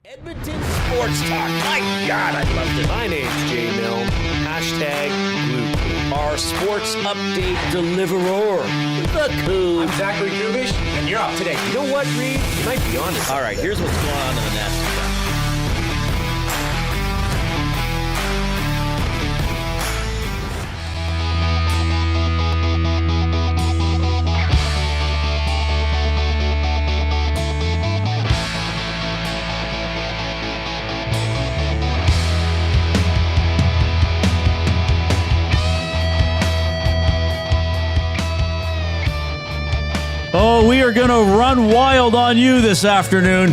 Edmonton Sports Talk. My God, I loved it. My name's Jay Milne. #Blue. Our sports update deliverer, the Coon. I'm Zachary Kubish, and you're up today. You know what, Reid? You might be on to something. All right, here's what's going on in the Nest. Oh, we are going to run wild on you this afternoon.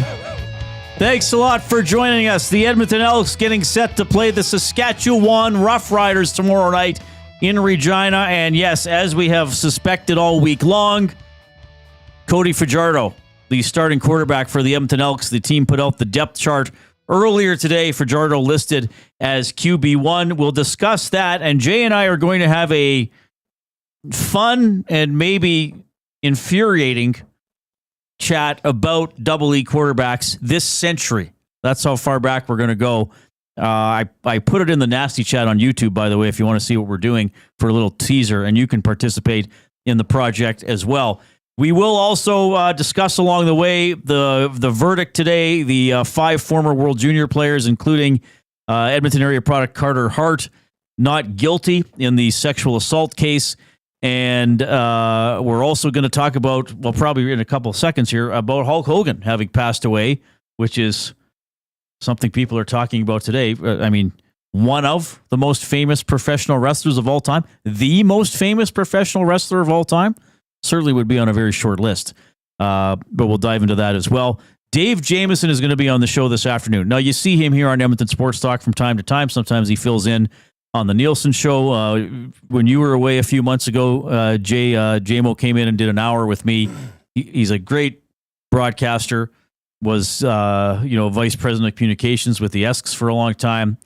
Thanks a lot for joining us. The Edmonton Elks getting set to play the Saskatchewan Roughriders tomorrow night in Regina. And yes, as we have suspected all week long, Cody Fajardo, the starting quarterback for the Edmonton Elks. The team put out the depth chart earlier today. Fajardo listed as QB1. We'll discuss that. And Jay and I are going to have a fun and maybe infuriating chat about double E quarterbacks this century. That's how far back we're going to go. I put it in the nasty chat on YouTube, by the way, if you want to see what we're doing for a little teaser, and you can participate in the project as well. We will also discuss along the way the verdict today, the 5 former World Junior players, including Edmonton area product Carter Hart, not guilty in the sexual assault case. And we're also going to talk about, well, probably in a couple of seconds here, about Hulk Hogan having passed away, which is something people are talking about today. I mean, one of the most famous professional wrestlers of all time, the most famous professional wrestler of all time, certainly would be on a very short list. But we'll dive into that as well. Dave Jamieson is going to be on the show this afternoon. Now, you see him here on Edmonton Sports Talk from time to time. Sometimes he fills in on the Nielsen show. When you were away a few months ago, JMO came in and did an hour with me. He's a great broadcaster, was vice president of communications with the Elks for a long time.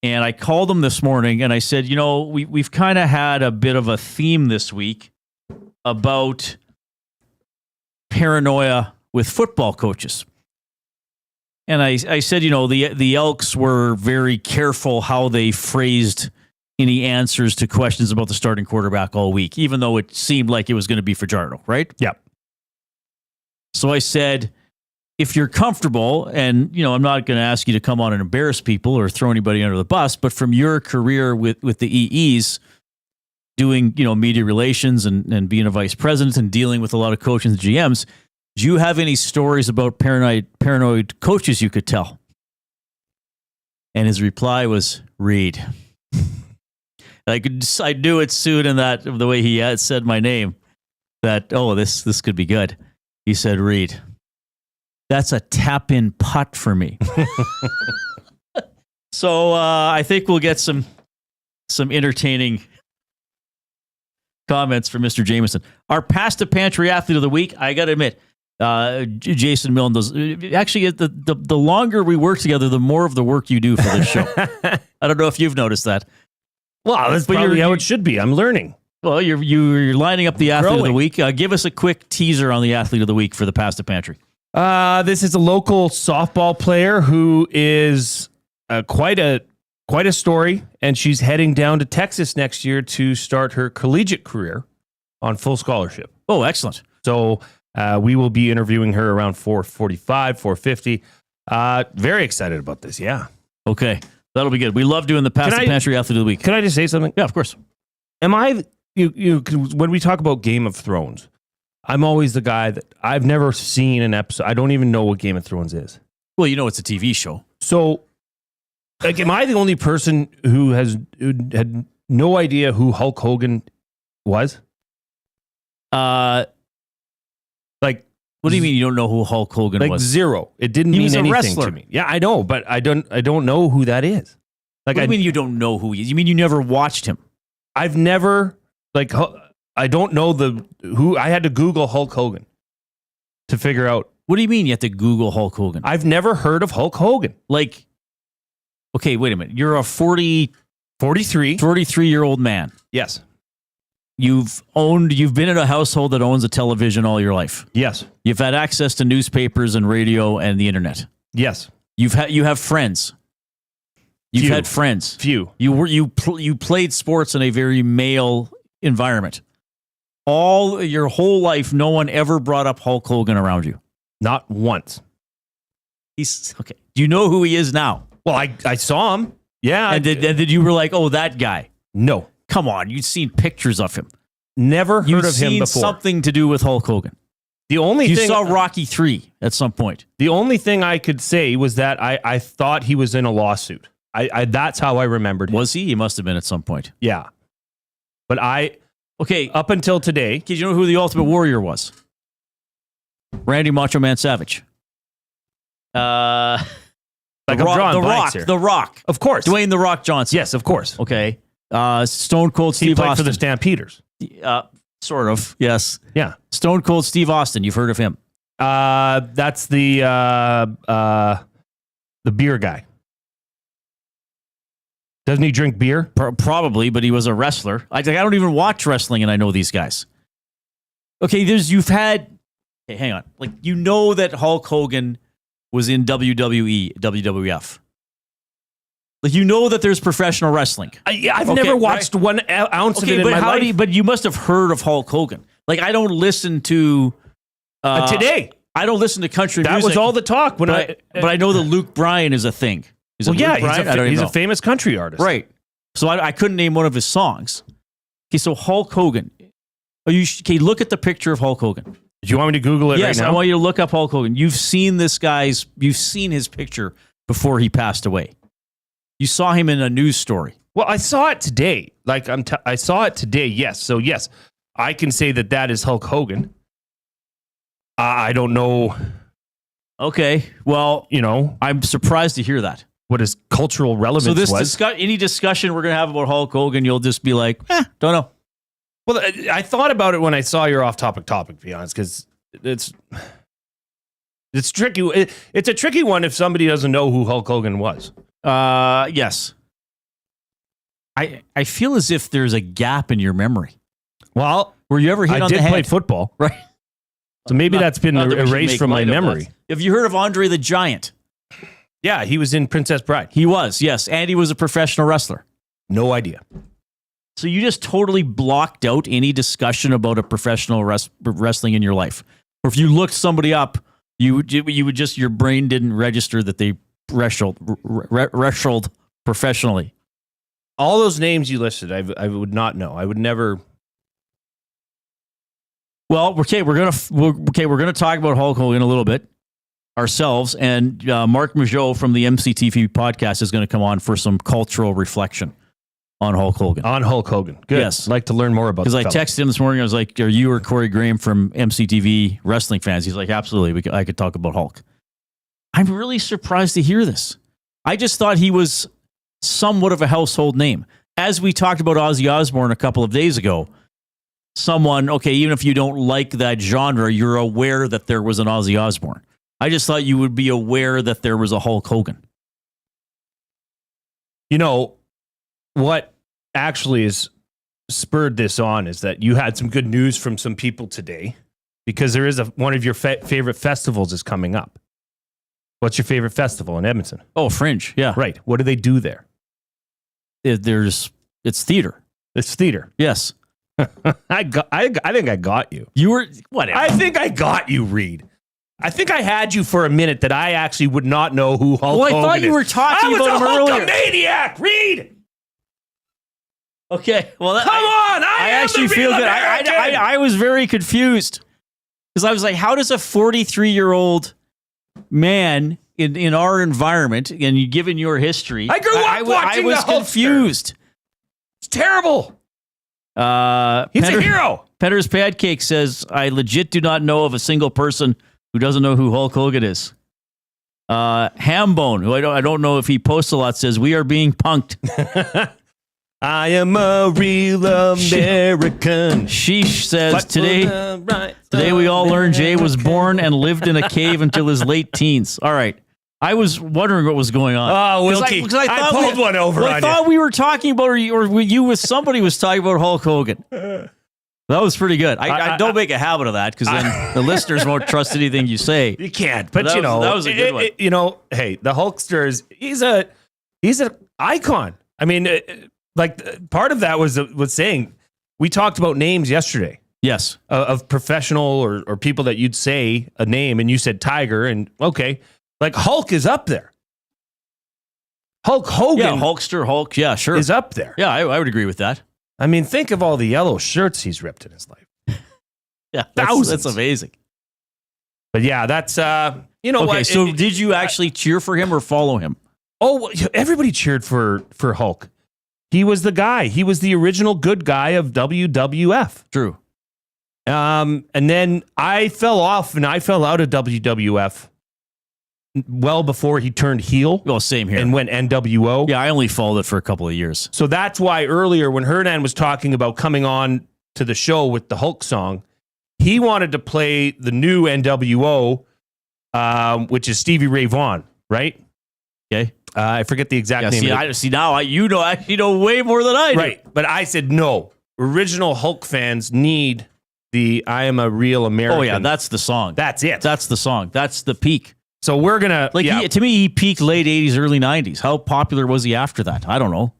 And I called him this morning and I said, we've kind of had a bit of a theme this week about paranoia with football coaches. And I said, the Elks were very careful how they phrased any answers to questions about the starting quarterback all week, even though it seemed like it was going to be Fajardo, right? Yeah. So I said, if you're comfortable, and, I'm not going to ask you to come on and embarrass people or throw anybody under the bus, but from your career with the EEs, doing, media relations and being a vice president and dealing with a lot of coaches and GMs, do you have any stories about paranoid coaches you could tell? And his reply was, Reid. I knew it soon in that the way he had said my name that, this could be good. He said, Reid, that's a tap-in putt for me. So I think we'll get some entertaining comments from Mr. Jamieson. Our Pasta Pantry Athlete of the Week, I got to admit, Jason Milne does. Actually, the longer we work together, the more of the work you do for this show. I don't know if you've noticed that. Well, that's probably how it should be. I'm learning. Well, you're lining up the Athlete of the Week. Give us a quick teaser on the Athlete of the Week for the Pasta Pantry. This is a local softball player who is quite a story, and she's heading down to Texas next year to start her collegiate career on full scholarship. Oh, excellent. So we will be interviewing her around 4:45, 4:50. Very excited about this. Yeah. Okay. That'll be good. We love doing the Pasta Pantry Athlete of the Week. Can I just say something? Yeah, of course. Am I, when we talk about Game of Thrones, I'm always the guy that I've never seen an episode. I don't even know what Game of Thrones is. Well, it's a TV show. So, am I the only person who had no idea who Hulk Hogan was? What do you mean you don't know who Hulk Hogan was? Zero. It didn't mean anything to me. Yeah, I know, but I don't know who that is. What do you mean you don't know who he is? You mean you never watched him? I've never I don't know who. I had to Google Hulk Hogan to figure out. What do you mean you have to Google Hulk Hogan? I've never heard of Hulk Hogan. Okay, wait a minute. You're a 43-year-old man. Yes. You've been in a household that owns a television all your life. Yes. You've had access to newspapers and radio and the internet. Yes. You have friends. You've had friends. Few. You played sports in a very male environment. All your whole life, no one ever brought up Hulk Hogan around you. Not once. He's okay. Do you know who he is now? Well, I saw him. Yeah. And did you were like, oh, that guy? No. Come on, you've seen pictures of him. Never heard of him before. Something to do with Hulk Hogan. The only you thing saw Rocky 3 at some point. The only thing I could say was that I thought he was in a lawsuit. That's how I remembered him. Was he? He must have been at some point. Yeah. But up until today. Did you know who the Ultimate Warrior was? Randy Macho Man Savage. Like The Rock. Of course. Dwayne The Rock Johnson. Yes, of course. Okay. Stone Cold Steve Austin. He played Austin. for the Stampeders. Sort of, yes. Yeah. Stone Cold Steve Austin. You've heard of him. That's the beer guy. Doesn't he drink beer? Probably, but he was a wrestler. I don't even watch wrestling, and I know these guys. Okay, hang on. Like, you know that Hulk Hogan was in WWE, WWF. Like, you know that there's professional wrestling. I've never watched 1 ounce of it in my life. But you must have heard of Hulk Hogan. Like, I don't listen to... today. I don't listen to country music. That was all the talk. But I know that Luke Bryan is a thing. He's a famous country artist. Right. So I couldn't name one of his songs. Okay, so Hulk Hogan. Look at the picture of Hulk Hogan. Do you want me to Google it right now? Yes, I want you to look up Hulk Hogan. You've seen his picture before he passed away. You saw him in a news story. Well, I saw it today. I saw it today, yes. So, yes, I can say that is Hulk Hogan. I don't know. Okay, well, I'm surprised to hear that. What his cultural relevance was. So any discussion we're going to have about Hulk Hogan, you'll just be like, don't know. Well, I thought about it when I saw your off-topic topic, to be honest, because it's tricky. It's a tricky one if somebody doesn't know who Hulk Hogan was. Yes. I feel as if there's a gap in your memory. Well, were you ever hit on the head? I did play football. Right. So maybe that's been erased from my memory. Have you heard of Andre the Giant? Yeah, he was in Princess Bride. He was, yes. And he was a professional wrestler. No idea. So you just totally blocked out any discussion about a professional wrestling in your life. Or if you looked somebody up, you would just, your brain didn't register that they wrestled professionally. All those names you listed, I would not know. I would never. Well, okay, we're gonna talk about Hulk Hogan a little bit ourselves, and Marc Majeau from the MCTV Podcast is going to come on for some cultural reflection on Hulk Hogan. Good. Yes, I'd like to learn more about. Because I texted him this morning. I was like, "Are you or Corey Graham from MCTV wrestling fans?" He's like, "Absolutely. I could talk about Hulk." I'm really surprised to hear this. I just thought he was somewhat of a household name, as we talked about Ozzy Osbourne a couple of days ago. Someone, okay, even if you don't like that genre, you're aware that there was an Ozzy Osbourne. I just thought you would be aware that there was a Hulk Hogan. You know, what actually has spurred this on is that you had some good news from some people today, because there is one of your favorite festivals is coming up. What's your favorite festival in Edmonton? Oh, Fringe, yeah. Right. What do they do there? It's theater. It's theater. Yes. I think I got you. You were whatever. I think I got you, Reid. I think I had you for a minute that I actually would not know who Hulk Hogan is. I thought you were talking about him earlier. I was a Hulkamaniac, Reid. Okay, well, come on! I actually feel good. I was very confused because I was like, how does a 43-year-old man in our environment, and given your history, I grew up watching I was confused. It's terrible. He's a hero. Penner's Pancake says, I legit do not know of a single person who doesn't know who Hulk Hogan is. Hambone, who I don't know if he posts a lot, says, we are being punked. I am a real American. Sheesh says, today we all learned Jay was born and lived in a cave until his late teens. All right. I was wondering what was going on. Oh, Wilkie. I pulled one over on you. I thought we were talking about, or you with somebody was talking about Hulk Hogan. That was pretty good. I don't make a habit of that because then the listeners won't trust anything you say. You can't, but that was a good one. Hey, the Hulkster he's an icon. I mean, part of that was saying we talked about names yesterday. Yes, of professional or people that you'd say a name, and you said Tiger, and okay, like Hulk is up there. Hulk Hogan, Hulkster, Hulk, yeah, sure, is up there. Yeah, I would agree with that. I mean, think of all the yellow shirts he's ripped in his life. Yeah, that's amazing. But yeah, that's okay, so did you actually cheer for him or follow him? Oh, everybody cheered for Hulk. He was the guy. He was the original good guy of WWF. True. And then I fell off and I fell out of WWF well before he turned heel. Well, same here. And went NWO. Yeah, I only followed it for a couple of years. So that's why earlier when Hernan was talking about coming on to the show with the Hulk song, he wanted to play the new NWO, which is Stevie Ray Vaughan, right? Okay. I forget the exact name. You know way more than I do. Right. But I said, no, original Hulk fans need the I Am a Real American. Oh, yeah, that's the song. That's it. That's the song. That's the peak. So we're going to... to me, he peaked late 80s, early 90s. How popular was he after that? I don't know.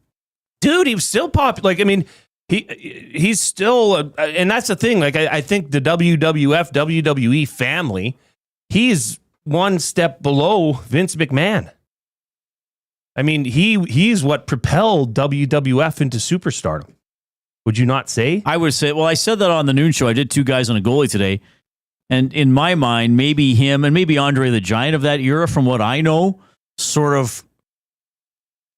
Dude, he was still popular. Like, I mean, he's still... and that's the thing. Like, I think the WWF, WWE family, he's one step below Vince McMahon. I mean, he's what propelled WWF into superstardom. Would you not say? I would say, well, I said that on the noon show. I did 2 Guys on a Goalie today. And in my mind, maybe him and maybe Andre the Giant of that era, from what I know, sort of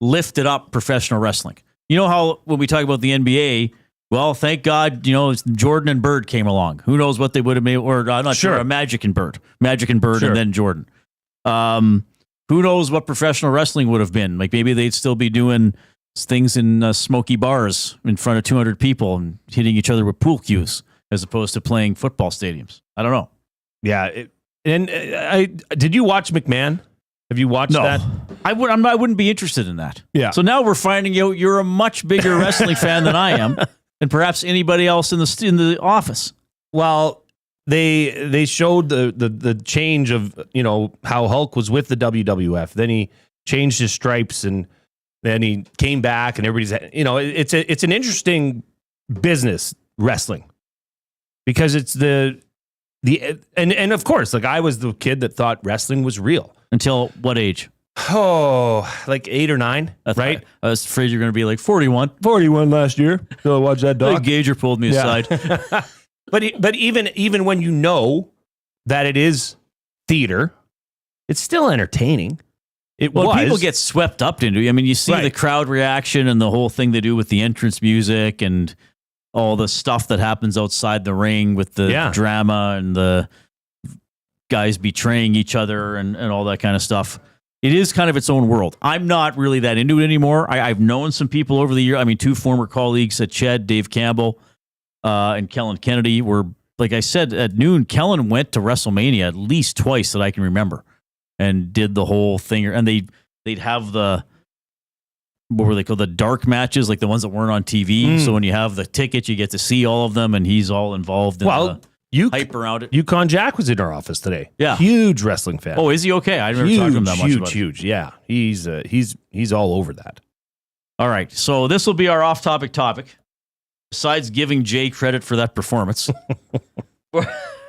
lifted up professional wrestling. You know how when we talk about the NBA, well, thank God, Jordan and Bird came along. Who knows what they would have made, or I'm not sure, Magic and Bird, sure. And then Jordan. Who knows what professional wrestling would have been? Like maybe they'd still be doing things in smoky bars in front of 200 people and hitting each other with pool cues as opposed to playing football stadiums. I don't know. Yeah. Did you watch McMahon? Have you watched that? I wouldn't be interested in that. Yeah. So now we're finding out you're a much bigger wrestling fan than I am, and perhaps anybody else in the office. Well, they showed the change of how Hulk was with the WWF. Then he changed his stripes, and then he came back, and everybody's it's an interesting business, wrestling, because it's and of course, like I was the kid that thought wrestling was real. Until what age? Oh, like 8 or 9, right? I was afraid you're going to be like 41. 41 last year. So I watched that doc. The Gager pulled me aside. But even when you know that it is theater, it's still entertaining. People get swept up into it. I mean, you see the crowd reaction and the whole thing they do with the entrance music and all the stuff that happens outside the ring with the drama and the guys betraying each other and all that kind of stuff. It is kind of its own world. I'm not really that into it anymore. I've known some people over the year. I mean, 2 former colleagues at Ched, Dave Campbell and Kellen Kennedy were, like I said, at noon, Kellen went to WrestleMania at least twice that I can remember and did the whole thing. And they'd have what were they called? The dark matches, like the ones that weren't on TV. So when you have the ticket, you get to see all of them, and he's all involved in the hype around it. Yukon Jack was in our office today. Yeah. Huge wrestling fan. Oh, is he okay? I never talked to him that much about it. Huge. Yeah. He's all over that. All right. So this will be our off-topic topic. Besides giving Jay credit for that performance.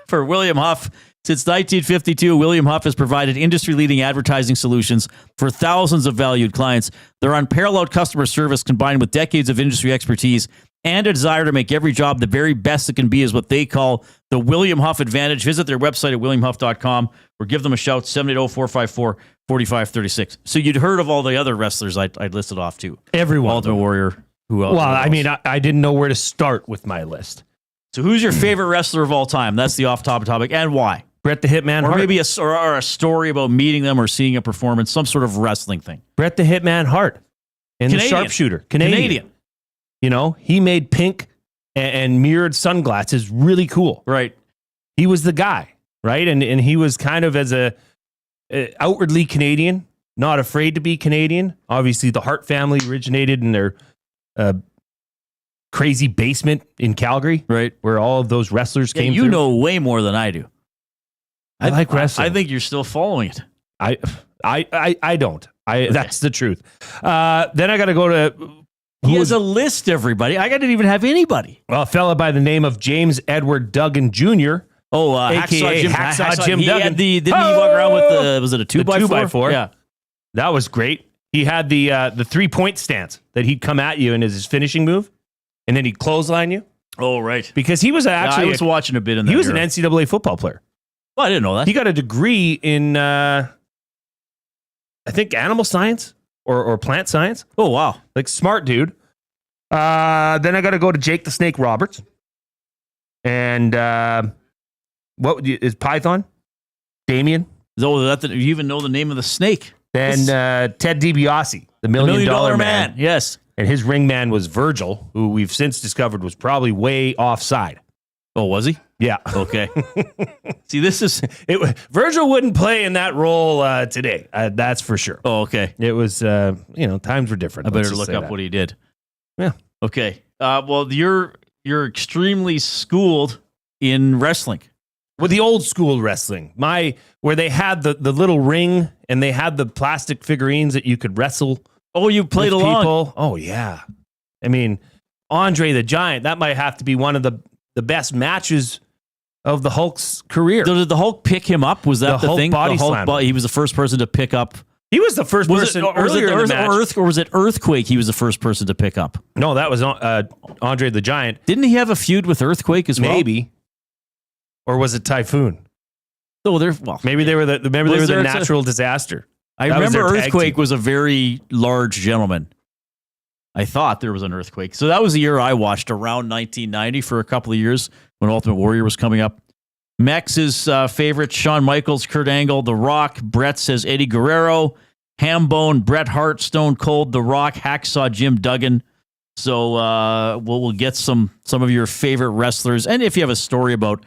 For William Huff, since 1952, William Huff has provided industry-leading advertising solutions for thousands of valued clients. Their unparalleled customer service, combined with decades of industry expertise and a desire to make every job the very best it can be, is what they call the William Huff Advantage. Visit their website at williamhuff.com or give them a shout, 780-454-4536. So you'd heard of all the other wrestlers I'd listed off, too. Everyone. Ultimate Warrior. Who else? Well, I mean, I didn't know where to start with my list. So who's your favorite wrestler of all time? That's the off-topic topic, and why? Bret the Hitman Hart. Or maybe a story about meeting them or seeing a performance, some sort of wrestling thing. Bret the Hitman Hart. And Canadian. The sharpshooter. Canadian. He made pink and mirrored sunglasses really cool. Right. He was the guy, right? And he was kind of as a outwardly Canadian, not afraid to be Canadian. Obviously, the Hart family originated in their crazy basement in Calgary, Right. where all of those wrestlers came You through. know way more than I do. I like wrestling. I think you're still following it. I don't. That's the truth. Then I got to go to He has a list, everybody. I didn't even have anybody. a fella by the name of James Edward Duggan Jr. Oh, AKA Hacksaw Jim he Duggan. Had didn't he walk around with the, was it a 2x4? 2x4. Yeah. That was great. He had the 3-point stance that he'd come at you and his finishing move, and then he'd clothesline you Oh, right. because he was actually I was watching a bit in that. he was era. an NCAA football player. Well, I didn't know that. He got a degree in I think animal science or plant science. Oh, wow. Like smart dude. Then I got to go to Jake the Snake Roberts, and is Python? Damien. Oh, you even know the name of the snake. Then Ted DiBiase, the $1 million man. Yes. And his ring man was Virgil, who we've since discovered was probably way offside. Oh, was he? Yeah. Okay. See, this is... Virgil wouldn't play in that role today. That's for sure. Oh, okay. It was, times were different. I Let's better just look say up that. what he did. Yeah. Okay. Well, you're extremely schooled in wrestling. With the old school wrestling, where they had the little ring and they had the plastic figurines that you could wrestle. Oh, you played with along. people. Oh yeah, I mean, Andre the Giant. That might have to be one of the best matches of the Hulk's career. Did the Hulk pick him up? Was that The the Hulk thing? body The Hulk slam. He was the first person to pick up. He was the first person earlier in the match. Or was it Earthquake? He was the first person to pick up. No, that was Andre the Giant. Didn't he have a feud with Earthquake as well? Maybe, or was it Typhoon? Oh, Maybe they were the there a- natural disaster. I That was remember their tag Earthquake team. was a very large gentleman. I thought there was an Earthquake. So that was the year I watched, around 1990 for a couple of years when Ultimate Warrior was coming up. Mex's favorite, Shawn Michaels, Kurt Angle, The Rock. Brett says Eddie Guerrero, Hambone, Bret Hart, Stone Cold, The Rock, Hacksaw Jim Duggan. So we'll get some of your favorite wrestlers. And if you have a story about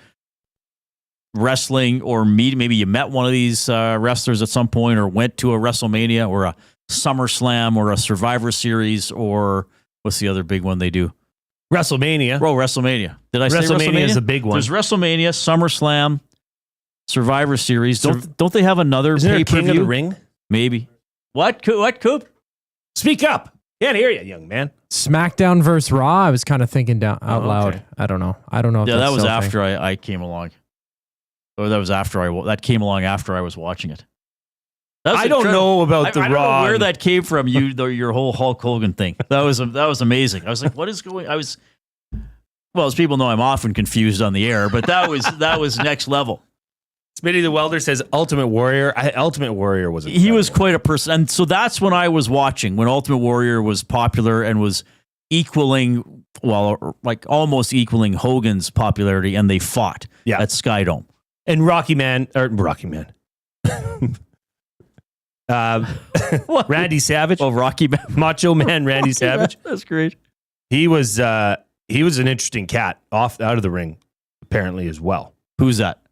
wrestling or maybe you met one of these wrestlers at some point or went to a WrestleMania or a SummerSlam or a Survivor Series or what's the other big one they do? WrestleMania. Oh, WrestleMania. Did I say WrestleMania? WrestleMania is a big one. There's WrestleMania, SummerSlam, Survivor Series. Don't they have another Isn't there a pay-per-view? King of the Ring? Maybe. What, Coop? Speak up. Can't hear you, young man. SmackDown versus Raw. I was kind of thinking out loud. okay. I don't know. I don't know. If Yeah, that's that was still a thing. after I came along. Or that was after that came along after I was watching it. I don't know about the I don't Raw. know where that came from. Your whole Hulk Hogan thing. That was amazing. I was like, what is going? Well, as people know, I'm often confused on the air, but that was next level. Smitty the Welder says Ultimate Warrior. Ultimate Warrior was He was incredible. quite a person, and so that's when I was watching when Ultimate Warrior was popular and was equaling, almost equaling Hogan's popularity, and they fought at Skydome. And Rocky Man. Randy Savage. Oh, Rocky Man. Macho Man Randy Savage. That's great. He was an interesting cat out of the ring, apparently, as well. Who's that?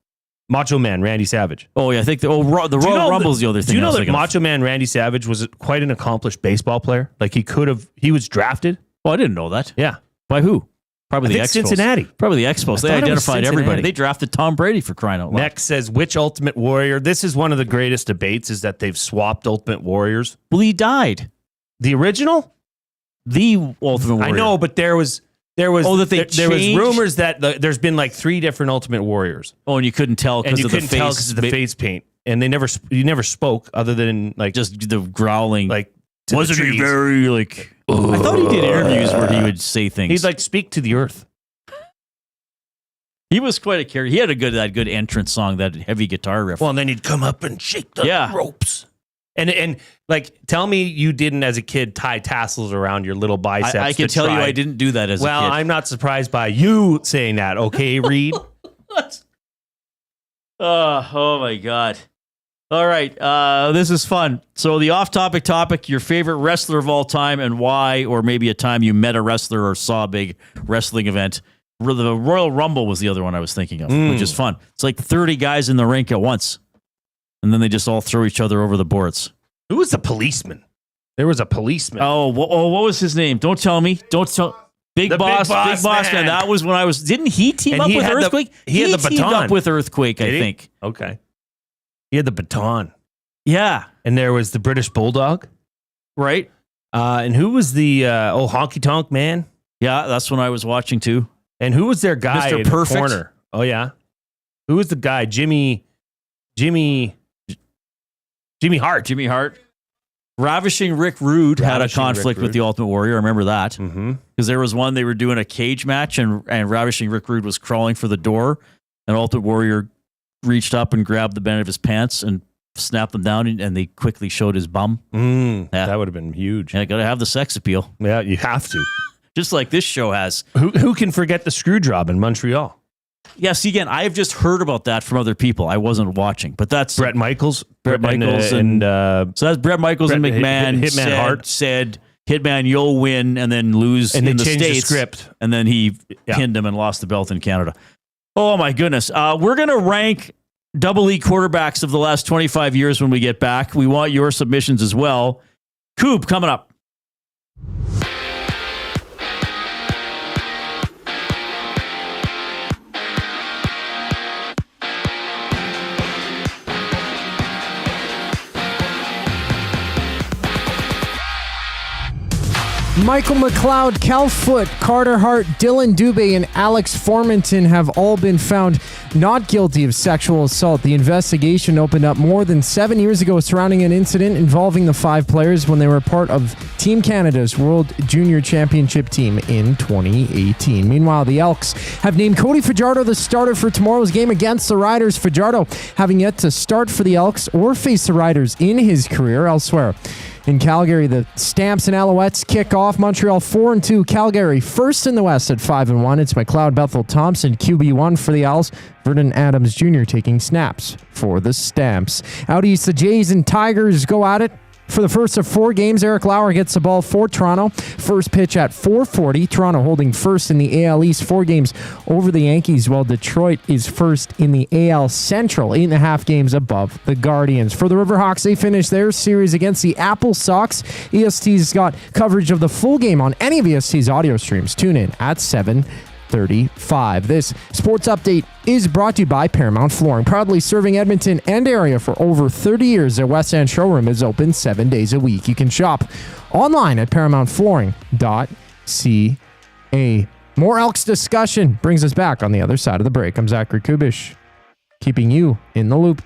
Macho Man Randy Savage. Oh yeah, I think the Royal Rumble's the other thing. Do you know I was that thinking of. Macho Man Randy Savage was quite an accomplished baseball player? Like he was drafted. Oh, I didn't know that. Yeah. By who? Probably the I Expos. think Cincinnati. Probably the Expos. They thought it was identified everybody. Cincinnati. They drafted Tom Brady for crying out loud. Next says, which Ultimate Warrior? This is one of the greatest debates, is that they've swapped Ultimate Warriors. Well, he died. The original? The Ultimate Warrior. I know, but there was that they there was changed? rumors that there's been like 3 different Ultimate Warriors. Oh, and you couldn't tell And because you of the couldn't face. tell because of the face paint. And you never spoke other than like Just the growling. like to wasn't the he trees. very like? I thought he did interviews where he would say things. He'd like speak to the earth. he was quite a character. He had that good entrance song, that heavy guitar riff. Well, and then he'd come up and shake the Yeah. ropes. And like, tell me you didn't as a kid tie tassels around your little biceps. I can to tell you try- I didn't do that as a kid. Well, I'm not surprised by you saying that. Okay, Reid. Oh my God. All right. This is fun. So the off-topic topic, your favorite wrestler of all time and why, or maybe a time you met a wrestler or saw a big wrestling event. The Royal Rumble was the other one I was thinking of, which is fun. It's like 30 guys in the rink at once. And then they just all throw each other over the boards. Who was the policeman? There was a policeman. Oh, what was his name? Don't tell me. Don't tell. Big Boss man. That was when I was. Didn't he team up with Earthquake? He had the teamed baton. up with Earthquake, I think. Okay. He had the baton. Yeah. And there was the British Bulldog. Right. And who was the Honky Tonk Man? Yeah, that's when I was watching too. And who was their guy Mr. in Perfect? the corner? Oh, yeah. Who was the guy? Jimmy Hart. Jimmy Hart. Ravishing Rick Rude had a conflict with the Ultimate Warrior. I remember that. Because there was one, they were doing a cage match and Ravishing Rick Rude was crawling for the door. And Ultimate Warrior reached up and grabbed the band of his pants and snapped them down, and they quickly showed his bum. That would have been huge. And I got to have the sex appeal. Yeah, you have to. Just like this show has. Who can forget the screw job in Montreal? Yeah, see, again, I have just heard about that from other people. I wasn't watching, but that's Brett Michaels. So that's Brett Michaels and McMahon. Hitman Hart said, Hitman, you'll win and then lose and in the changed States. The script. And then he pinned him and lost the belt in Canada. Oh, my goodness. We're going to rank Double E quarterbacks of the last 25 years when we get back. We want your submissions as well. Coop, coming up. Michael McLeod, Cal Foote, Carter Hart, Dylan Dubé, and Alex Formanton have all been found not guilty of sexual assault. The investigation opened up more than 7 years ago surrounding an incident involving the 5 players when they were part of Team Canada's World Junior Championship team in 2018. Meanwhile, the Elks have named Cody Fajardo the starter for tomorrow's game against the Riders. Fajardo having yet to start for the Elks or face the Riders in his career elsewhere. In Calgary, the Stamps and Alouettes kick off. Montreal 4-2. Calgary first in the West at 5-1. It's McLeod, Bethel, Thompson, QB1 for the Owls. Vernon Adams Jr. taking snaps for the Stamps. Out east, the Jays and Tigers go at it. For the first of 4 games, Eric Lauer gets the ball for Toronto. First pitch at 4:40. Toronto holding first in the AL East 4 games over the Yankees, while Detroit is first in the AL Central, 8.5 games above the Guardians. For the Riverhawks, they finish their series against the Apple Sox. EST's got coverage of the full game on any of EST's audio streams. Tune in at 7:35. This sports update is brought to you by Paramount Flooring, proudly serving Edmonton and area for over 30 years. Their West End showroom is open 7 days a week. You can shop online at paramountflooring.ca. More Elks discussion brings us back on the other side of the break. I'm Zachary Kubish, keeping you in the loop.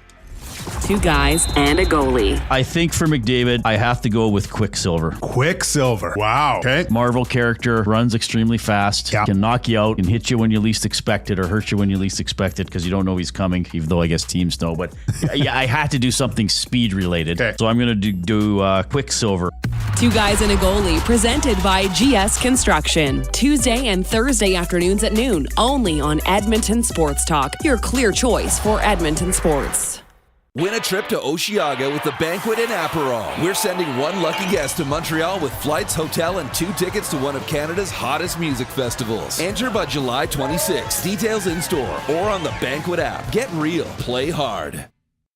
2 guys and a goalie. I think for McDavid, I have to go with Quicksilver. Quicksilver. Wow. Okay. Marvel character, runs extremely fast, can knock you out, can hit you when you least expect it or hurt you when you least expect it because you don't know he's coming, even though I guess teams know. But yeah, I had to do something speed related. Okay. So I'm going to do Quicksilver. 2 guys and a goalie, presented by GS Construction. Tuesday and Thursday afternoons at noon, only on Edmonton Sports Talk, your clear choice for Edmonton sports. Win a trip to Osheaga with the Banquet and Aperol. We're sending one lucky guest to Montreal with flights, hotel, and 2 tickets to one of Canada's hottest music festivals. Enter by July 26. Details in store or on the Banquet app. Get real. Play hard.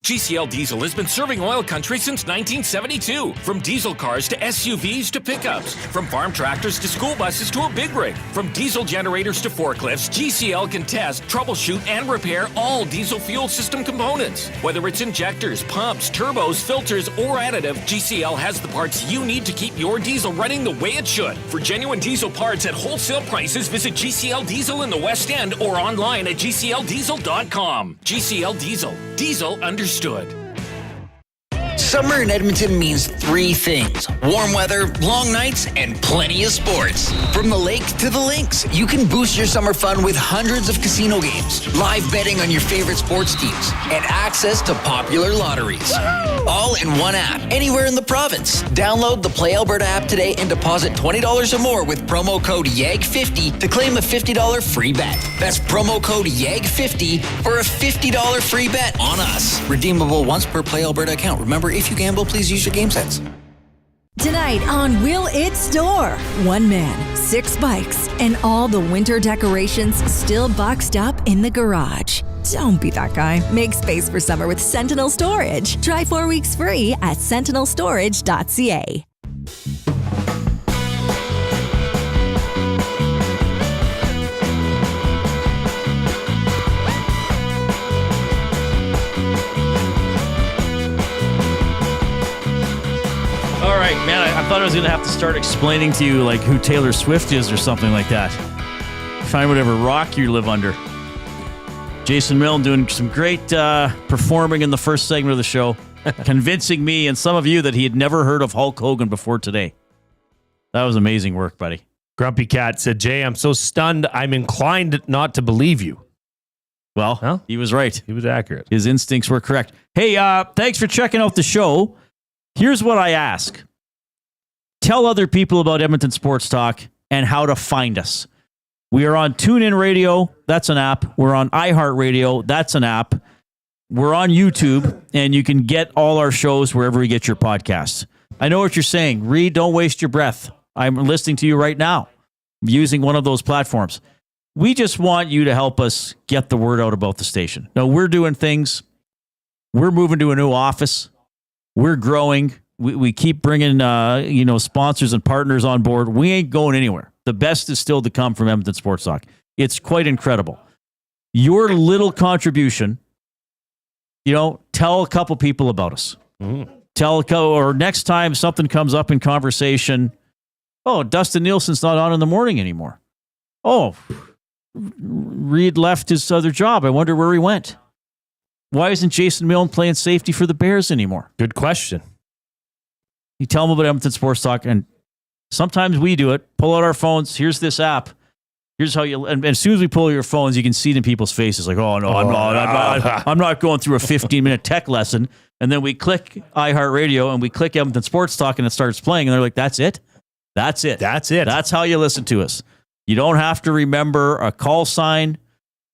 GCL Diesel has been serving oil country since 1972. From diesel cars to SUVs to pickups. From farm tractors to school buses to a big rig. From diesel generators to forklifts, GCL can test, troubleshoot, and repair all diesel fuel system components. Whether it's injectors, pumps, turbos, filters, or additive, GCL has the parts you need to keep your diesel running the way it should. For genuine diesel parts at wholesale prices, visit GCL Diesel in the West End or online at GCLDiesel.com. GCL Diesel. Diesel understood. Summer in Edmonton means 3 things: warm weather, long nights, and plenty of sports. From the lake to the links, you can boost your summer fun with hundreds of casino games, live betting on your favorite sports teams, and access to popular lotteries. All in one app, anywhere in the province. Download the Play Alberta app today and deposit $20 or more with promo code YAG50 to claim a $50 free bet. That's promo code YAG50 for a $50 free bet on us. Redeemable once per Play Alberta account. Remember, if you gamble, please use your game sense. Tonight on Will It Store, 1 man, 6 bikes, and all the winter decorations still boxed up in the garage. Don't be that guy. Make space for summer with Sentinel Storage. Try 4 weeks free at sentinelstorage.ca. thought I was going to have to start explaining to you like who Taylor Swift is or something like that. Find whatever rock you live under. Jason Milne doing some great performing in the first segment of the show, convincing me and some of you that he had never heard of Hulk Hogan before today. That was amazing work, buddy. Grumpy Cat said, Jay, I'm so stunned, I'm inclined not to believe you. Well, he was right. He was accurate. His instincts were correct. Hey, thanks for checking out the show. Here's what I ask. Tell other people about Edmonton Sports Talk and how to find us. We are on TuneIn Radio. That's an app. We're on iHeartRadio. That's an app. We're on YouTube, and you can get all our shows wherever you get your podcasts. I know what you're saying. Reid, don't waste your breath. I'm listening to you right now using one of those platforms. We just want you to help us get the word out about the station. Now, we're doing things. We're moving to a new office. We're growing. We keep bringing sponsors and partners on board. We ain't going anywhere. The best is still to come from Edmonton Sports Talk. It's quite incredible. Your little contribution, tell a couple people about us. Or next time something comes up in conversation, oh, Dustin Nielsen's not on in the morning anymore. Oh, Reid left his other job. I wonder where he went. Why isn't Jason Milne playing safety for the Bears anymore? Good question. You tell them about Edmonton Sports Talk, and sometimes we do it. Pull out our phones. Here's this app. Here's how you. And as soon as we pull your phones, you can see it in people's faces. Like, oh no, I'm not going through a 15-minute tech lesson. And then we click iHeartRadio and we click Edmonton Sports Talk, and it starts playing. And they're like, "That's it. That's it. That's it. That's how you listen to us." You don't have to remember a call sign.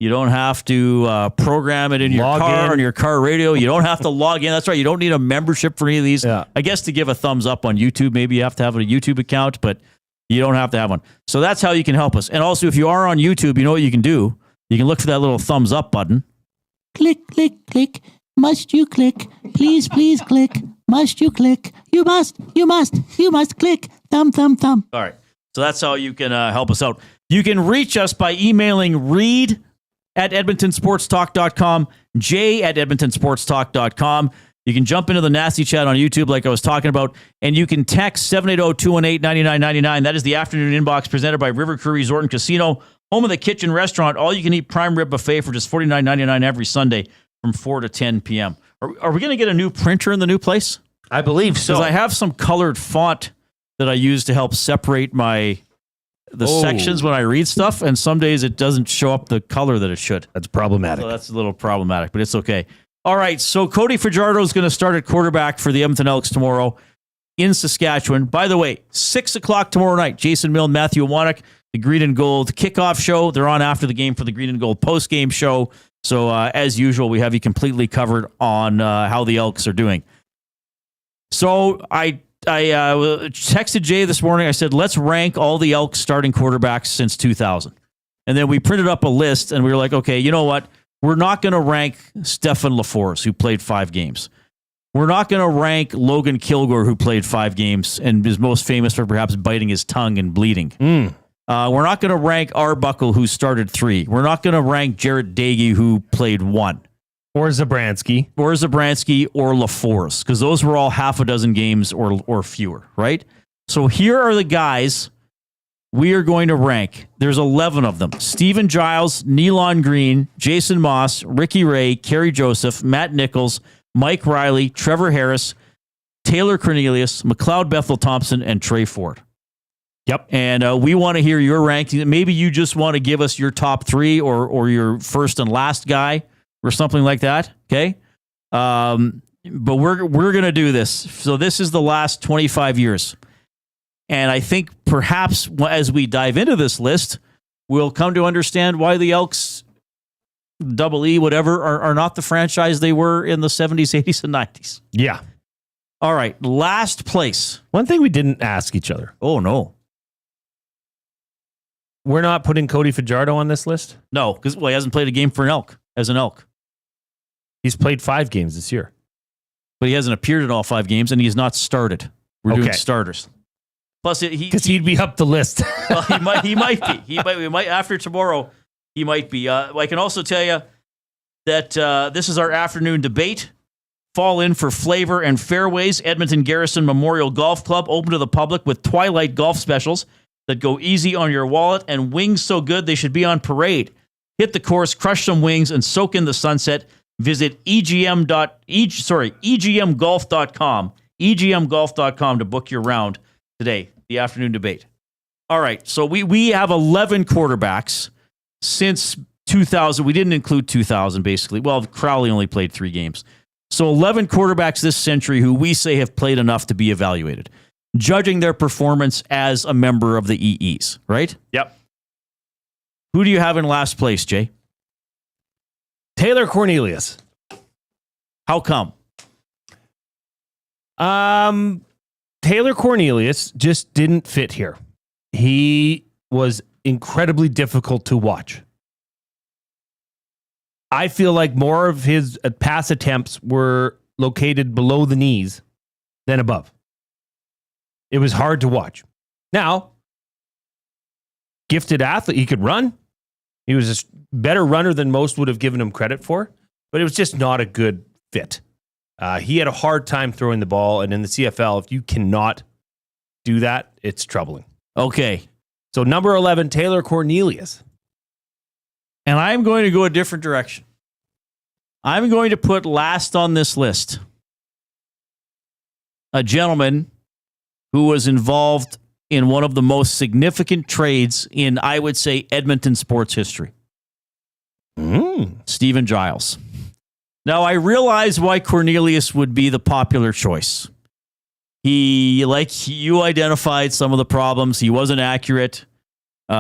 You don't have to program it in your car, on your car radio. You don't have to log in. That's right. You don't need a membership for any of these. Yeah. I guess to give a thumbs up on YouTube, maybe you have to have a YouTube account, but you don't have to have one. So that's how you can help us. And also, if you are on YouTube, you know what you can do? You can look for that little thumbs up button. Click, click, click. Must you click? Please, please click. Must you click? You must click. Thumb, thumb, thumb. All right. So that's how you can help us out. You can reach us by emailing Reid at edmontonsportstalk.com, Jay at edmontonsportstalk.com. You can jump into the nasty chat on YouTube like I was talking about, and you can text 780-218-9999. That is the afternoon inbox presented by River Crew Resort and Casino, home of the kitchen restaurant. All you can eat prime rib buffet for just $49.99 every Sunday from 4 to 10 p.m. Are we going to get a new printer in the new place? I believe so. Because I have some colored font that I use to help separate the sections when I read stuff, and some days it doesn't show up the color that it should. That's problematic. So that's a little problematic, but it's okay. All right, so Cody Fajardo is going to start at quarterback for the Edmonton Elks tomorrow in Saskatchewan. By the way, 6 o'clock tomorrow night, Jason Milne, Matthew Wannock, the Green and Gold kickoff show. They're on after the game for the Green and Gold post-game show. So as usual, we have you completely covered on how the Elks are doing. So I texted Jay this morning. I said, let's rank all the Elks starting quarterbacks since 2000. And then we printed up a list, and we were like, okay, you know what? We're not going to rank Stefan LaForce, who played 5 games. We're not going to rank Logan Kilgore, who played 5 games and is most famous for perhaps biting his tongue and bleeding. We're not going to rank Arbuckle, who started 3. We're not going to rank Jarrett Dagey, who played 1. Or Zabransky. Or LaForce, because those were all half a dozen games or fewer, right? So here are the guys we are going to rank. There's 11 of them. Stephen Giles, Nealon Green, Jason Moss, Ricky Ray, Kerry Joseph, Matt Nichols, Mike Riley, Trevor Harris, Taylor Cornelius, McLeod Bethel Thompson, and Trey Ford. Yep. And we want to hear your ranking. Maybe you just want to give us your top 3 or your first and last guy, or something like that, okay? But we're going to do this. So this is the last 25 years. And I think perhaps as we dive into this list, we'll come to understand why the Elks, double E, whatever, are not the franchise they were in the 70s, 80s, and 90s. Yeah. All right, last place. One thing we didn't ask each other. Oh, no. We're not putting Cody Fajardo on this list? No, because he hasn't played a game for as an Elk. He's played 5 games this year. But he hasn't appeared in all 5 games, and he has not started. We're doing starters. Plus, because he'd be up the list. Well, he might be. We might after tomorrow. He might be. I can also tell you that this is our afternoon debate. fall in for flavor and fairways. Edmonton Garrison Memorial Golf Club, open to the public with Twilight golf specials that go easy on your wallet, and wings so good they should be on parade. Hit the course, crush some wings, and soak in the sunset. Visit egmgolf.com, egmgolf.com to book your round today, the afternoon debate. All right, so we have 11 quarterbacks since 2000. We didn't include 2000, basically. Well, Crowley only played 3 games. So 11 quarterbacks this century who we say have played enough to be evaluated, judging their performance as a member of the EEs, right? Yep. Who do you have in last place, Jay? Taylor Cornelius. How come? Taylor Cornelius just didn't fit here. He was incredibly difficult to watch. I feel like more of his pass attempts were located below the knees than above. It was hard to watch. Now, gifted athlete, he could run. He was a better runner than most would have given him credit for, but it was just not a good fit. He had a hard time throwing the ball, and in the CFL, if you cannot do that, it's troubling. Okay. So number 11, Taylor Cornelius. And I'm going to go a different direction. I'm going to put last on this list a gentleman who was involved in one of the most significant trades in, I would say, Edmonton sports history. Stephen Giles. Now, I realize why Cornelius would be the popular choice. He, like you identified some of the problems. He wasn't accurate. He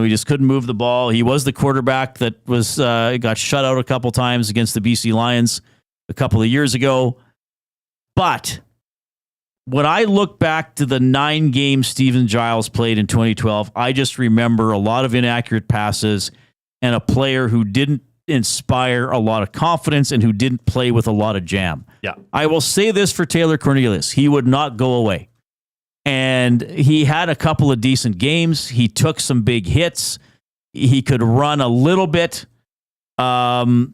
just couldn't move the ball. He was the quarterback that was got shut out a couple times against the BC Lions a couple of years ago. But when I look back to the 9 games Stephen Giles played in 2012, I just remember a lot of inaccurate passes and a player who didn't inspire a lot of confidence and who didn't play with a lot of jam. Yeah. I will say this for Taylor Cornelius. He would not go away. And he had a couple of decent games. He took some big hits. He could run a little bit. I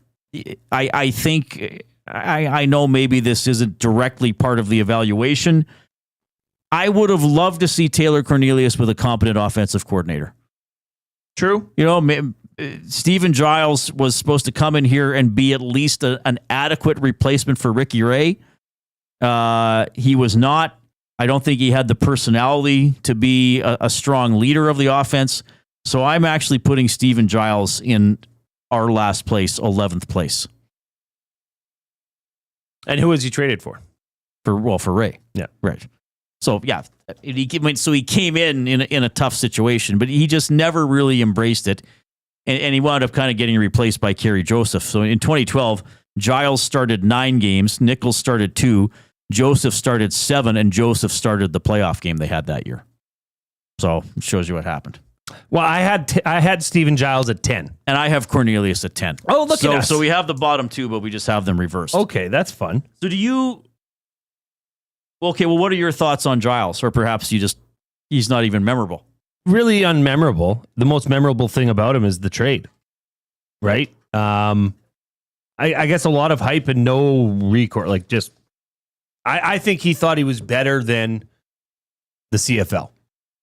think, I know maybe this isn't directly part of the evaluation. I would have loved to see Taylor Cornelius with a competent offensive coordinator. True. Stephen Giles was supposed to come in here and be at least an adequate replacement for Ricky Ray. He was not. I don't think he had the personality to be a strong leader of the offense. So I'm actually putting Stephen Giles in our last place, 11th place. And who was he traded for? For Ray. Yeah. Right. So, yeah, he came in a tough situation, but he just never really embraced it. And he wound up kind of getting replaced by Kerry Joseph. So in 2012, Giles started 9 games. Nichols started 2. Joseph started 7, and Joseph started the playoff game they had that year. So it shows you what happened. Well, I had Stephen Giles at 10. And I have Cornelius at 10. Oh, look at us. So we have the bottom 2, but we just have them reversed. Okay, that's fun. So what are your thoughts on Giles? Or perhaps he's not even memorable. Really unmemorable. The most memorable thing about him is the trade, right? I guess a lot of hype and no recourse. I think he thought he was better than the CFL,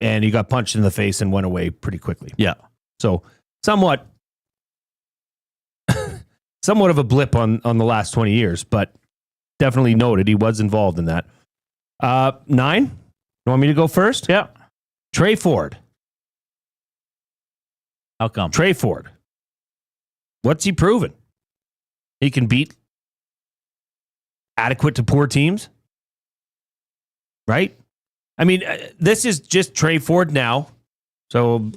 and he got punched in the face and went away pretty quickly. Yeah. So somewhat of a blip on the last 20 years, but definitely noted he was involved in that. 9? You want me to go first? Yeah. Trey Ford. How come? Trey Ford. What's he proven? He can beat adequate to poor teams, right? I mean, this is just Trey Ford now. So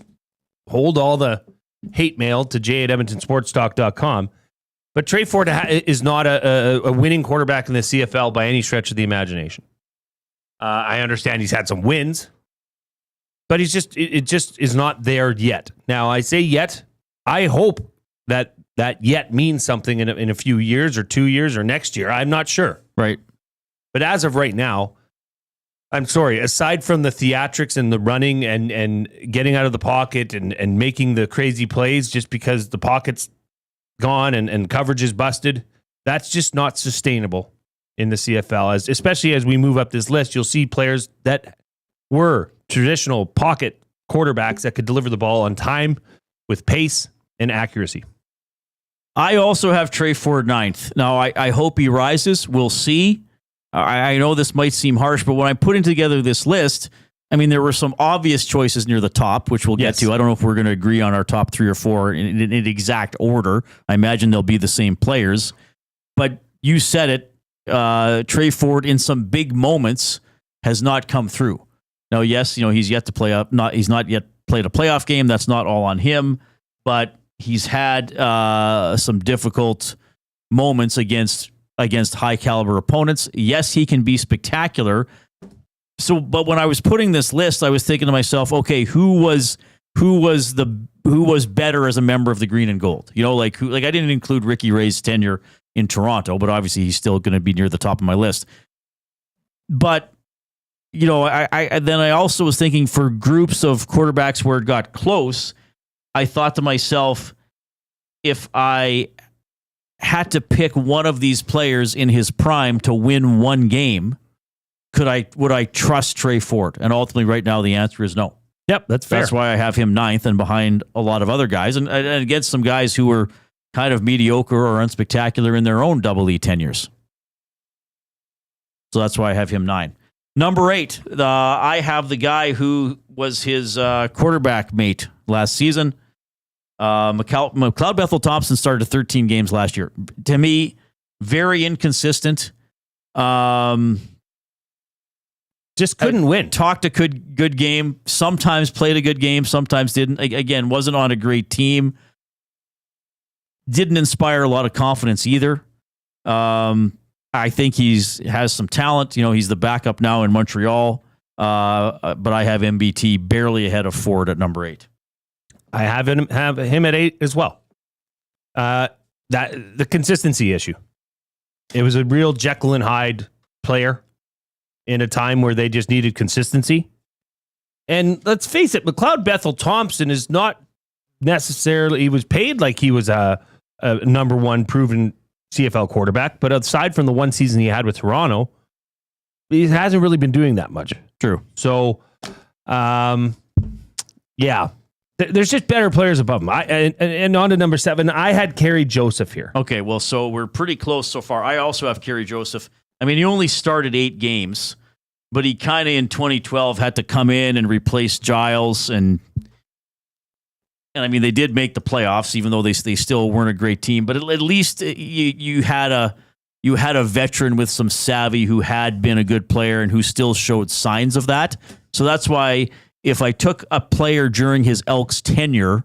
hold all the hate mail to j@edmontonsportstalk.com. But Trey Ford is not a winning quarterback in the CFL by any stretch of the imagination. I understand he's had some wins, but it just is not there yet. Now, I say yet. I hope that yet means something in a few years or 2 years or next year. I'm not sure. Right. But as of right now, I'm sorry, aside from the theatrics and the running and getting out of the pocket and making the crazy plays just because the pocket's gone and coverage is busted, that's just not sustainable in the CFL. Especially as we move up this list, you'll see players that were traditional pocket quarterbacks that could deliver the ball on time with pace and accuracy. I also have Trey Ford 9th. Now, I hope he rises. We'll see. I know this might seem harsh, but when I'm putting together this list, I mean, there were some obvious choices near the top, which we'll get to. I don't know if we're going to agree on our top 3 or 4 in exact order. I imagine they'll be the same players. But you said it, Trey Ford in some big moments has not come through. Now, yes, he's yet to play up. He's not yet played a playoff game. That's not all on him, but he's had some difficult moments against high caliber opponents. Yes, he can be spectacular. So, but when I was putting this list, I was thinking to myself, okay, who was better as a member of the green and gold? I didn't include Ricky Ray's tenure in Toronto, but obviously he's still going to be near the top of my list. But I also was thinking for groups of quarterbacks where it got close, I thought to myself, if I had to pick one of these players in his prime to win one game, would I trust Trey Ford? And ultimately, right now, the answer is no. Yep, that's fair. That's why I have him 9th and behind a lot of other guys, and against some guys who were kind of mediocre or unspectacular in their own double E tenures. So that's why I have him 9. Number 8, I have the guy who was his quarterback mate last season. McLeod Bethel Thompson started 13 games last year. To me, very inconsistent. Just couldn't win. Talked a good game. Sometimes played a good game. Sometimes didn't. Again, wasn't on a great team. Didn't inspire a lot of confidence either. I think has some talent. He's the backup now in Montreal. But I have MBT barely ahead of Ford at number 8. I have him at 8 as well. That the consistency issue. It was a real Jekyll and Hyde player in a time where they just needed consistency. And let's face it, McLeod Bethel Thompson is not necessarily, he was paid like he was a number 1 proven CFL quarterback, but aside from the one season he had with Toronto, he hasn't really been doing that much. True. So, yeah. There's just better players above him. And on to number 7, I had Kerry Joseph here. Okay, well, so we're pretty close so far. I also have Kerry Joseph. I mean, he only started 8 games, but he kind of in 2012 had to come in and replace Giles. And I mean, they did make the playoffs, even though they still weren't a great team. But at least you had a veteran with some savvy who had been a good player and who still showed signs of that. So that's why if I took a player during his Elks tenure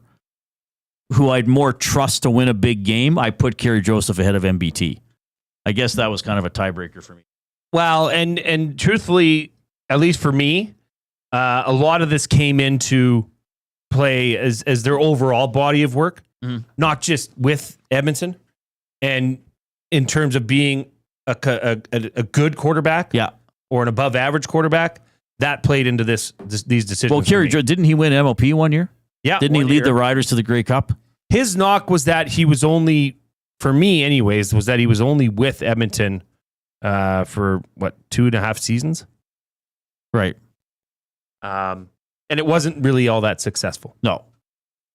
who I'd more trust to win a big game, I put Kerry Joseph ahead of MBT. I guess that was kind of a tiebreaker for me. Well, and truthfully, at least for me, a lot of this came into play as their overall body of work, not just with Edmonton, and in terms of being a good quarterback, or an above average quarterback. That played into these decisions. Well, Kerry Joe, didn't he win MLP one year? Yeah. Didn't he lead the Riders to the Grey Cup? His knock was that he was only, for me anyways, was that he was only with Edmonton for, 2.5 seasons? Right. And it wasn't really all that successful. No.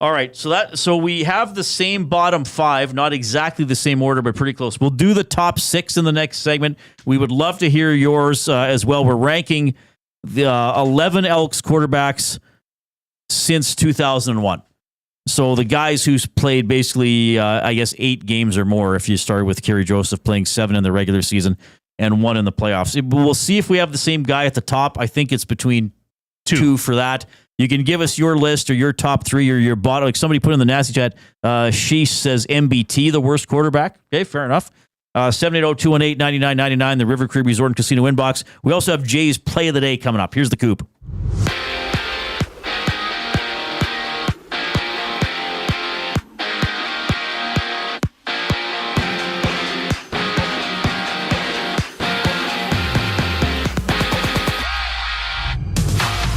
All right, so we have the same bottom 5, not exactly the same order, but pretty close. We'll do the top 6 in the next segment. We would love to hear yours as well. We're ranking the 11 Elks quarterbacks since 2001. So the guys who's played basically, 8 games or more, if you started with Kerry Joseph playing 7 in the regular season and 1 in the playoffs. We'll see if we have the same guy at the top. I think it's between 2 for that. You can give us your list or your top 3 or your bottom. Like somebody put in the nasty chat, she says MBT, the worst quarterback. Okay, fair enough. 780-218-9999, the River Cree Resort and Casino inbox. We also have Jay's Play of the Day coming up. Here's the Coop.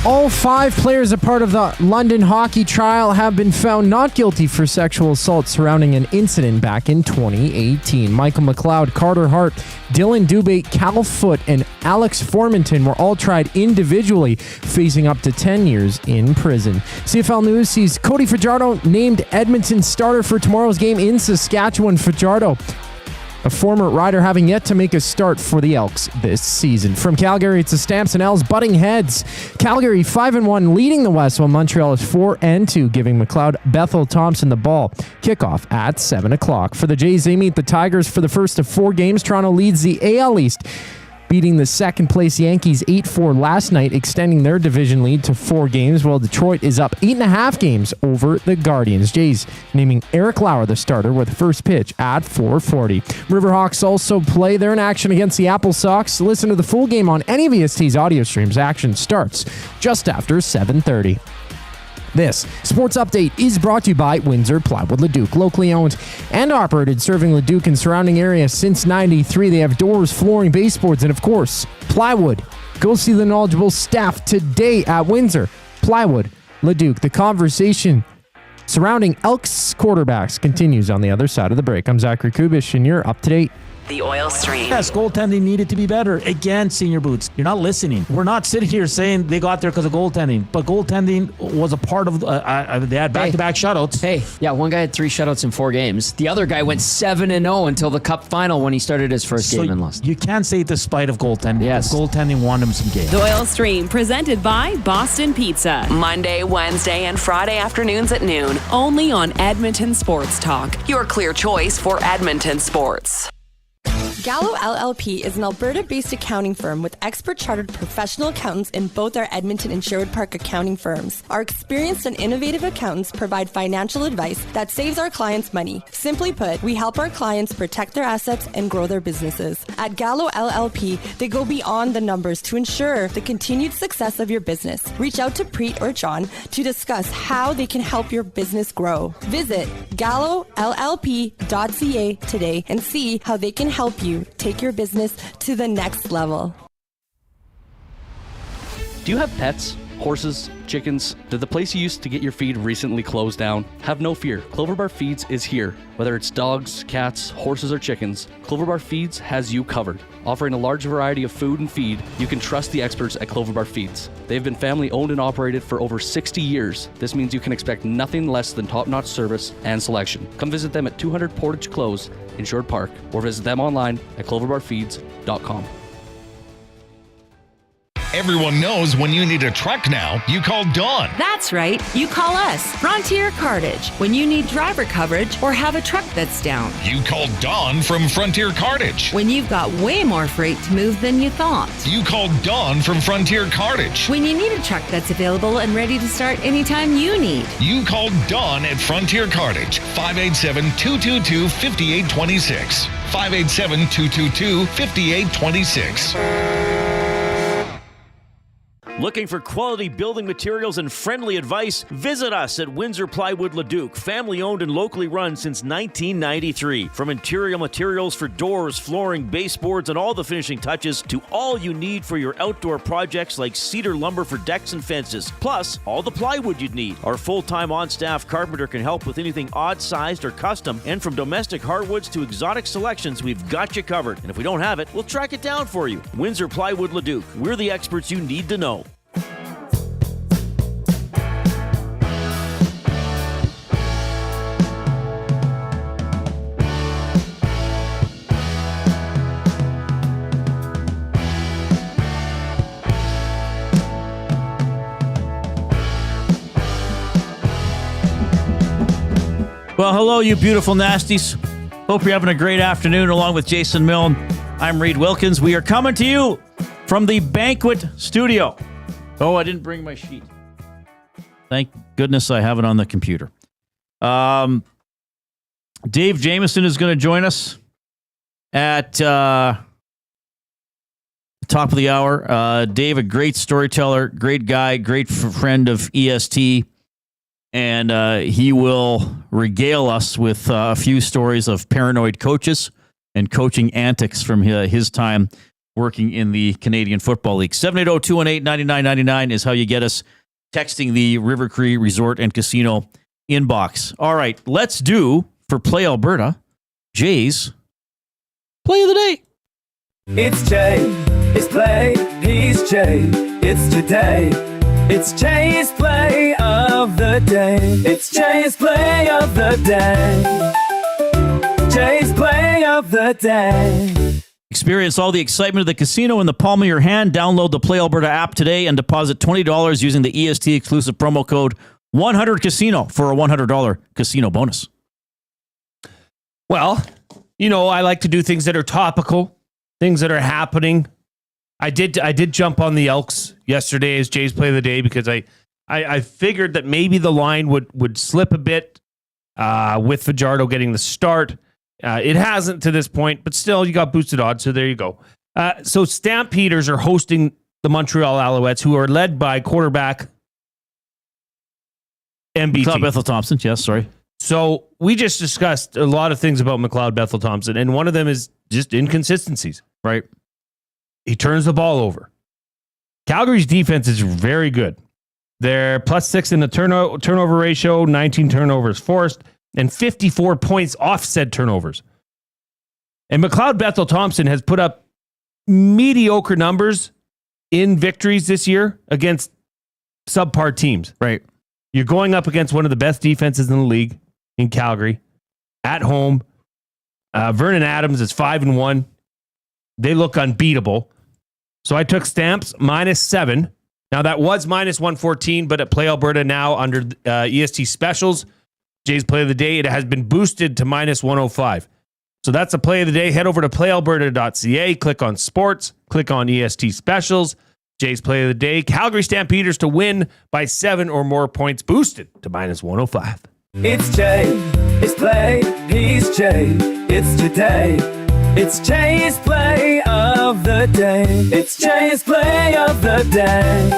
All 5 players a part of the London hockey trial have been found not guilty for sexual assault surrounding an incident back in 2018. Michael McLeod, Carter Hart, Dylan Dubé, Cal Foote, and Alex Formanton were all tried individually, facing up to 10 years in prison. CFL News sees Cody Fajardo named Edmonton starter for tomorrow's game in Saskatchewan. Fajardo, a former rider, having yet to make a start for the Elks this season. From Calgary, it's the Stamps and L's butting heads. Calgary 5-1, leading the West, while Montreal is 4-2, giving McLeod, Bethel, Thompson the ball. Kickoff at 7 o'clock. For the Jays, they meet the Tigers for the first of 4 games. Toronto leads the AL East, beating the second-place Yankees 8-4 last night, extending their division lead to 4 games, while Detroit is up 8.5 games over the Guardians. Jays naming Eric Lauer the starter with first pitch at 4:40. Riverhawks also play. They're in action against the Apple Sox. Listen to the full game on any of EST's audio streams. Action starts just after 7:30. This sports update is brought to you by Windsor Plywood Leduc, locally owned and operated, serving Leduc and surrounding areas since '93. They have doors, flooring, baseboards, and of course, plywood. Go see the knowledgeable staff today at Windsor Plywood Leduc. The conversation surrounding Elks quarterbacks continues on the other side of the break. I'm Zachary Kubish, and you're up to date. The Oil Stream. Yes, goaltending needed to be better. Again, Senior Boots, you're not listening. We're not sitting here saying they got there because of goaltending, but goaltending was a part of, they had back-to-back shutouts. Hey, yeah, one guy had 3 shutouts in 4 games. The other guy went 7-0 until the Cup final when he started his first game and lost. You can't say despite of goaltending. Yes. Goaltending won him some games. The Oil Stream, presented by Boston Pizza. Monday, Wednesday, and Friday afternoons at noon. Only on Edmonton Sports Talk. Your clear choice for Edmonton sports. Gallo LLP is an Alberta-based accounting firm with expert chartered professional accountants in both our Edmonton and Sherwood Park accounting firms. Our experienced and innovative accountants provide financial advice that saves our clients money. Simply put, we help our clients protect their assets and grow their businesses. At Gallo LLP, they go beyond the numbers to ensure the continued success of your business. Reach out to Preet or John to discuss how they can help your business grow. Visit gallollp.ca today and see how they can help you take your business to the next level. Do you have pets? Horses? Chickens? Did the place you used to get your feed recently close down? Have no fear. Clover Bar Feeds is here. Whether it's dogs, cats, horses, or chickens, Clover Bar Feeds has you covered. Offering a large variety of food and feed, you can trust the experts at Clover Bar Feeds. They've been family owned and operated for over 60 years. This means you can expect nothing less than top-notch service and selection. Come visit them at 200 Portage Close in Sherwood Park, or visit them online at cloverbarfeeds.com. Everyone knows when you need a truck now, you call Dawn. That's right. You call us, Frontier Cartage, when you need driver coverage or have a truck that's down. You call Dawn from Frontier Cartage. When you've got way more freight to move than you thought. You call Dawn from Frontier Cartage. When you need a truck that's available and ready to start anytime you need. You call Dawn at Frontier Cartage, 587-222-5826. 587-222-5826. Looking for quality building materials and friendly advice? Visit us at Windsor Plywood Leduc, family owned and locally run since 1993. From interior materials for doors, flooring, baseboards, and all the finishing touches to all you need for your outdoor projects like cedar lumber for decks and fences, plus all the plywood you'd need. Our full-time on-staff carpenter can help with anything odd-sized or custom, and from domestic hardwoods to exotic selections, we've got you covered. And if we don't have it, we'll track it down for you. Windsor Plywood Leduc. We're the experts you need to know. Well, hello, you beautiful nasties. Hope you're having a great afternoon along with Jason Milne. I'm Reid Wilkins. We are coming to you from the Banquet Studio. Oh, I didn't bring my sheet. Thank goodness I have it on the computer. Dave Jamieson is going to join us at the top of the hour. Dave, a great storyteller, great guy, great friend of EST. And he will regale us with a few stories of paranoid coaches and coaching antics from his time working in the Canadian Football League. 780-218-9999 is how you get us texting the River Cree Resort and Casino inbox. All right, let's do, for Play Alberta, Jay's Play of the Day. It's Jay, it's Play, he's Jay, it's today. It's Jay's Play of the Day. It's Jay's Play of the Day. Jay's Play of the Day. Experience all the excitement of the casino in the palm of your hand. Download the Play Alberta app today and deposit $20 using the EST exclusive promo code 100casino for a $100 casino bonus. Well, I like to do things that are topical, things that are happening. I did jump on the Elks yesterday as Jay's Play of the Day because I figured that maybe the line would slip a bit with Fajardo getting the start. It hasn't to this point, but still, you got boosted odds, so there you go. So Stampeders are hosting the Montreal Alouettes, who are led by quarterback MBT. McLeod Bethel Thompson, yes, sorry. So we just discussed a lot of things about McLeod Bethel Thompson, and one of them is just inconsistencies, right? He turns the ball over. Calgary's defense is very good. They're +6 in the turnover ratio, 19 turnovers forced, and 54 points off said turnovers. And McLeod Bethel Thompson has put up mediocre numbers in victories this year against subpar teams. Right. You're going up against one of the best defenses in the league in Calgary at home. Vernon Adams is 5-1. They look unbeatable. So I took Stamps -7. Now that was -114, but at Play Alberta now under EST specials, Jay's Play of the Day, it has been boosted to -105. So that's a Play of the Day. Head over to playalberta.ca, click on sports, click on EST specials, Jay's Play of the Day. Calgary Stampeders to win by 7 or more points, boosted to -105. It's Jay, it's Play, he's Jay, it's today. It's Jay's Play of the Day. It's Jay's Play of the Day.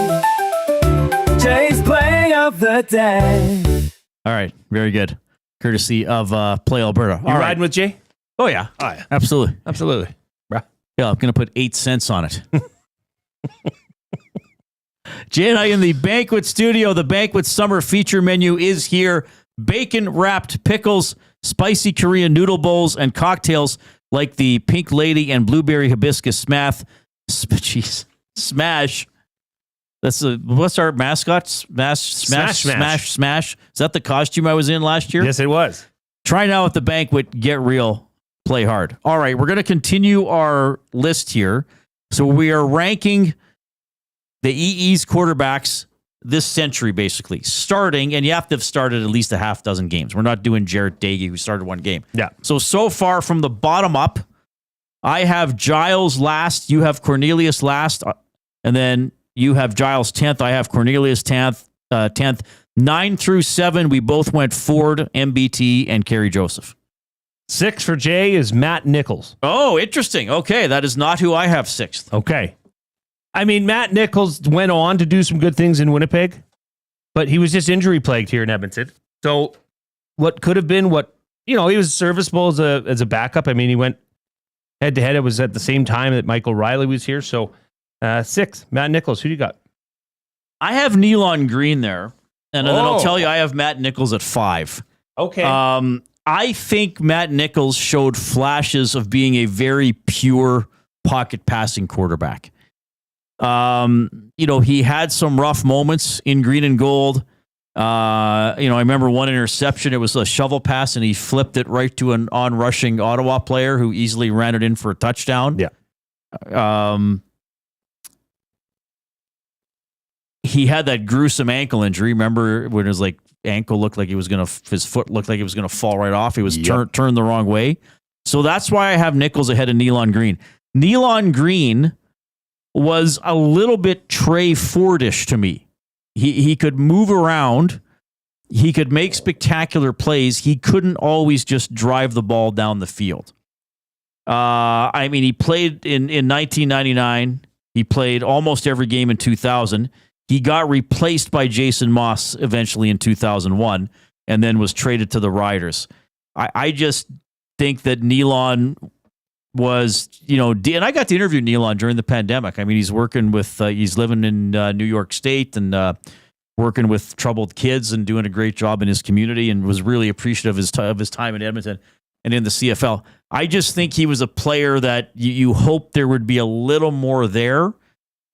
Jay's Play of the Day. All right, very good. Courtesy of Play Alberta. You riding with Jay? Oh, yeah. Absolutely. Absolutely. Yeah, I'm going to put 8 cents on it. Jay and I in the banquet studio. The banquet summer feature menu is here. Bacon-wrapped pickles, spicy Korean noodle bowls, and cocktails like the Pink Lady and Blueberry Hibiscus Smash. What's our mascot? Smash. Is that the costume I was in last year? Yes, it was. Try now at the banquet. Get real. Play hard. All right, we're going to continue our list here. So we are ranking the EE's quarterbacks this century, basically. Starting, and you have to have started at least a half dozen games. We're not doing Jarrett Dagey, who started one game. Yeah. So far from the bottom up, I have Giles last. You have Cornelius last. And then you have Giles 10th. I have Cornelius 10th. 9 through 7, we both went Ford, MBT, and Kerry Joseph. 6 for Jay is Matt Nichols. Oh, interesting. Okay, that is not who I have 6th. Okay. I mean, Matt Nichols went on to do some good things in Winnipeg, but he was just injury plagued here in Edmonton. So what could have been he was serviceable as a backup. I mean, he went head to head. It was at the same time that Michael Riley was here. So 6, Matt Nichols. Who do you got? I have Nealon Green there. And then I'll tell you, I have Matt Nichols at 5. Okay. I think Matt Nichols showed flashes of being a very pure pocket passing quarterback. He had some rough moments in green and gold. I remember one interception. It was a shovel pass, and he flipped it right to an on-rushing Ottawa player who easily ran it in for a touchdown. Yeah. He had that gruesome ankle injury. Remember when his ankle looked like his foot looked like it was gonna fall right off. He was turned the wrong way. So that's why I have Nichols ahead of Nealon Green. Nealon Green was a little bit Trey Fordish to me. He could move around. He could make spectacular plays. He couldn't always just drive the ball down the field. He played in 1999. He played almost every game in 2000. He got replaced by Jason Moss eventually in 2001 and then was traded to the Riders. I just think that Nealon was, and I got to interview Nealon during the pandemic. I mean, he's working with, he's living in New York State and working with troubled kids and doing a great job in his community, and was really appreciative of his time in Edmonton and in the CFL. I just think he was a player that you hope there would be a little more there,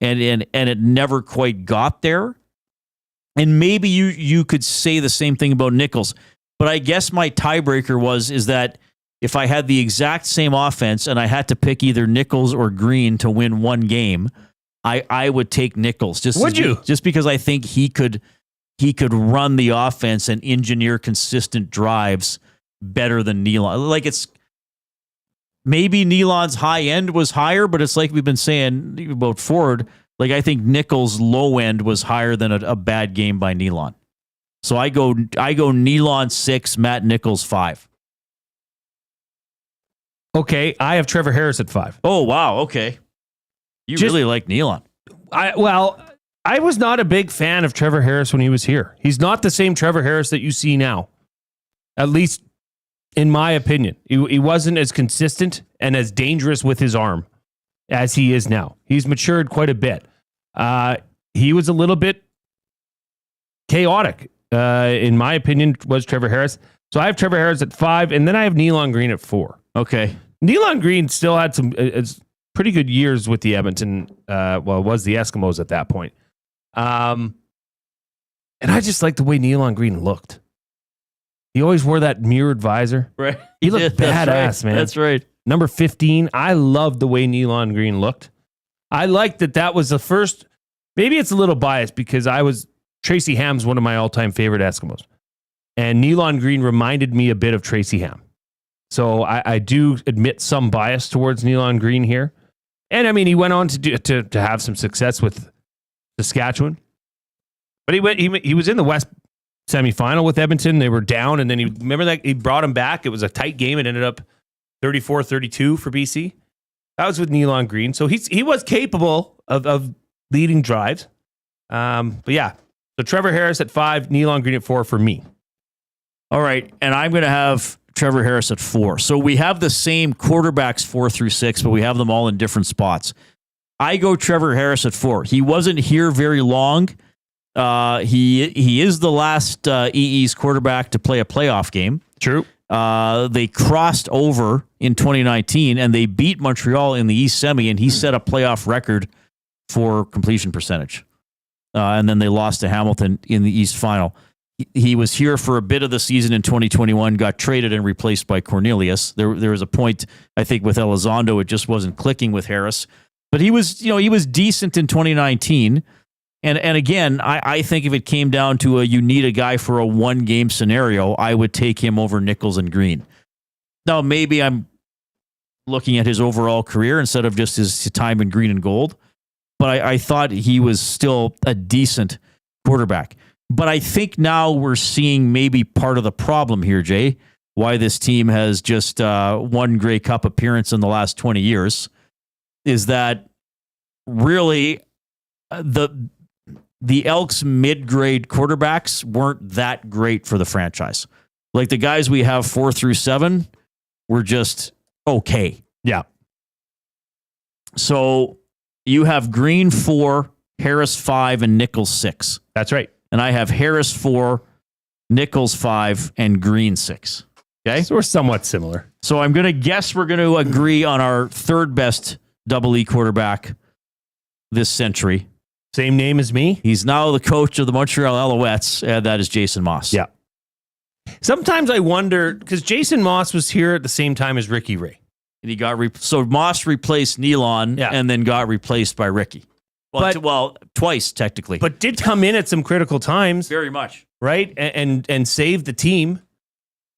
and it never quite got there. And maybe you could say the same thing about Nichols, but I guess my tiebreaker is that if I had the exact same offense and I had to pick either Nichols or Green to win one game, I would take Nichols. Just because I think he could run the offense and engineer consistent drives better than Nealon. Like, it's maybe Nealon's high end was higher, but it's like we've been saying about Ford. Like, I think Nichols' low end was higher than a bad game by Nealon. So I go Nealon 6, Matt Nichols 5. Okay, I have Trevor Harris at 5. Oh, wow. Okay. You really like Nealon. I was not a big fan of Trevor Harris when he was here. He's not the same Trevor Harris that you see now. At least in my opinion. He wasn't as consistent and as dangerous with his arm as he is now. He's matured quite a bit. He was a little bit chaotic, in my opinion, was Trevor Harris. So I have Trevor Harris at 5, and then I have Nealon Green at 4. Okay. Nealon Green still had some pretty good years with the Edmonton, it was the Eskimos at that point. And I just like the way Nealon Green looked. He always wore that mirrored visor. Right. He looked badass, man. That's right. Number 15, I loved the way Nealon Green looked. I liked that was the first, maybe it's a little biased because Tracy Ham's one of my all-time favorite Eskimos. And Nealon Green reminded me a bit of Tracy Ham. So I do admit some bias towards Nealon Green here. And I mean, he went on to have some success with Saskatchewan. But he was in the West semifinal with Edmonton. They were down, and then remember that he brought him back. It was a tight game. It ended up 34-32 for BC. That was with Nealon Green. So he was capable of leading drives. But yeah, so Trevor Harris at 5, Nealon Green at 4 for me. All right, and I'm going to have Trevor Harris at 4. So we have the same quarterbacks 4 through 6, but we have them all in different spots. I go Trevor Harris at 4. He wasn't here very long. He is the last EE's quarterback to play a playoff game. True. They crossed over in 2019, and they beat Montreal in the East Semi, and he set a playoff record for completion percentage. And then they lost to Hamilton in the East Final. He was here for a bit of the season in 2021, got traded and replaced by Cornelius. There was a point, I think, with Elizondo, it just wasn't clicking with Harris. But he was decent in 2019. And again, I think if it came down to you need a guy for a one-game scenario, I would take him over Nichols and Green. Now, maybe I'm looking at his overall career instead of just his time in green and gold. But I thought he was still a decent quarterback. But I think now we're seeing maybe part of the problem here, Jay, why this team has just one Grey Cup appearance in the last 20 years, is that really the Elks mid-grade quarterbacks weren't that great for the franchise. Like the guys we have 4 through 7 were just okay. Yeah. So you have Green 4, Harris 5, and Nichols 6. That's right. And I have Harris 4, Nichols 5, and Green 6. Okay? So we're somewhat similar. So I'm going to guess we're going to agree on our third best double E quarterback this century. Same name as me. He's now the coach of the Montreal Alouettes, and that is Jason Moss. Yeah. Sometimes I wonder, because Jason Moss was here at the same time as Ricky Ray. And he got so Moss replaced Nealon and then got replaced by Ricky. Well, twice technically. But did come in at some critical times. Very much. Right? And saved the team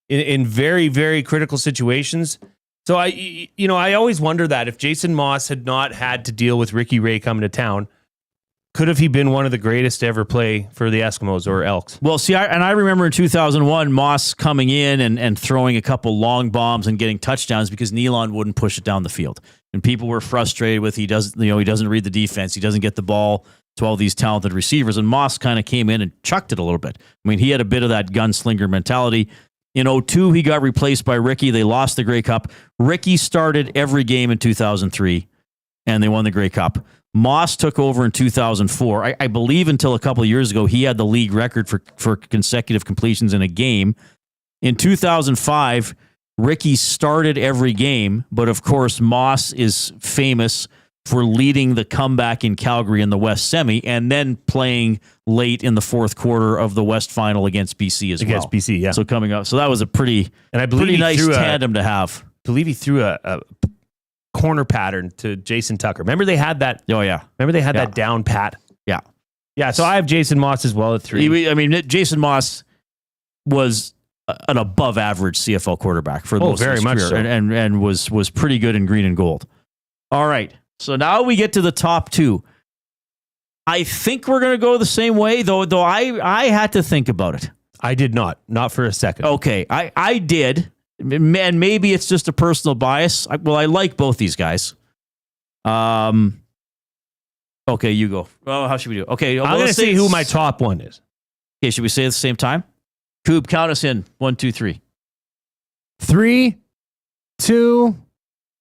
in very, very critical situations. So I always wonder that if Jason Moss had not had to deal with Ricky Ray coming to town, could have he been one of the greatest to ever play for the Eskimos or Elks? Well, see, I remember in 2001, Moss coming in and throwing a couple long bombs and getting touchdowns because Nealon wouldn't push it down the field. And people were frustrated with he doesn't read the defense. He doesn't get the ball to all these talented receivers. And Moss kind of came in and chucked it a little bit. I mean, he had a bit of that gunslinger mentality. In 2002, he got replaced by Ricky. They lost the Grey Cup. Ricky started every game in 2003, and they won the Grey Cup. Moss took over in 2004. I believe until a couple of years ago, he had the league record for consecutive completions in a game. In 2005, Ricky started every game, but of course, Moss is famous for leading the comeback in Calgary in the West Semi and then playing late in the fourth quarter of the West Final against BC as well. Against BC, yeah. So coming up. So that was a pretty nice tandem to have. I believe he threw a corner pattern to Jason Tucker. Remember they had that? Oh, yeah. Remember they had that down pat? Yeah. Yeah, so I have Jason Moss as well at 3. Jason Moss was an above average CFL quarterback for most very of his much career, so. and was pretty good in green and gold. All right. So now we get to the top 2. I think we're going to go the same way, though I had to think about it. I did not for a second. Okay, I did, and maybe it's just a personal bias. I like both these guys. Okay, you go. Oh, how should we do? Okay, I'm going to say who my top one is. Okay, should we say it at the same time? Coob, count us in. 1, 2, 3. 3, 2,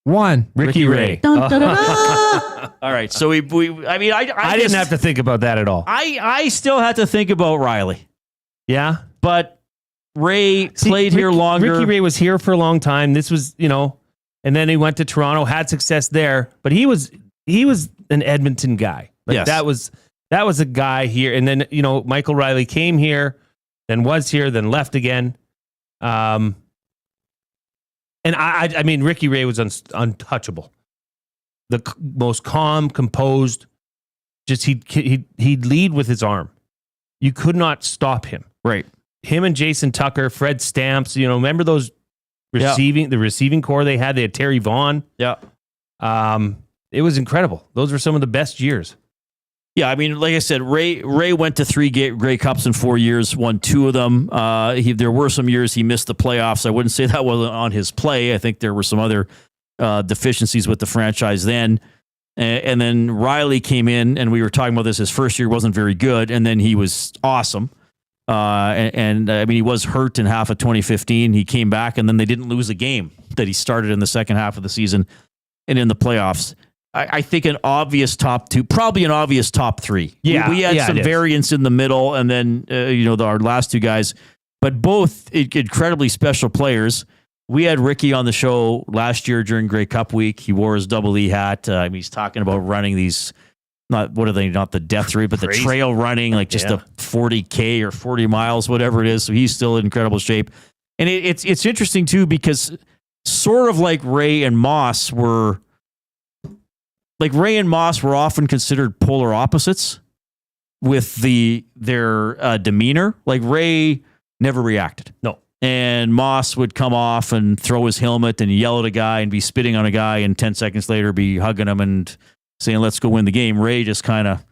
1. Ricky Ray. Dun, dun, dun, dun. All right, so I didn't have to think about that at all. I still had to think about Riley. Yeah, but Ray played here longer. Ricky Ray was here for a long time. This was, and then he went to Toronto, had success there. But he was an Edmonton guy. Yes. that was a guy here. And then Michael Riley came here, then was here, then left again. And I mean, Ricky Ray was untouchable. The most calm, composed. Just he'd lead with his arm. You could not stop him. Right. Him and Jason Tucker, Fred Stamps. Remember those the receiving core they had? They had Terry Vaughn. Yeah. It was incredible. Those were some of the best years. Yeah, I mean, like I said, Ray went to 3 Grey Cups in 4 years, won 2 of them. There were some years he missed the playoffs. I wouldn't say that was on his play. I think there were some other deficiencies with the franchise then. And then Riley came in, and we were talking about this. His first year wasn't very good, and then he was awesome. And I mean, he was hurt in half of 2015. He came back, and then they didn't lose a game that he started in the second half of the season and in the playoffs. I think an obvious top 2, probably an obvious top 3. Yeah, we had some variance in the middle, and then our last 2 guys, but both incredibly special players. We had Ricky on the show last year during Grey Cup week. He wore his double E hat. He's talking about running these, not the death rate, but the trail running, like just a 40K or 40 miles, whatever it is. So he's still in incredible shape. And it's interesting too, because sort of like Ray and Moss were often considered polar opposites with their demeanor. Like Ray never reacted. No. And Moss would come off and throw his helmet and yell at a guy and be spitting on a guy, and 10 seconds later be hugging him and saying, let's go win the game. Ray just kind of,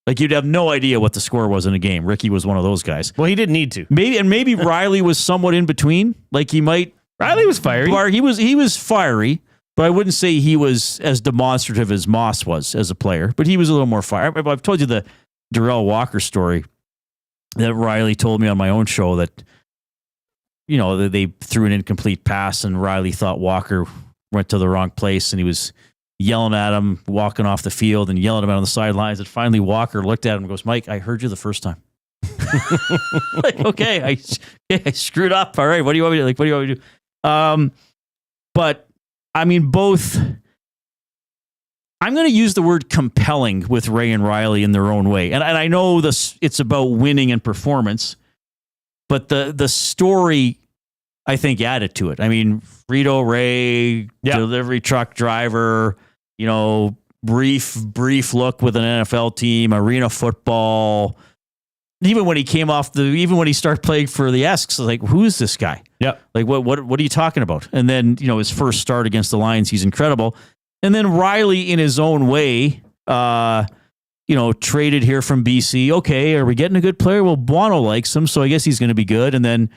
like, you'd have no idea what the score was in a game. Ricky was one of those guys. Well, he didn't need to. Maybe Riley was somewhat in between. Like Riley was fiery. He was fiery, but I wouldn't say he was as demonstrative as Moss was as a player, but he was a little more fiery. I've told you the Darrell Walker story that Riley told me on my own show, that they threw an incomplete pass and Riley thought Walker went to the wrong place, and he was yelling at him, walking off the field and yelling at him on the sidelines. And finally Walker looked at him and goes, Mike, I heard you the first time. Okay, I screwed up. All right, what do you want me to do? But I mean, both, I'm going to use the word compelling with Ray and Riley in their own way. And I know it's about winning and performance, but the story, I think, added to it. I mean, Frito Ray, delivery truck driver, brief look with an NFL team, arena football. Even when he started playing for the Esks, I was like, who is this guy? Yeah. Like, what are you talking about? And then, his first start against the Lions, he's incredible. And then Riley, in his own way, traded here from BC. Okay, are we getting a good player? Well, Buono likes him, so I guess he's going to be good. And then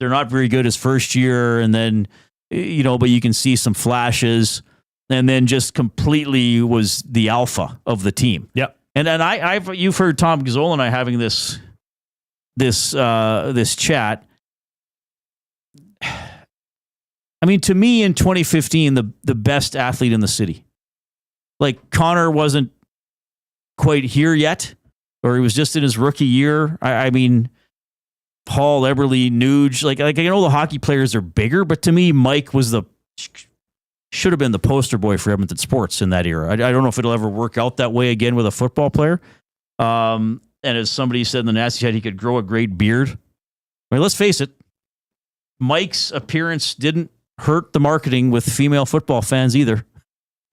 they're not very good his first year. And then, but you can see some flashes. And then just completely was the alpha of the team. Yep. And you've heard Tom Gazzola and I having this chat. I mean, to me in 2015, the best athlete in the city. Like Connor wasn't quite here yet, or he was just in his rookie year. I mean, Paul, Eberle, Nuge, like I know the hockey players are bigger, but to me, Mike should have been the poster boy for Edmonton sports in that era. I don't know if it'll ever work out that way again with a football player. And as somebody said in the Nasty Chat, he could grow a great beard. I mean, let's face it, Mike's appearance didn't hurt the marketing with female football fans either.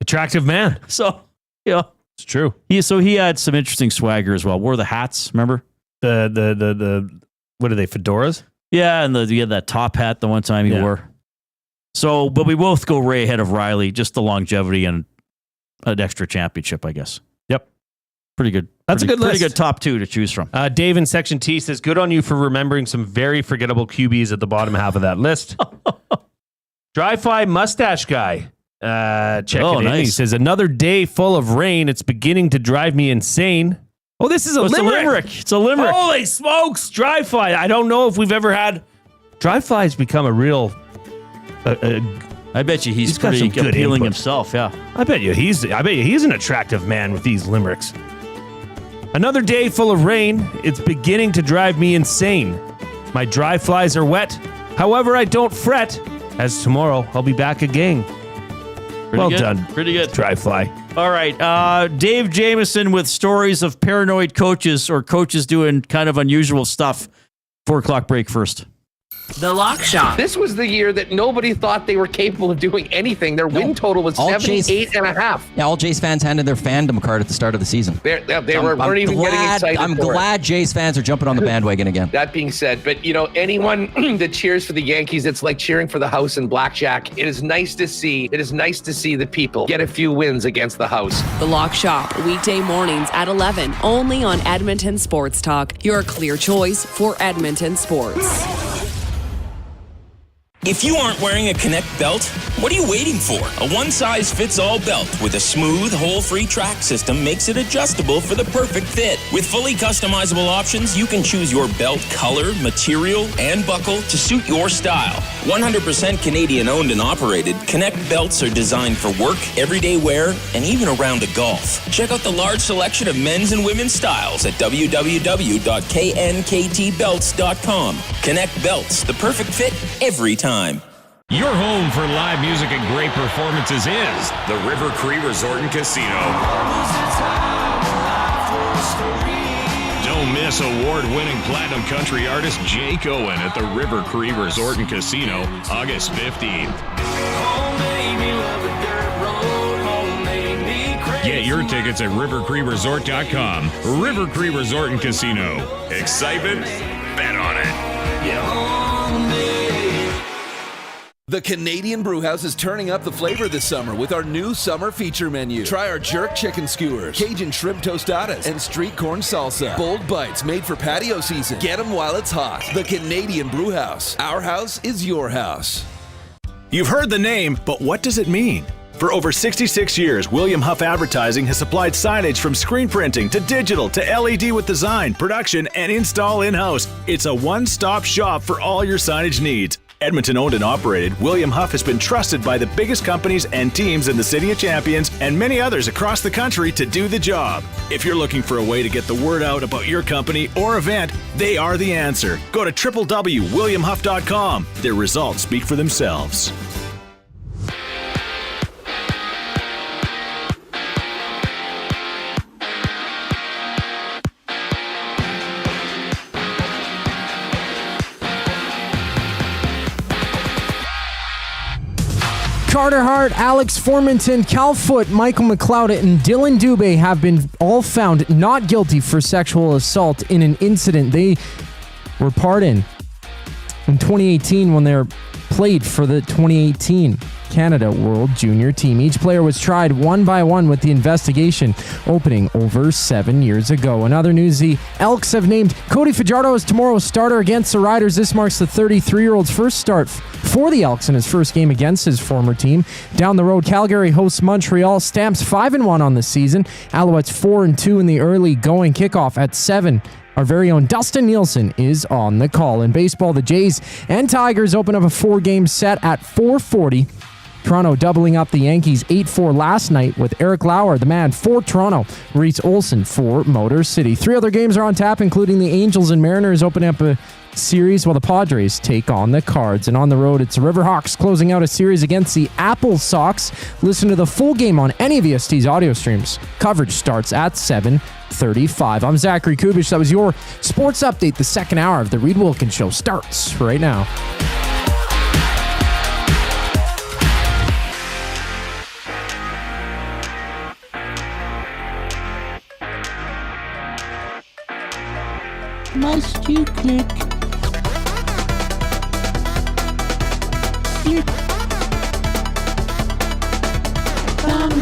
Attractive man. So, yeah. It's true. He had some interesting swagger as well. Wore the hats, remember? The what are they, fedoras? Yeah, and he had that top hat the one time he wore. So, but we both go way ahead of Riley, just the longevity and an extra championship, I guess. Yep. Pretty good. That's a good list. Pretty good top two to choose from. Dave in Section T says, good on you for remembering some very forgettable QBs at the bottom half of that list. Dry-Fly Mustache Guy. Checking in. Nice. He says, another day full of rain. It's beginning to drive me insane. Oh, this is a limerick. It's a limerick. Holy smokes. Dry-Fly. I don't know if we've ever had... Dry-Fly's become a real... I bet you he's got pretty some good appealing input. himself, yeah. I bet you he's an attractive man with these limericks. Another day full of rain. It's beginning to drive me insane. My dry flies are wet. However, I don't fret, as tomorrow I'll be back again. Well done. Pretty good. Dry fly. All right. Dave Jamieson with stories of paranoid coaches or coaches doing kind of unusual stuff. 4 o'clock break first. The Lock Shop. This was the year that nobody thought they were capable of doing anything. Their win total was 78.5. Yeah, all Jays fans handed their fandom card at the start of the season. They weren't even getting excited. I'm glad Jays fans are jumping on the bandwagon again. That being said, but anyone that cheers for the Yankees, it's like cheering for the house in blackjack. It is nice to see. It is nice to see the people get a few wins against the house. The Lock Shop, weekday mornings at 11, only on Edmonton Sports Talk. Your clear choice for Edmonton sports. If you aren't wearing a Connect belt, what are you waiting for? A one-size-fits-all belt with a smooth, hole-free track system makes it adjustable for the perfect fit. With fully customizable options, you can choose your belt color, material, and buckle to suit your style. 100% Canadian-owned and operated, Connect belts are designed for work, everyday wear, and even a round of golf. Check out the large selection of men's and women's styles at www.knktbelts.com. Connect belts, the perfect fit every time. Your home for live music and great performances is the River Cree Resort and Casino. Don't miss award-winning platinum country artist Jake Owen at the River Cree Resort and Casino, August 15th. Get your tickets at rivercreeresort.com. River Cree Resort and Casino. Excitement? Bet on it. The Canadian Brewhouse is turning up the flavor this summer with our new summer feature menu. Try our jerk chicken skewers, Cajun shrimp tostadas, and street corn salsa. Bold bites made for patio season. Get them while it's hot. The Canadian Brewhouse. Our house is your house. You've heard the name, but what does it mean? For over 66 years, William Huff Advertising has supplied signage from screen printing to digital to LED with design, production, and install in-house. It's a one-stop shop for all your signage needs. Edmonton owned and operated, William Huff has been trusted by the biggest companies and teams in the City of Champions and many others across the country to do the job. If you're looking for a way to get the word out about your company or event, they are the answer. Go to www.williamhuff.com. Their results speak for themselves. Carter Hart, Alex Formanton, Cal Foote, Michael McLeod, and Dylan Dubé have been all found not guilty for sexual assault in an incident they were part in 2018 when they played for the 2018 Canada World Junior Team. Each player was tried one by one with the investigation opening over 7 years ago. In other news, the Elks have named Cody Fajardo as tomorrow's starter against the Riders. This marks the 33-year-old's first start for the Elks in his first game against his former team. Down the road, Calgary hosts Montreal. Stamps 5-1 on the season. Alouettes 4-2 in the early going. Kickoff at 7 Our very own Dustin Nielsen is on the call. In baseball, the Jays and Tigers open up a 4-game set at 4:40. Toronto doubling up the Yankees 8-4 last night with Eric Lauer, the man, for Toronto. Reese Olson for Motor City. 3 other games are on tap, including the Angels and Mariners opening up a series while the Padres take on the Cards. And on the road, it's the Riverhawks closing out a series against the Apple Sox. Listen to the full game on any of EST's audio streams. Coverage starts at 7:35. I'm Zachary Kubish. That was your sports update. The second hour of the Reid Wilkins Show starts right now. Must you click? Click. Thumb.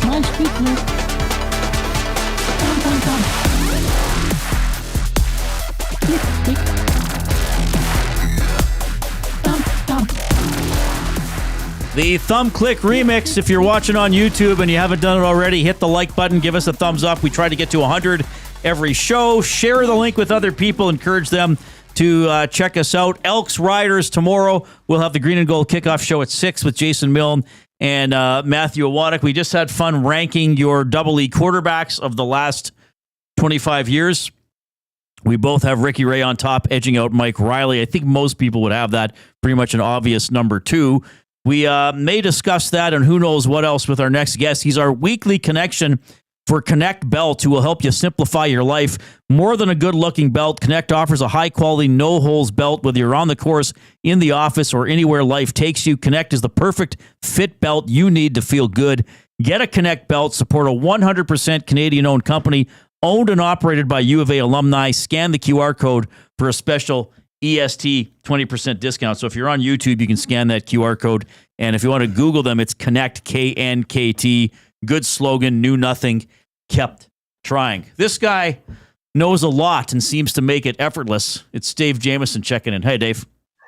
Must you click? Thumb, thumb, thumb. Click, click. Thumb, thumb. The Thumb Click Remix. If you're watching on YouTube and you haven't done it already, hit the like button, give us a thumbs up. We try to get to 100 every show. Share the link with other people. Encourage them to check us out. Elks Riders tomorrow. We'll have the Green and Gold kickoff show at 6 with Jason Milne and Matthew Awadek. We just had fun ranking your Double E quarterbacks of the last 25 years. We both have Ricky Ray on top, edging out Mike Riley. I think most people would have that pretty much an obvious number 2. We may discuss that and who knows what else with our next guest. He's our weekly connection for Connect Belt, who will help you simplify your life. More than a good-looking belt, Connect offers a high-quality, no-holes belt, whether you're on the course, in the office, or anywhere life takes you. Connect is the perfect fit belt you need to feel good. Get a Connect belt, support a 100% Canadian-owned company, owned and operated by U of A alumni. Scan the QR code for a special EST 20% discount. So if you're on YouTube, you can scan that QR code. And if you want to Google them, it's Connect, KNKT. Good slogan, knew nothing, kept trying. This guy knows a lot and seems to make it effortless. It's Dave Jamieson checking in. Hey, Dave.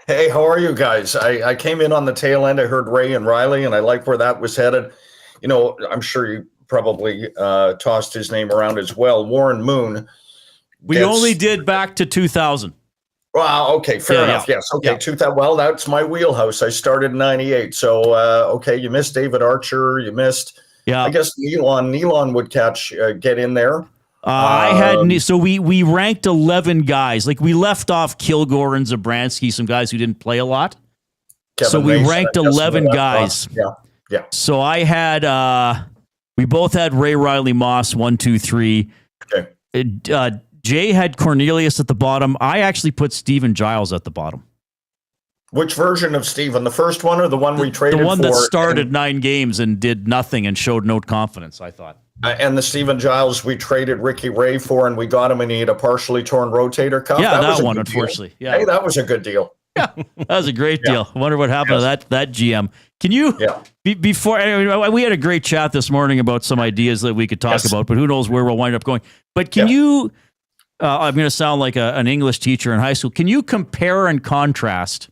Hey, how are you guys? I came in on the tail end. I heard Ray and Riley, and I like where that was headed. You know, I'm sure you probably tossed his name around as well. Warren Moon. We only did back to 2000. Wow. Okay. Fair enough. Yeah. Yes. Okay. 2000. Well, that's my wheelhouse. I started in '98. So, okay. You missed David Archer. You missed. Yeah. I guess Nealon would get in there. So we ranked 11 guys. Like we left off Kilgore and Zabransky, some guys who didn't play a lot. Kevin so we Mason, ranked 11 guys. Yeah. So I had. We both had Ray Riley Moss 1, 2, 3. Okay. Jay had Cornelius at the bottom. I actually put Steven Giles at the bottom. Which version of Steven? The first one or the one we traded for? The one that started 9 games and did nothing and showed no confidence, I thought. And the Steven Giles we traded Ricky Ray for, and we got him and he had a partially torn rotator cuff. Yeah, that was one, unfortunately. Yeah. Hey, that was a good deal. Yeah, that was a great deal. I wonder what happened to that GM. Can you, before, we had a great chat this morning about some ideas that we could talk about, but who knows where we'll wind up going. But can you, I'm going to sound like an English teacher in high school. Can you compare and contrast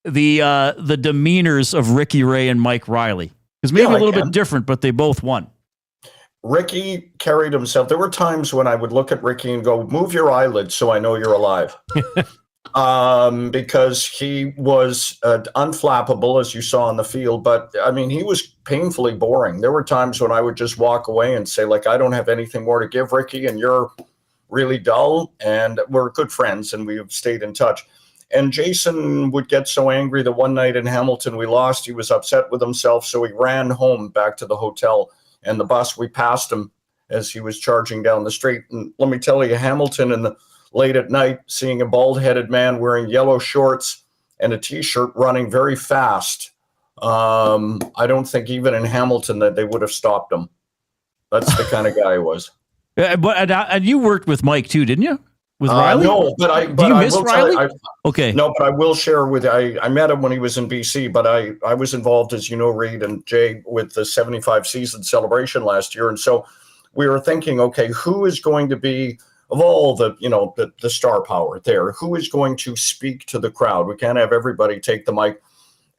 the demeanors of Ricky Ray and Mike Riley? Because maybe a little bit different, but they both won. Ricky carried himself. There were times when I would look at Ricky and go, move your eyelids so I know you're alive. Because he was unflappable, as you saw on the field. But, I mean, he was painfully boring. There were times when I would just walk away and say, like, I don't have anything more to give, Ricky, and you're really dull. And we're good friends, and we've stayed in touch. And Jason would get so angry that one night in Hamilton we lost. He was upset with himself, so he ran home back to the hotel. And the bus, we passed him as he was charging down the street. And let me tell you, Hamilton late at night, seeing a bald-headed man wearing yellow shorts and a T-shirt running very fast. I don't think even in Hamilton that they would have stopped him. That's the kind of guy he was. And you worked with Mike too, didn't you? With Riley? No, but do you miss Riley? Okay. No, but I will share with I met him when he was in BC, but I was involved, as you know, Reid and Jay, with the 75 season celebration last year. And so we were thinking, okay, who is going to be, of all the, the star power there, who is going to speak to the crowd? We can't have everybody take the mic.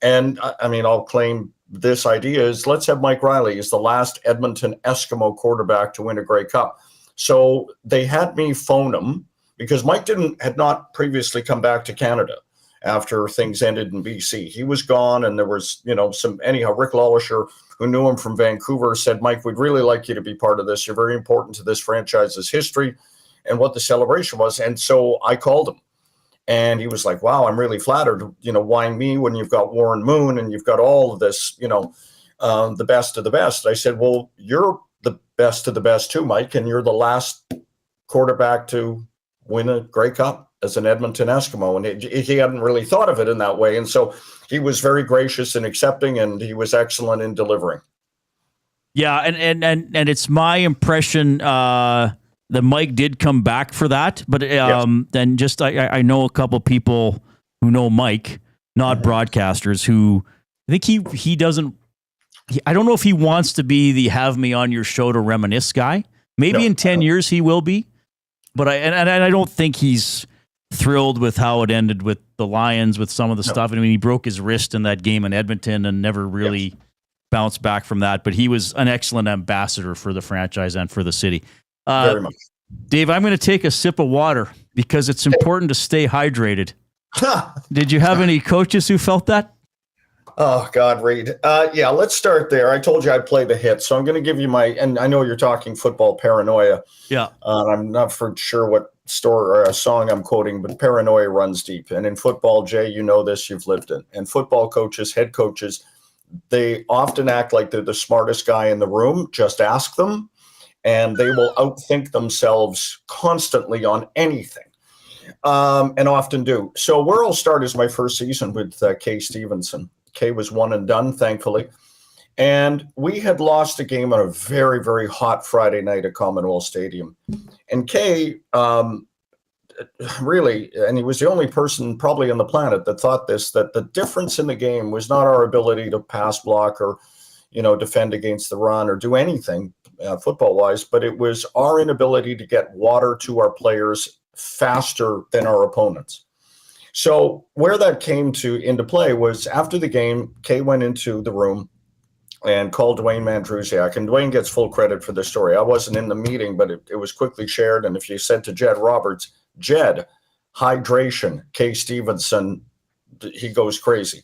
And I mean, I'll claim this idea is let's have Mike Riley as the last Edmonton Eskimo quarterback to win a Grey Cup. So they had me phone him because Mike had not previously come back to Canada after things ended in BC. He was gone, and there was, Rick Lawlisher, who knew him from Vancouver, said, Mike, we'd really like you to be part of this. You're very important to this franchise's history and what the celebration was. And so I called him, and he was like, wow, I'm really flattered. Why me when you've got Warren Moon and you've got all of this, the best of the best. I said, well, you're the best of the best too, Mike, and you're the last quarterback to win a Grey Cup as an Edmonton Eskimo. And he hadn't really thought of it in that way. And so he was very gracious in accepting, and he was excellent in delivering. Yeah, and it's my impression that Mike did come back for that. But then just I know a couple people who know Mike, not broadcasters, who I think he doesn't. I don't know if he wants to be the have me on your show to reminisce guy. Maybe in 10 years he will be. But I don't think he's thrilled with how it ended with the Lions, with some of the stuff. I mean, he broke his wrist in that game in Edmonton and never really bounced back from that. But he was an excellent ambassador for the franchise and for the city. Very much. Dave, I'm going to take a sip of water because it's important to stay hydrated. Did you have any coaches who felt that? Oh, God, Reid. Let's start there. I told you I'd play the hit, so I'm going to give you and I know you're talking football paranoia. Yeah. I'm not for sure what story or a song I'm quoting, but paranoia runs deep. And in football, Jay, you know this, you've lived it. And football coaches, head coaches, they often act like they're the smartest guy in the room. Just ask them, and they will outthink themselves constantly on anything. And often do. So where I'll start is my first season with Kay Stevenson. Kay was one and done, thankfully. And we had lost a game on a very, very hot Friday night at Commonwealth Stadium. And Kay, really, and he was the only person probably on the planet that thought that the difference in the game was not our ability to pass block or, defend against the run or do anything football-wise, but it was our inability to get water to our players faster than our opponents. So where that came into play was after the game, Kay went into the room and called Dwayne Mandrusiak. And Dwayne gets full credit for the story. I wasn't in the meeting, but it was quickly shared. And if you said to Jed Roberts, Jed, hydration, Kay Stevenson, he goes crazy.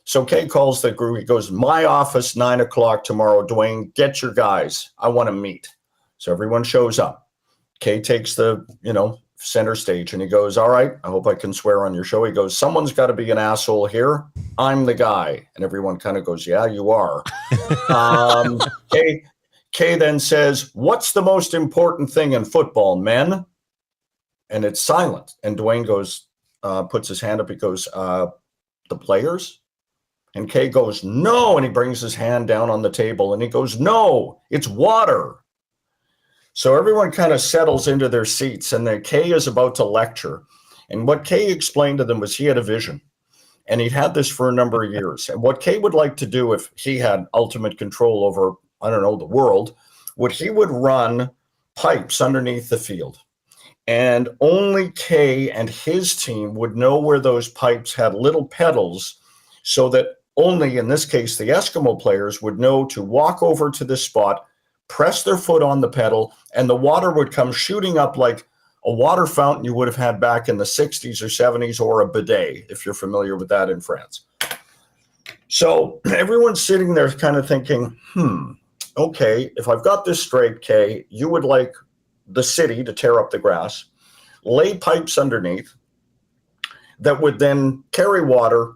So Kay calls the group. He goes, my office, 9:00 tomorrow. Dwayne, get your guys. I want to meet. So everyone shows up. Kay takes the, center stage, and he goes, all right, I hope I can swear on your show. He goes, someone's got to be an asshole here. I'm the guy. And everyone kind of goes, yeah, you are. Kay then says, what's the most important thing in football, men? And it's silent. And Dwayne goes, puts his hand up. He goes, the players? And Kay goes, no. And he brings his hand down on the table and he goes, no, it's water. So everyone kind of settles into their seats, and then Kay is about to lecture. And what Kay explained to them was he had a vision, and he'd had this for a number of years. And what Kay would like to do if he had ultimate control over, the world, he would run pipes underneath the field. And only Kay and his team would know where those pipes had little pedals, so that only, in this case, the Eskimo players would know to walk over to this spot, press their foot on the pedal, and the water would come shooting up like a water fountain you would have had back in the 60s or 70s, or a bidet, if you're familiar with that in France. So everyone's sitting there kind of thinking, okay, if I've got this straight, Kay, you would like the city to tear up the grass, lay pipes underneath that would then carry water,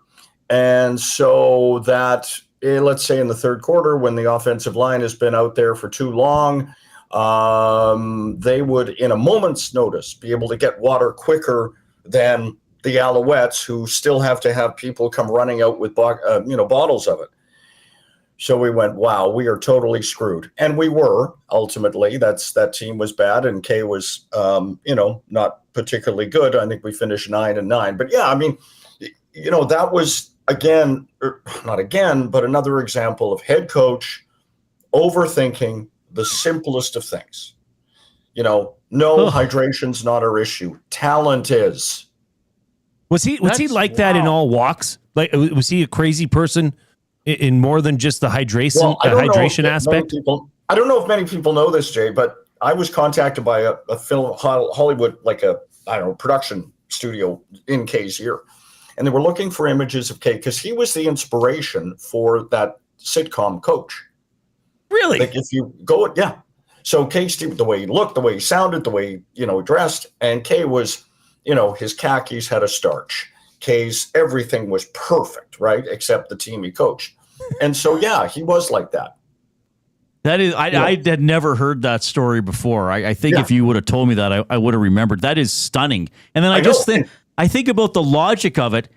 and so that let's say in the third quarter, when the offensive line has been out there for too long, they would, in a moment's notice, be able to get water quicker than the Alouettes, who still have to have people come running out with bottles of it. So we went, wow, we are totally screwed. And we were, ultimately. That team was bad, and Kay was, not particularly good. I think we finished 9-9. But yeah, that was, but another example of head coach overthinking the simplest of things. Hydration's not our issue. Talent is. Was he like that in all walks? Like, was he a crazy person in more than just the hydration aspect? I don't know if many people know this, Jay, but I was contacted by a film Hollywood, like a production studio in Kay's year, and they were looking for images of Kay because he was the inspiration for that sitcom Coach. Really? Like if you go, yeah. So Kay, the way he looked, the way he sounded, the way he dressed, and Kay was, his khakis had a starch. Kay's everything was perfect, right, except the team he coached, and so yeah, he was like that. That is, I had never heard that story before. I think if you would have told me that, I would have remembered. That is stunning. And then I think about the logic of it.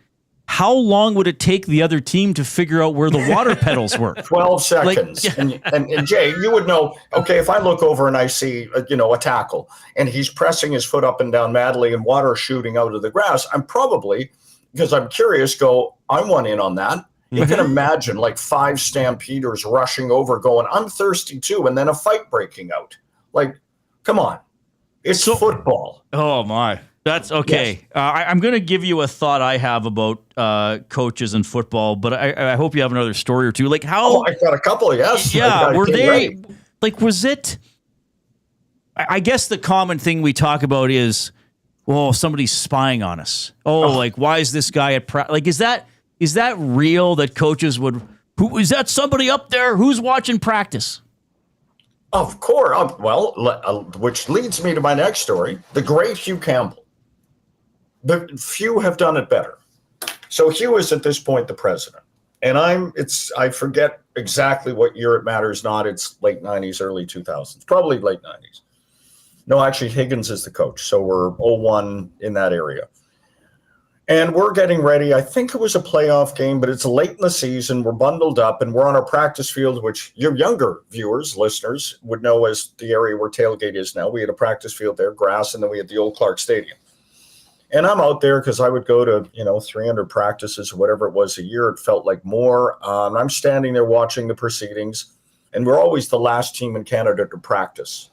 How long would it take the other team to figure out where the water pedals were? 12 seconds. And Jay, you would know, okay, if I look over and I see, a tackle and he's pressing his foot up and down madly and water shooting out of the grass, I'm probably, because I'm curious, I want in on that. You can imagine like 5 stampeders rushing over going, I'm thirsty too, and then a fight breaking out. Like, come on. It's football. Oh, my. That's okay. Yes. I'm going to give you a thought I have about coaches in football, but I hope you have another story or two. Like how? Oh, I got a couple. Yes. Yeah. Were they like? Was it? I guess the common thing we talk about is, well, somebody's spying on us. Like why is this guy at like? Is that real? That coaches would? Who is that? Somebody up there who's watching practice? Of course. Well, which leads me to my next story: the great Hugh Campbell. But few have done it better. So Hugh is at this point the president, and I forget exactly what year it matters not. It's late 90s, early 2000s, probably late 90s. No, actually Higgins is the coach. So we're 01 in that area. And we're getting ready. I think it was a playoff game, but it's late in the season. We're bundled up and we're on our practice field, which your younger viewers, listeners would know as the area where tailgate is now. We had a practice field there, grass, and then we had the old Clark Stadium. And I'm out there because I would go to, 300 practices or whatever it was a year. It felt like more. I'm standing there watching the proceedings, and we're always the last team in Canada to practice,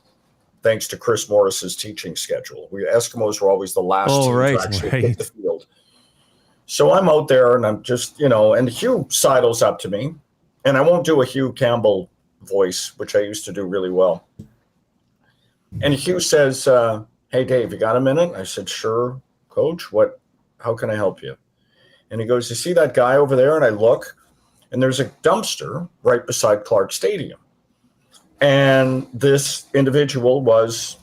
thanks to Chris Morris's teaching schedule. We Eskimos were always the last team to actually hit the field. So I'm out there, and I'm just, and Hugh sidles up to me, and I won't do a Hugh Campbell voice, which I used to do really well. And Hugh says, hey, Dave, you got a minute? I said, sure. Coach, how can I help you? And he goes, you see that guy over there? And I look, and there's a dumpster right beside Clark Stadium. And this individual was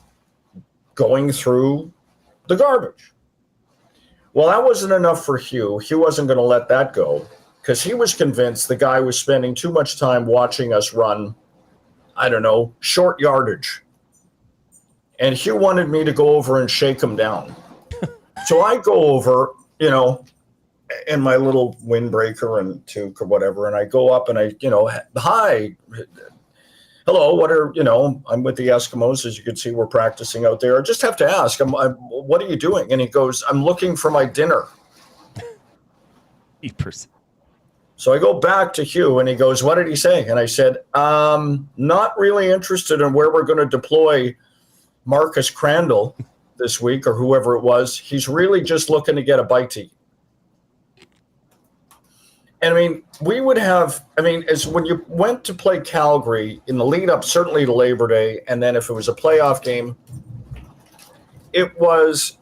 going through the garbage. Well, that wasn't enough for Hugh. Hugh wasn't going to let that go because he was convinced the guy was spending too much time watching us run, short yardage. And Hugh wanted me to go over and shake him down. So I go over, in my little windbreaker and toque or whatever, and I go up and hi, hello, I'm with the Eskimos. As you can see, we're practicing out there. I just have to ask, what are you doing? And he goes, I'm looking for my dinner. 8%. So I go back to Hugh, and he goes, what did he say? And I said, not really interested in where we're going to deploy Marcus Crandall this week or whoever it was. He's really just looking to get a bite to eat. And we would have, as when you went to play Calgary in the lead up, certainly to Labor Day, and then if it was a playoff game, there was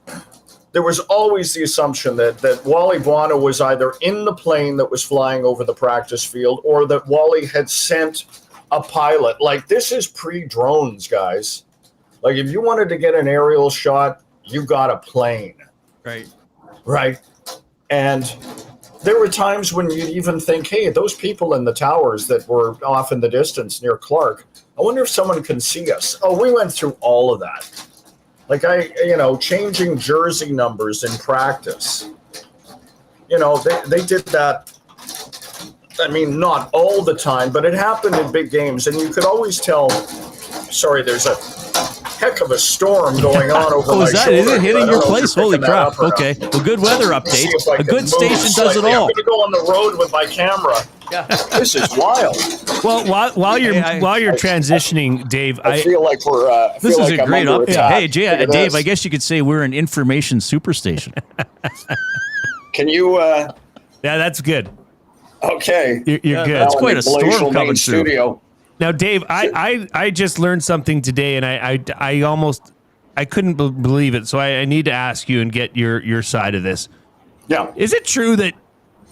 always the assumption that Wally Buono was either in the plane that was flying over the practice field or that Wally had sent a pilot. Like, this is pre-drones, guys. Like, if you wanted to get an aerial shot, you got a plane. Right. And there were times when you'd even think, hey, those people in the towers that were off in the distance near Clark, I wonder if someone can see us. Oh, we went through all of that. Like changing jersey numbers in practice. They did that. Not all the time, but it happened in big games. And you could always tell, there's a heck of a storm going on over my shoulder. Is it hitting your place? Holy crap. Okay. Well, good weather update. A good station does it all. I'm going to go on the road with my camera. Yeah. This is wild. Well, while you're transitioning, Dave, I feel like we're. This is a great update. Hey, Dave, I guess you could say we're an information superstation. Can you? Yeah, that's good. Okay. You're good. That's quite a storm coming through. Studio. Now, Dave, I just learned something today, and I almost couldn't believe it. So I need to ask you and get your side of this. Yeah. Is it true that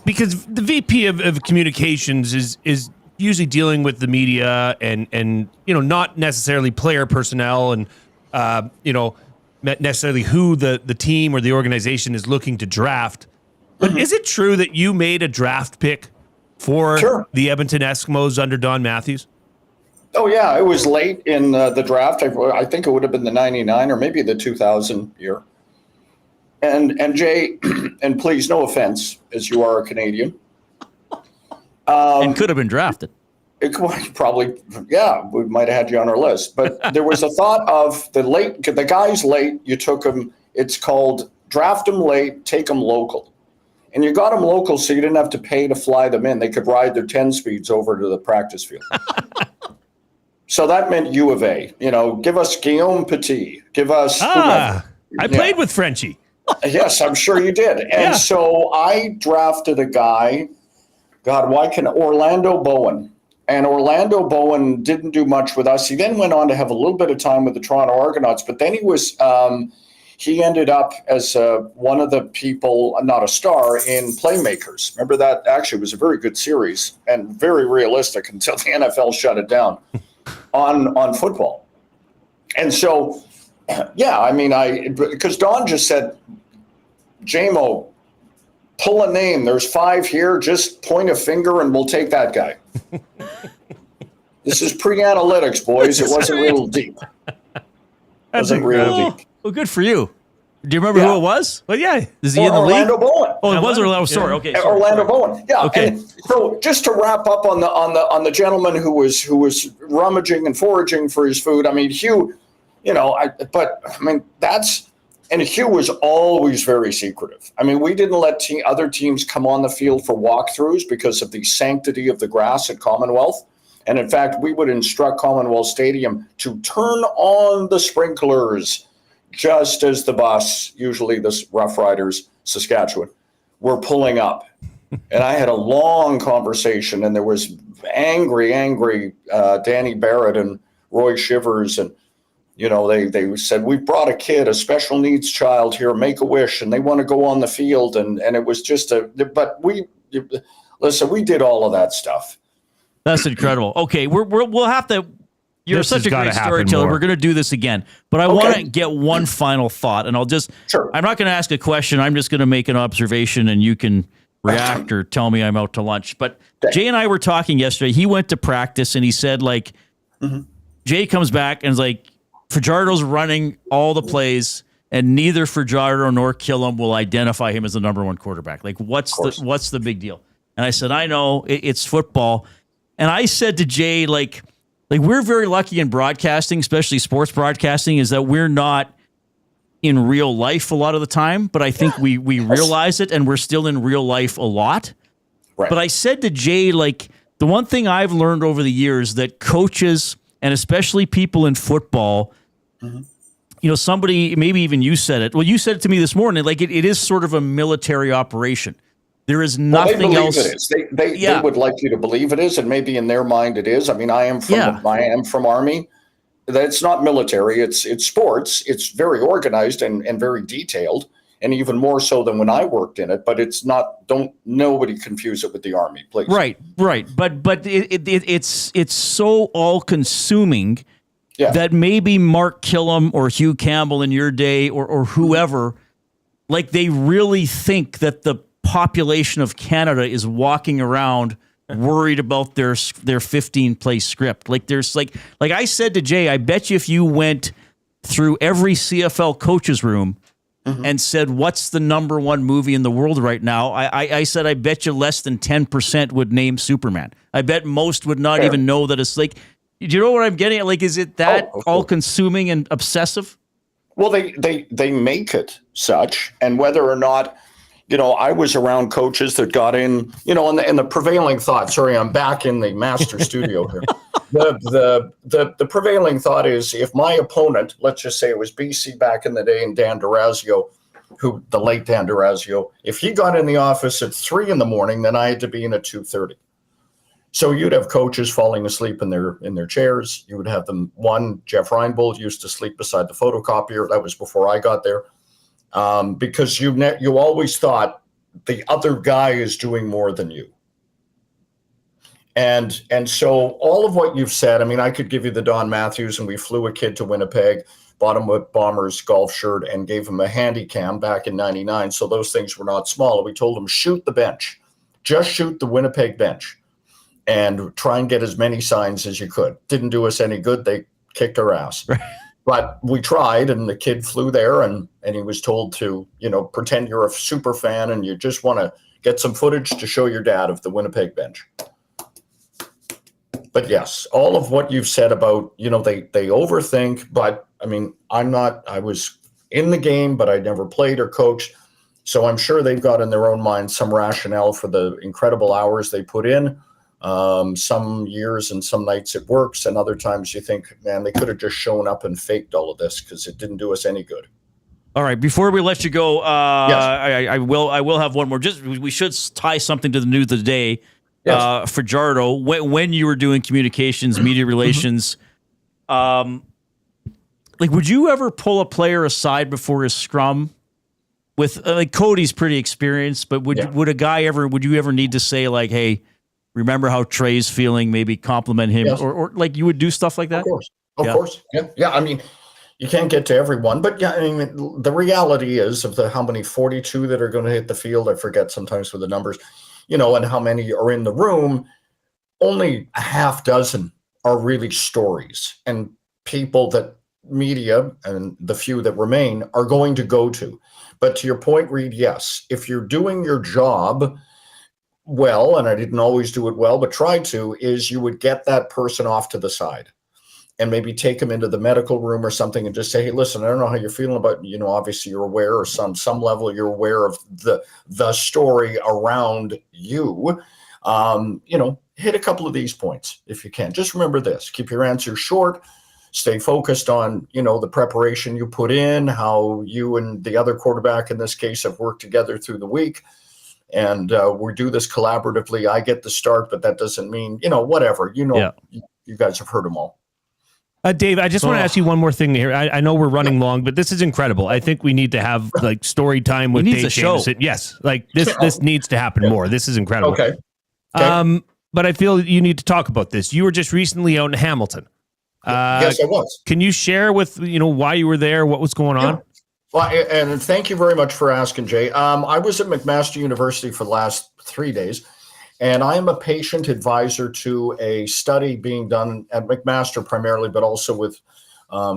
because the VP of communications is usually dealing with the media and not necessarily player personnel and necessarily who the team or the organization is looking to draft, but is it true that you made a draft pick for the Edmonton Eskimos under Don Matthews? Oh, yeah. It was late in the draft. I think it would have been the 99 or maybe the 2000 year. And Jay, and please, no offense, as you are a Canadian. And could have been drafted. It probably, yeah, we might have had you on our list. But there was a thought of the guys late, you took them. It's called draft them late, take them local. And you got them local so you didn't have to pay to fly them in. They could ride their 10 speeds over to the practice field. So that meant U of A. Give us Guillaume Petit. Give us I played with Frenchie. Yes, I'm sure you did. And so I drafted a guy, Orlando Bowen. And Orlando Bowen didn't do much with us. He then went on to have a little bit of time with the Toronto Argonauts, but then he ended up as one of the people, not a star, in Playmakers. Remember that? Actually, it was a very good series and very realistic until the NFL shut it down on football. And so, because Don just said, JMO, pull a name. There's 5 here. Just point a finger and we'll take that guy. This is pre-analytics, boys. It wasn't real deep. Wasn't real deep. Well, good for you. Do you remember who it was? Well, yeah. Is he in the Orlando league? Bowen. Oh, it was Orlando. Sorry. Okay. Sorry. Orlando Bowen. Yeah. Okay. And so just to wrap up on the gentleman who was rummaging and foraging for his food. I mean, Hugh. And Hugh was always very secretive. I mean, we didn't let other teams come on the field for walkthroughs because of the sanctity of the grass at Commonwealth. And in fact, we would instruct Commonwealth Stadium to turn on the sprinklers just as the bus, usually the Rough Riders, Saskatchewan, were pulling up. And I had a long conversation, and there was angry Danny Barrett and Roy Shivers, and they said, we've brought a kid, a special needs child here, Make-A-Wish, and they want to go on the field. And it was just we did all of that stuff. That's incredible. Okay. We'll have to, you're such a great storyteller. We're going to do this again, but I want to get one final thought, and I'm not going to ask a question. I'm just going to make an observation, and you can react or tell me I'm out to lunch. But Jay and I were talking yesterday. He went to practice and he said, Jay comes back and is like, Fajardo's running all the plays, and neither Fajardo nor Killam will identify him as the number one quarterback. Like, what's the big deal? And I said, I know it's football. And I said to Jay, like we're very lucky in broadcasting, especially sports broadcasting, is that we're not in real life a lot of the time, but I think we realize it, and we're still in real life a lot. Right. But I said to Jay, the one thing I've learned over the years that coaches, and especially people in football, somebody, maybe even you said it. Well, you said it to me this morning. It is sort of a military operation. There is nothing else. It is. They would like you to believe it is, and maybe in their mind it is. I mean, I am from Army. That's not military. It's sports. It's very organized and very detailed, and even more so than when I worked in it. But it's not. Don't nobody confuse it with the Army, please. Right. But it's so all consuming. Yeah. That maybe Mark Killam or Hugh Campbell in your day or whoever, they really think that the population of Canada is walking around worried about their 15-play script. I said to Jay, I bet you if you went through every CFL coach's room and said, what's the number one movie in the world right now? I said, I bet you less than 10% would name Superman. I bet most would not even know that it's do you know what I'm getting at? Is it that all-consuming and obsessive? Well, they make it such, and whether or not, I was around coaches that got in, and the prevailing thought. Sorry, I'm back in the master studio here. The prevailing thought is, if my opponent, let's just say it was BC back in the day, and Dan Durazio, the late Dan Durazio, if he got in the office at 3 a.m, then I had to be in at 2:30. So you'd have coaches falling asleep in their chairs. You would have them. Jeff Reinbold used to sleep beside the photocopier. That was before I got there, because you always thought the other guy is doing more than you. And so all of what you've said, I mean, I could give you the Don Matthews, and we flew a kid to Winnipeg, bought him a Bombers golf shirt, and gave him a handy cam back in '99. So those things were not small. We told him, shoot the bench, just shoot the Winnipeg bench, and try and get as many signs as you could. Didn't do us any good. They kicked our ass. But we tried, and the kid flew there, and he was told to, pretend you're a super fan and you just want to get some footage to show your dad of the Winnipeg bench. But yes, all of what you've said about, they overthink, but I mean, I was in the game, but I never played or coached. So I'm sure they've got in their own mind some rationale for the incredible hours they put in. Some years and some nights it works, and other times you think, man, they could have just shown up and faked all of this because it didn't do us any good. All right, before we let you go, Yes. I will have one more. We should tie something to the news of the day. Yes. Fajardo, when you were doing communications, media relations, would you ever pull a player aside before his scrum? With Cody's pretty experienced, but would you ever need to say hey, remember how Trey's feeling? Maybe compliment him, Yes. or you would do stuff like that. Of course, yeah. I mean, you can't get to everyone, but yeah, I mean, the reality is of how many 42 that are going to hit the field. I forget sometimes with the numbers. And how many are in the room, only a half dozen are really stories and people that media and the few that remain are going to go to. But to your point, Reid, yes, if you're doing your job well, and I didn't always do it well, but tried to, is you would get that person off to the side and maybe take them into the medical room or something and just say, hey, listen, I don't know how you're feeling, but, obviously you're aware, or some level you're aware of the story around you. Hit a couple of these points if you can. Just remember this, keep your answers short, stay focused on, the preparation you put in, how you and the other quarterback in this case have worked together through the week. And we do this collaboratively. I get the start, but that doesn't mean, whatever, you guys have heard them all. Dave, I just want to ask you one more thing here. I know we're running long, but this is incredible. I think we need to have story time with Dave Jamieson. Yes, this needs to happen more. This is incredible. Okay. But I feel you need to talk about this. You were just recently out in Hamilton. Yes, I was. Can you share with why you were there, what was going on? Well, and thank you very much for asking, Jay. I was at McMaster University for the last 3 days. And I am a patient advisor to a study being done at McMaster primarily, but also with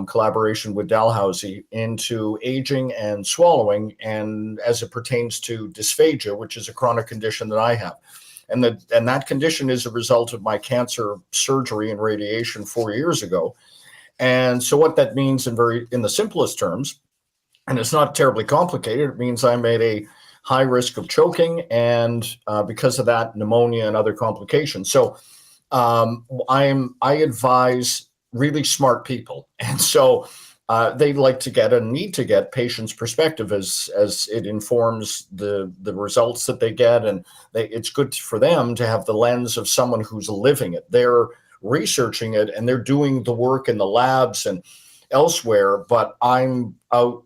collaboration with Dalhousie into aging and swallowing, and as it pertains to dysphagia, which is a chronic condition that I have. And that condition is a result of my cancer surgery and radiation 4 years ago. And so what that means in the simplest terms, and it's not terribly complicated, it means I'm at a high risk of choking, and because of that, pneumonia and other complications. So I advise really smart people, and so they like to get and need to get patients' perspective as it informs the results that they get, and it's good for them to have the lens of someone who's living it. They're researching it and they're doing the work in the labs and elsewhere, but I'm out,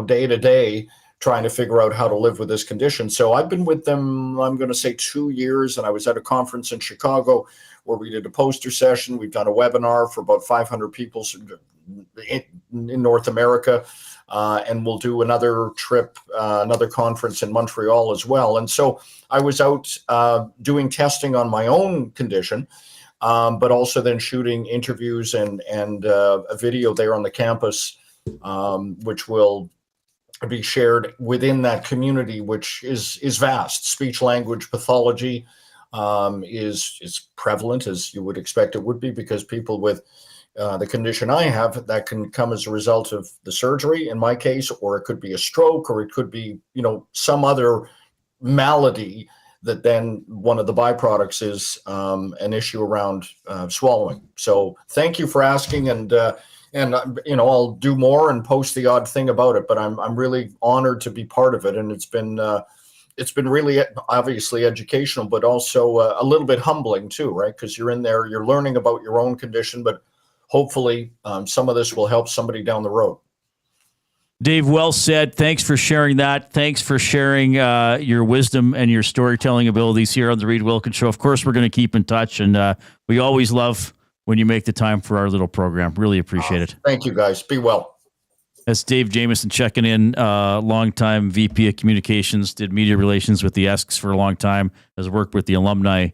day to day, trying to figure out how to live with this condition. So I've been with them, I'm going to say 2 years, and I was at a conference in Chicago where we did a poster session. We've done a webinar for about 500 people in North America, and we'll do another trip, another conference in Montreal as well. And so I was out doing testing on my own condition, but also then shooting interviews and a video there on the campus, which will be shared within that community, which is vast. Speech language pathology is prevalent, as you would expect it would be, because people with the condition I have, that can come as a result of the surgery in my case, or it could be a stroke, or it could be some other malady that then one of the byproducts is an issue around swallowing. So thank you for asking, and I'll do more and post the odd thing about it, but I'm really honored to be part of it. And it's been it's been really obviously educational, but also a little bit humbling too, right? Because you're in there, you're learning about your own condition, but hopefully some of this will help somebody down the road. Dave, well said. Thanks for sharing that. Thanks for sharing your wisdom and your storytelling abilities here on the Reid Wilkins Show. Of course, we're going to keep in touch, and we always love when you make the time for our little program. Really appreciate it. Thank you, guys. Be well. That's Dave Jamieson checking in, longtime VP of Communications, did media relations with the Elks for a long time, has worked with the alumni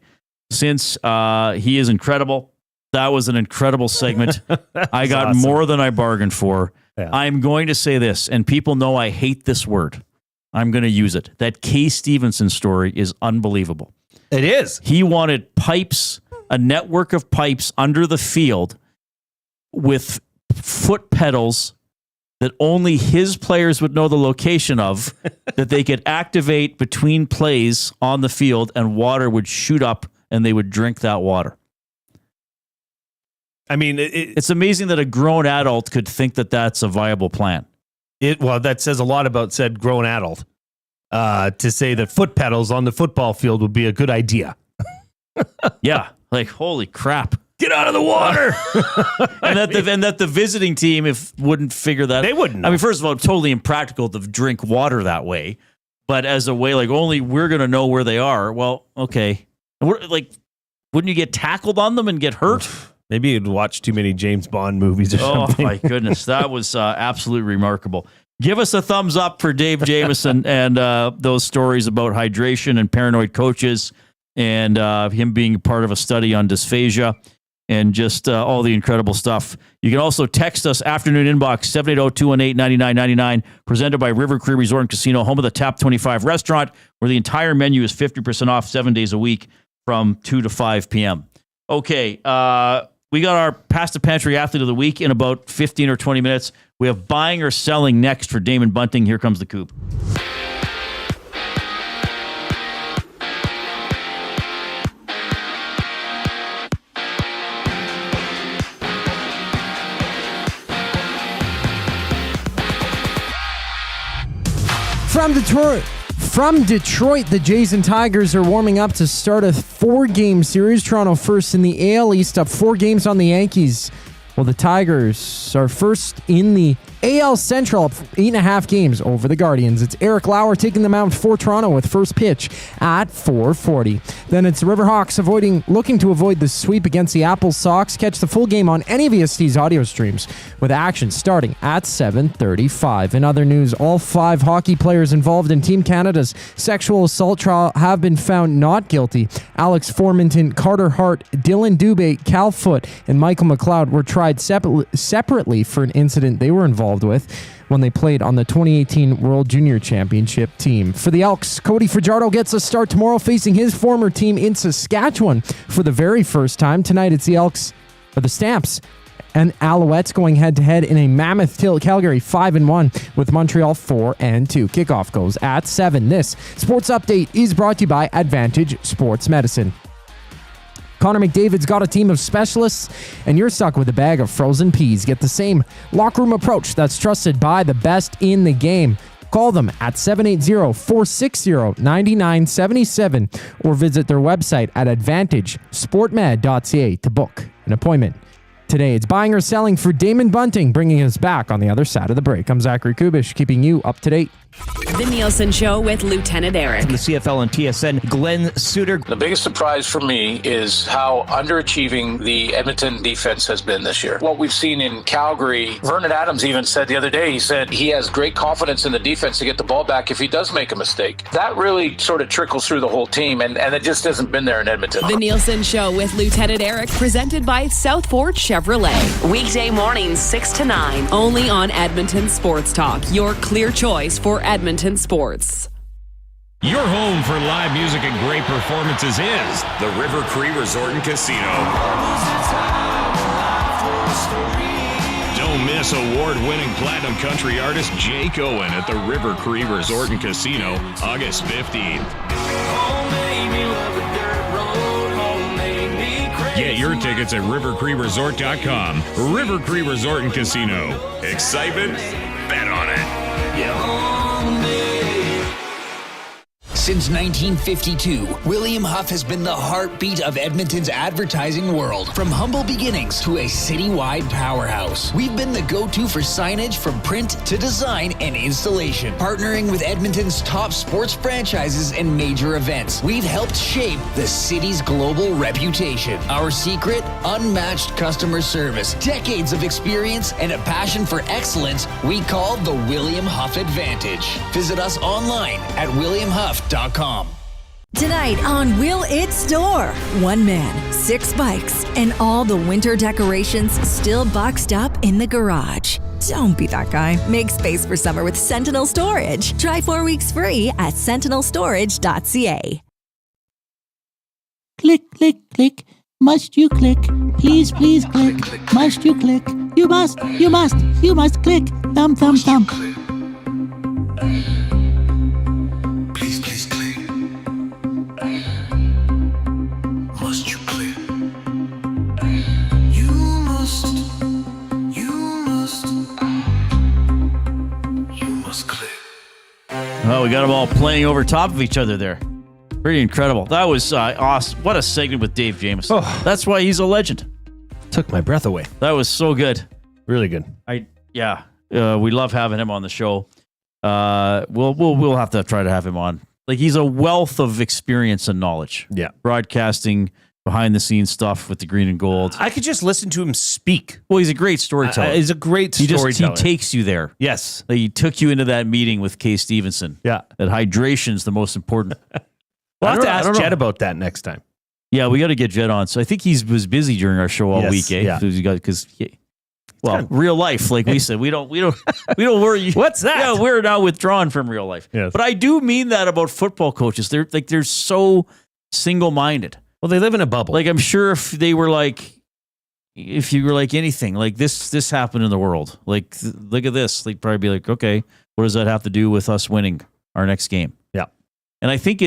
since. He is incredible. That was an incredible segment. I got awesome. More than I bargained for. Yeah. I'm going to say this, and people know I hate this word. I'm going to use it. That Kay Stevenson story is unbelievable. It is. He wanted pipes, a network of pipes under the field with foot pedals that only his players would know the location of, that they could activate between plays on the field, and water would shoot up and they would drink that water. I mean, it's amazing that a grown adult could think that that's a viable plan. Well, that says a lot about said grown adult to say that foot pedals on the football field would be a good idea. Yeah, like holy crap. Get out of the water. and that the visiting team wouldn't figure that. They wouldn't know. I mean, first of all, totally impractical to drink water that way. But as a way, like, only we're going to know where they are. Well, okay. Wouldn't you get tackled on them and get hurt? Maybe you'd watch too many James Bond movies or something. Oh, my goodness. That was absolutely remarkable. Give us a thumbs up for Dave Jamieson and those stories about hydration and paranoid coaches and him being part of a study on dysphagia and just all the incredible stuff. You can also text us afternoon inbox 780-218-9999, presented by River Cree Resort and Casino, home of the Tap 25 restaurant, where the entire menu is 50% off 7 days a week from 2 to 5 p.m. Okay, we got our Pasta Pantry Athlete of the Week in about 15 or 20 minutes. We have buying or selling next for Damon Bunting. Here comes the Coop. From Detroit, the Jays and Tigers are warming up to start a 4-game series. Toronto first in the AL East, up 4 games on the Yankees. Well, the Tigers are first in the AL Central, up 8.5 games over the Guardians. It's Eric Lauer taking the mound for Toronto with first pitch at 4:40. Then it's the Riverhawks looking to avoid the sweep against the Apple Sox. Catch the full game on any of EST's audio streams with action starting at 7:35. In other news, all 5 hockey players involved in Team Canada's sexual assault trial have been found not guilty. Alex Formanton, Carter Hart, Dylan Dubé, Cal Foote, and Michael McLeod were tried separately for an incident they were involved with when they played on the 2018 World Junior Championship team. For the Elks, Cody Fajardo gets a start tomorrow facing his former team in Saskatchewan for the very first time. Tonight it's the Elks, or the Stamps, and Alouettes going head-to-head in a mammoth tilt. Calgary 5-1 with Montreal 4-2. Kickoff goes at 7. This sports update is brought to you by Advantage Sports Medicine. Connor McDavid's got a team of specialists, and you're stuck with a bag of frozen peas. Get the same locker room approach that's trusted by the best in the game. Call them at 780-460-9977 or visit their website at advantagesportmed.ca to book an appointment. Today, it's buying or selling for Damon Bunting, bringing us back on the other side of the break. I'm Zachary Kubish, keeping you up to date. The Nielsen Show with Lieutenant Eric. From the CFL and TSN, Glenn Suter. The biggest surprise for me is how underachieving the Edmonton defense has been this year. What we've seen in Calgary, Vernon Adams even said the other day, he said he has great confidence in the defense to get the ball back if he does make a mistake. That really sort of trickles through the whole team, and it just hasn't been there in Edmonton. The Nielsen Show with Lieutenant Eric, presented by South Fort Chevrolet. Weekday mornings 6 to 9, only on Edmonton Sports Talk, your clear choice for Edmonton sports. Your home for live music and great performances is the River Cree Resort and Casino. Don't miss award-winning platinum country artist Jake Owen at the River Cree Resort and Casino, August 15th. Get your tickets at rivercreeresort.com. River Cree Resort and Casino. Excitement? Bet on it. Since 1952, William Huff has been the heartbeat of Edmonton's advertising world. From humble beginnings to a citywide powerhouse, we've been the go-to for signage from print to design and installation. Partnering with Edmonton's top sports franchises and major events, we've helped shape the city's global reputation. Our secret? Unmatched customer service, decades of experience, and a passion for excellence we call the William Huff Advantage. Visit us online at williamhuff.com. Tonight on Will It Store, 1 man, 6 bikes, and all the winter decorations still boxed up in the garage. Don't be that guy. Make space for summer with Sentinel Storage. Try 4 weeks free at sentinelstorage.ca. Click, click, click. Must you click? Please, please click. Must you click? You must click. Thumb, thumb, thumb. Please, please click. Must you click? You must click. Oh, we got them all playing over top of each other there. Pretty incredible. That was awesome. What a segment with Dave Jamieson. Oh. That's why he's a legend. Took my breath away. That was so good. Really good. We love having him on the show. We'll have to try to have him on. Like, he's a wealth of experience and knowledge. Yeah. Broadcasting, behind the scenes stuff with the green and gold. I could just listen to him speak. Well, he's a great storyteller. He's a great storyteller. He takes you there. Yes. Like, he took you into that meeting with Kay Stevenson. Yeah. That hydration's the most important. We'll have to ask Jed about that next time. Yeah, we got to get Jed on. So I think he was busy during our show all week, eh? Yeah. Because real life, like we said, we don't worry. What's that? Yeah, we're now withdrawn from real life. Yes. But I do mean that about football coaches. They're so single-minded. Well, they live in a bubble. Like, I'm sure if you were like anything, like this happened in the world. Like, look at this. They'd probably be like, okay, what does that have to do with us winning our next game? Yeah. And I think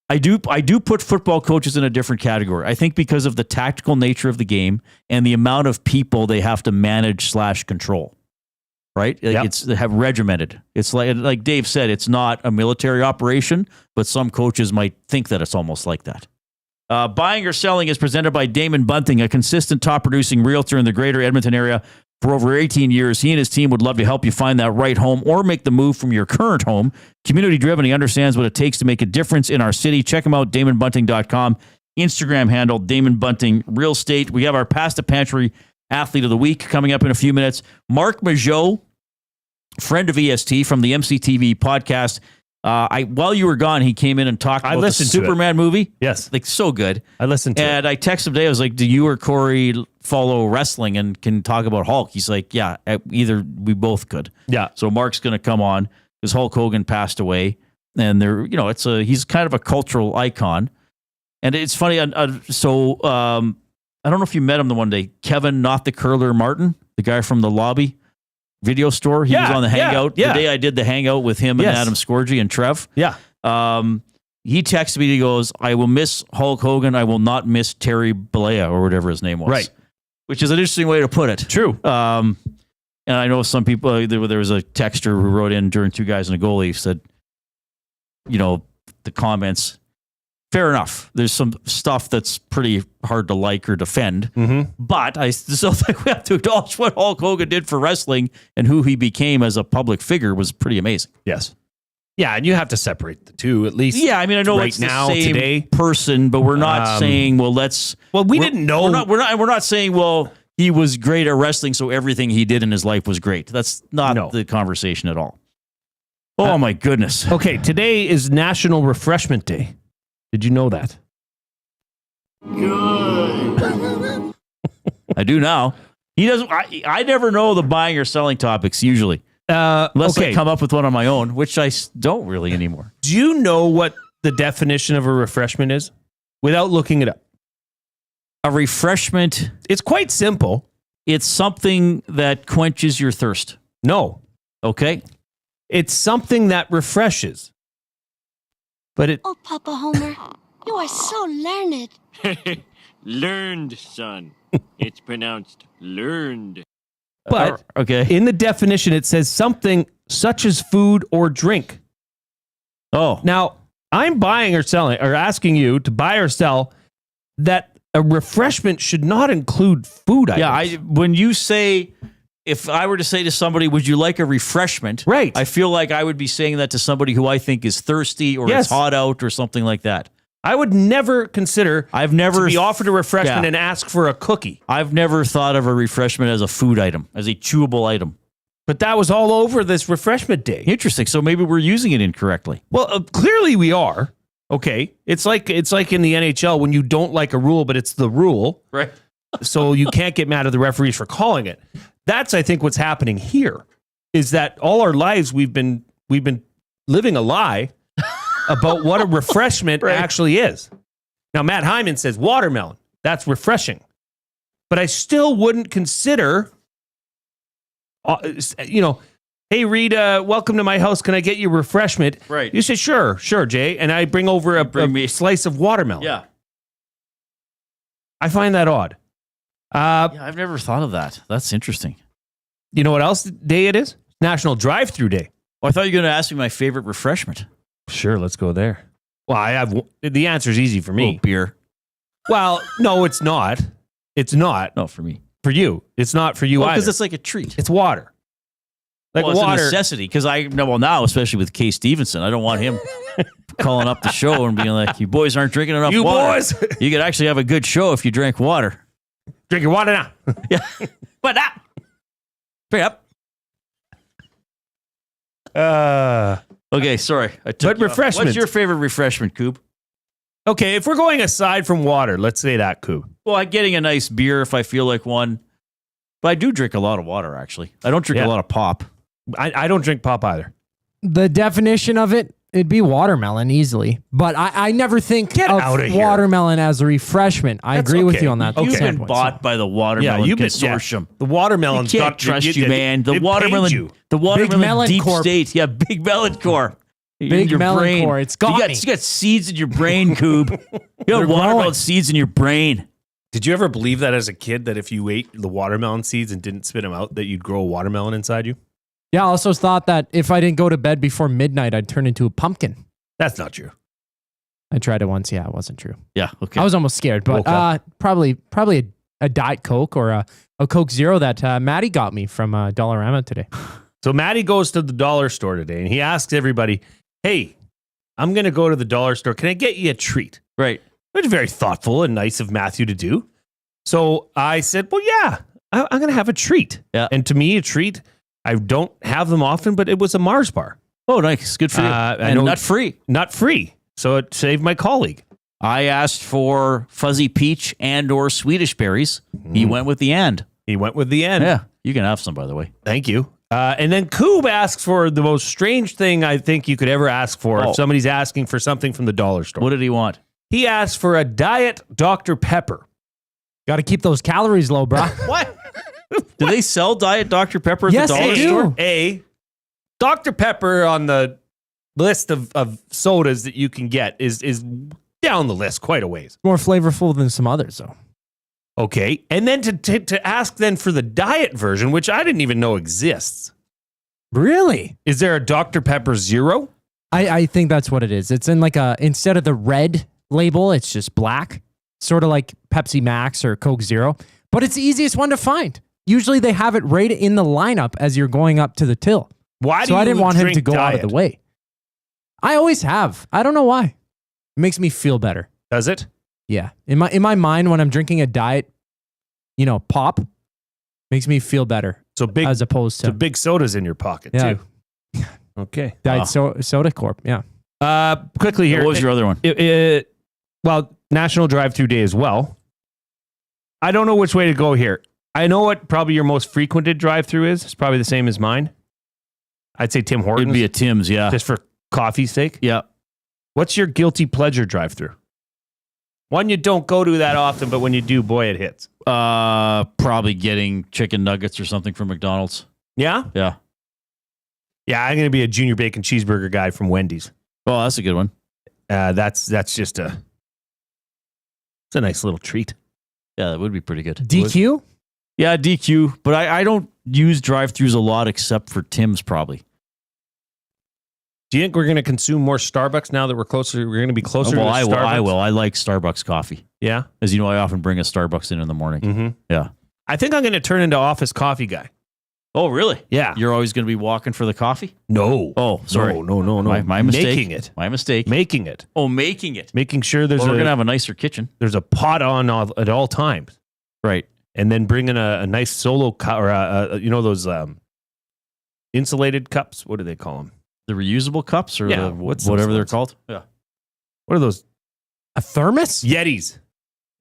I do put football coaches in a different category. I think because of the tactical nature of the game and the amount of people they have to manage / control. Right? They have regimented. It's like Dave said, it's not a military operation, but some coaches might think that it's almost like that. Buying or Selling is presented by Damon Bunting, a consistent top-producing realtor in the greater Edmonton area for over 18 years. He and his team would love to help you find that right home or make the move from your current home. Community-driven, he understands what it takes to make a difference in our city. Check him out, DamonBunting.com. Instagram handle, Damon Bunting Real Estate. We have our Pasta Pantry Athlete of the Week coming up in a few minutes. Marc Majeau, friend of EST from the MCTV podcast. While you were gone, he came in and talked about the Superman movie. Yes. Like, so good. I listened to it. And I texted him today. I was like, do you or Corey follow wrestling and can talk about Hulk? He's like, yeah, either we both could. Yeah. So Mark's going to come on because Hulk Hogan passed away. And he's kind of a cultural icon. And it's funny. I don't know if you met him the one day, Kevin, not the curler Martin, the guy from the lobby video store. He was on the Hangout. The day I did the Hangout with him and Adam Scorgi and Trev. Yeah. He texted me, he goes, I will miss Hulk Hogan. I will not miss Terry Bollea or whatever his name was. Right. Which is an interesting way to put it. True. And I know some people, there was a texter who wrote in during Two Guys and a Goalie, said, the comments, fair enough. There's some stuff that's pretty hard to like or defend. Mm-hmm. But I still think we have to acknowledge what Hulk Hogan did for wrestling and who he became as a public figure was pretty amazing. Yes. Yeah, and you have to separate the two at least. Yeah, I mean, I know it's the same person, but we're not saying, we didn't know. We're not saying, well, he was great at wrestling, so everything he did in his life was great. That's not the conversation at all. Oh, my goodness. Okay, today is National Refreshment Day. Did you know that? Good. I do now. He doesn't. I never know the buying or selling topics usually, unless I come up with one on my own, which I don't really anymore. Do you know what the definition of a refreshment is? Without looking it up, a refreshment. It's quite simple. It's something that quenches your thirst. No. Okay. It's something that refreshes. But Oh, Papa Homer, you are so learned. Learned, son. It's pronounced learned. But in the definition, it says something such as food or drink. Oh. Now, I'm buying or selling or asking you to buy or sell that a refreshment should not include food items. Yeah, when you say, if I were to say to somebody, would you like a refreshment? Right. I feel like I would be saying that to somebody who I think is thirsty or it's hot out or something like that. I would never consider to be offered a refreshment and ask for a cookie. I've never thought of a refreshment as a food item, as a chewable item. But that was all over this refreshment day. Interesting. So maybe we're using it incorrectly. Well, clearly we are. Okay. It's like in the NHL when you don't like a rule, but it's the rule. Right. So you can't get mad at the referees for calling it. That's, I think, what's happening here is that all our lives we've been living a lie about what a refreshment actually is. Now, Matt Hyman says watermelon. That's refreshing. But I still wouldn't consider, hey, Reid, welcome to my house. Can I get you a refreshment? Right. You say, sure, Jay. And I bring over a slice of watermelon. Yeah. I find that odd. I've never thought of that. That's interesting. You know what else day it is? National Drive-Thru Day. Oh, I thought you were going to ask me my favorite refreshment. Sure, let's go there. Well, the answer is easy for me. Beer. Well, no, it's not. It's not. No, for me. For you. It's not for you either. Because it's like a treat. It's water. Like it's water. a necessity. Because now, especially with Kay Stevenson, I don't want him calling up the show and being like, you boys aren't drinking enough You water. boys. You could actually have a good show if you drank water. Drink your water now. Yeah. What up? Straight up. Okay, sorry. But refreshments. What's your favorite refreshment, Coop? Okay, if we're going aside from water, let's say that, Coop. Well, I'm getting a nice beer if I feel like one. But I do drink a lot of water, actually. I don't drink a lot of pop. I don't drink pop either. The definition of it'd be watermelon easily. But I never think outta of here. watermelon as a refreshment. I agree with you on that. You've been standpoint, bought by the Watermelon Consortium. The watermelon's You can't trust you, man. The watermelon Melon deep Corp. state. Yeah, big melon core. Big your melon brain. core. It's got me. You got seeds in your brain, Coob. You They're got watermelon growing. seeds in your brain. Did you ever believe that as a kid, that if you ate the watermelon seeds and didn't spit them out, that you'd grow a watermelon inside you? Yeah, I also thought that if I didn't go to bed before midnight, I'd turn into a pumpkin. That's not true. I tried it once. Yeah, it wasn't true. Yeah, okay. I was almost scared, but probably a Diet Coke or a Coke Zero that Maddie got me from Dollarama today. So Maddie goes to the dollar store today, and he asks everybody, hey, I'm going to go to the dollar store. Can I get you a treat? Right. Which is very thoughtful and nice of Matthew to do. So I said, well, yeah, I'm going to have a treat. Yeah. And to me, a treat, I don't have them often, but it was a Mars bar. Oh, nice. Good for you. And nut free. Nut free. So it saved my colleague. I asked for fuzzy peach and or Swedish berries. He went with the and. He went with the end. Yeah. You can have some, by the way. Thank you. And then Coob asks for the most strange thing I think you could ever ask for if somebody's asking for something from the dollar store. What did he want? He asked for a Diet Dr. Pepper. Got to keep those calories low, bro. What? Do they sell Diet Dr. Pepper at Yes, the dollar they store? do. Dr. Pepper on the list of sodas that you can get is down the list quite a ways. More flavorful than some others, though. Okay. And then to ask then for the diet version, which I didn't even know exists. Really? Is there a Dr. Pepper Zero? I think that's what it is. It's in like instead of the red label, it's just black. Sort of like Pepsi Max or Coke Zero. But it's the easiest one to find. Usually they have it right in the lineup as you're going up to the till. Why do so you I didn't want him drink to go out of diet? the way. I always have. I don't know why. It makes me feel better. Does it? Yeah. In my mind, when I'm drinking a diet, pop, makes me feel better. So big as opposed to big sodas in your pocket too. Okay. Diet Soda Corp. Yeah. Quickly here. What was your other one? Well, National Drive-Thru Day as well. I don't know which way to go here. I know what probably your most frequented drive-thru is. It's probably the same as mine. I'd say Tim Hortons. It'd be a Tim's, yeah. Just for coffee's sake. Yeah. What's your guilty pleasure drive-thru? One you don't go to that often, but when you do, boy, it hits. Probably getting chicken nuggets or something from McDonald's. Yeah? Yeah. Yeah, I'm going to be a junior bacon cheeseburger guy from Wendy's. Oh, that's a good one. That's just it's a nice little treat. Yeah, that would be pretty good. DQ? Yeah, DQ. But I don't use drive-thrus a lot except for Tim's probably. Do you think we're going to consume more Starbucks now that we're closer? We're going to be closer to Starbucks? I will. I like Starbucks coffee. Yeah? As you know, I often bring a Starbucks in the morning. Mm-hmm. Yeah. I think I'm going to turn into office coffee guy. Oh, really? Yeah. You're always going to be walking for the coffee? No. Oh, sorry. No. My mistake. Making it. My mistake. Making it. Oh, making it. Making sure we're going to have a nicer kitchen. There's a pot on at all times. Right. And then bring in a nice solo cup, or those insulated cups. What do they call them? The reusable cups, or whatever they're called. Yeah. What are those? A thermos? Yetis.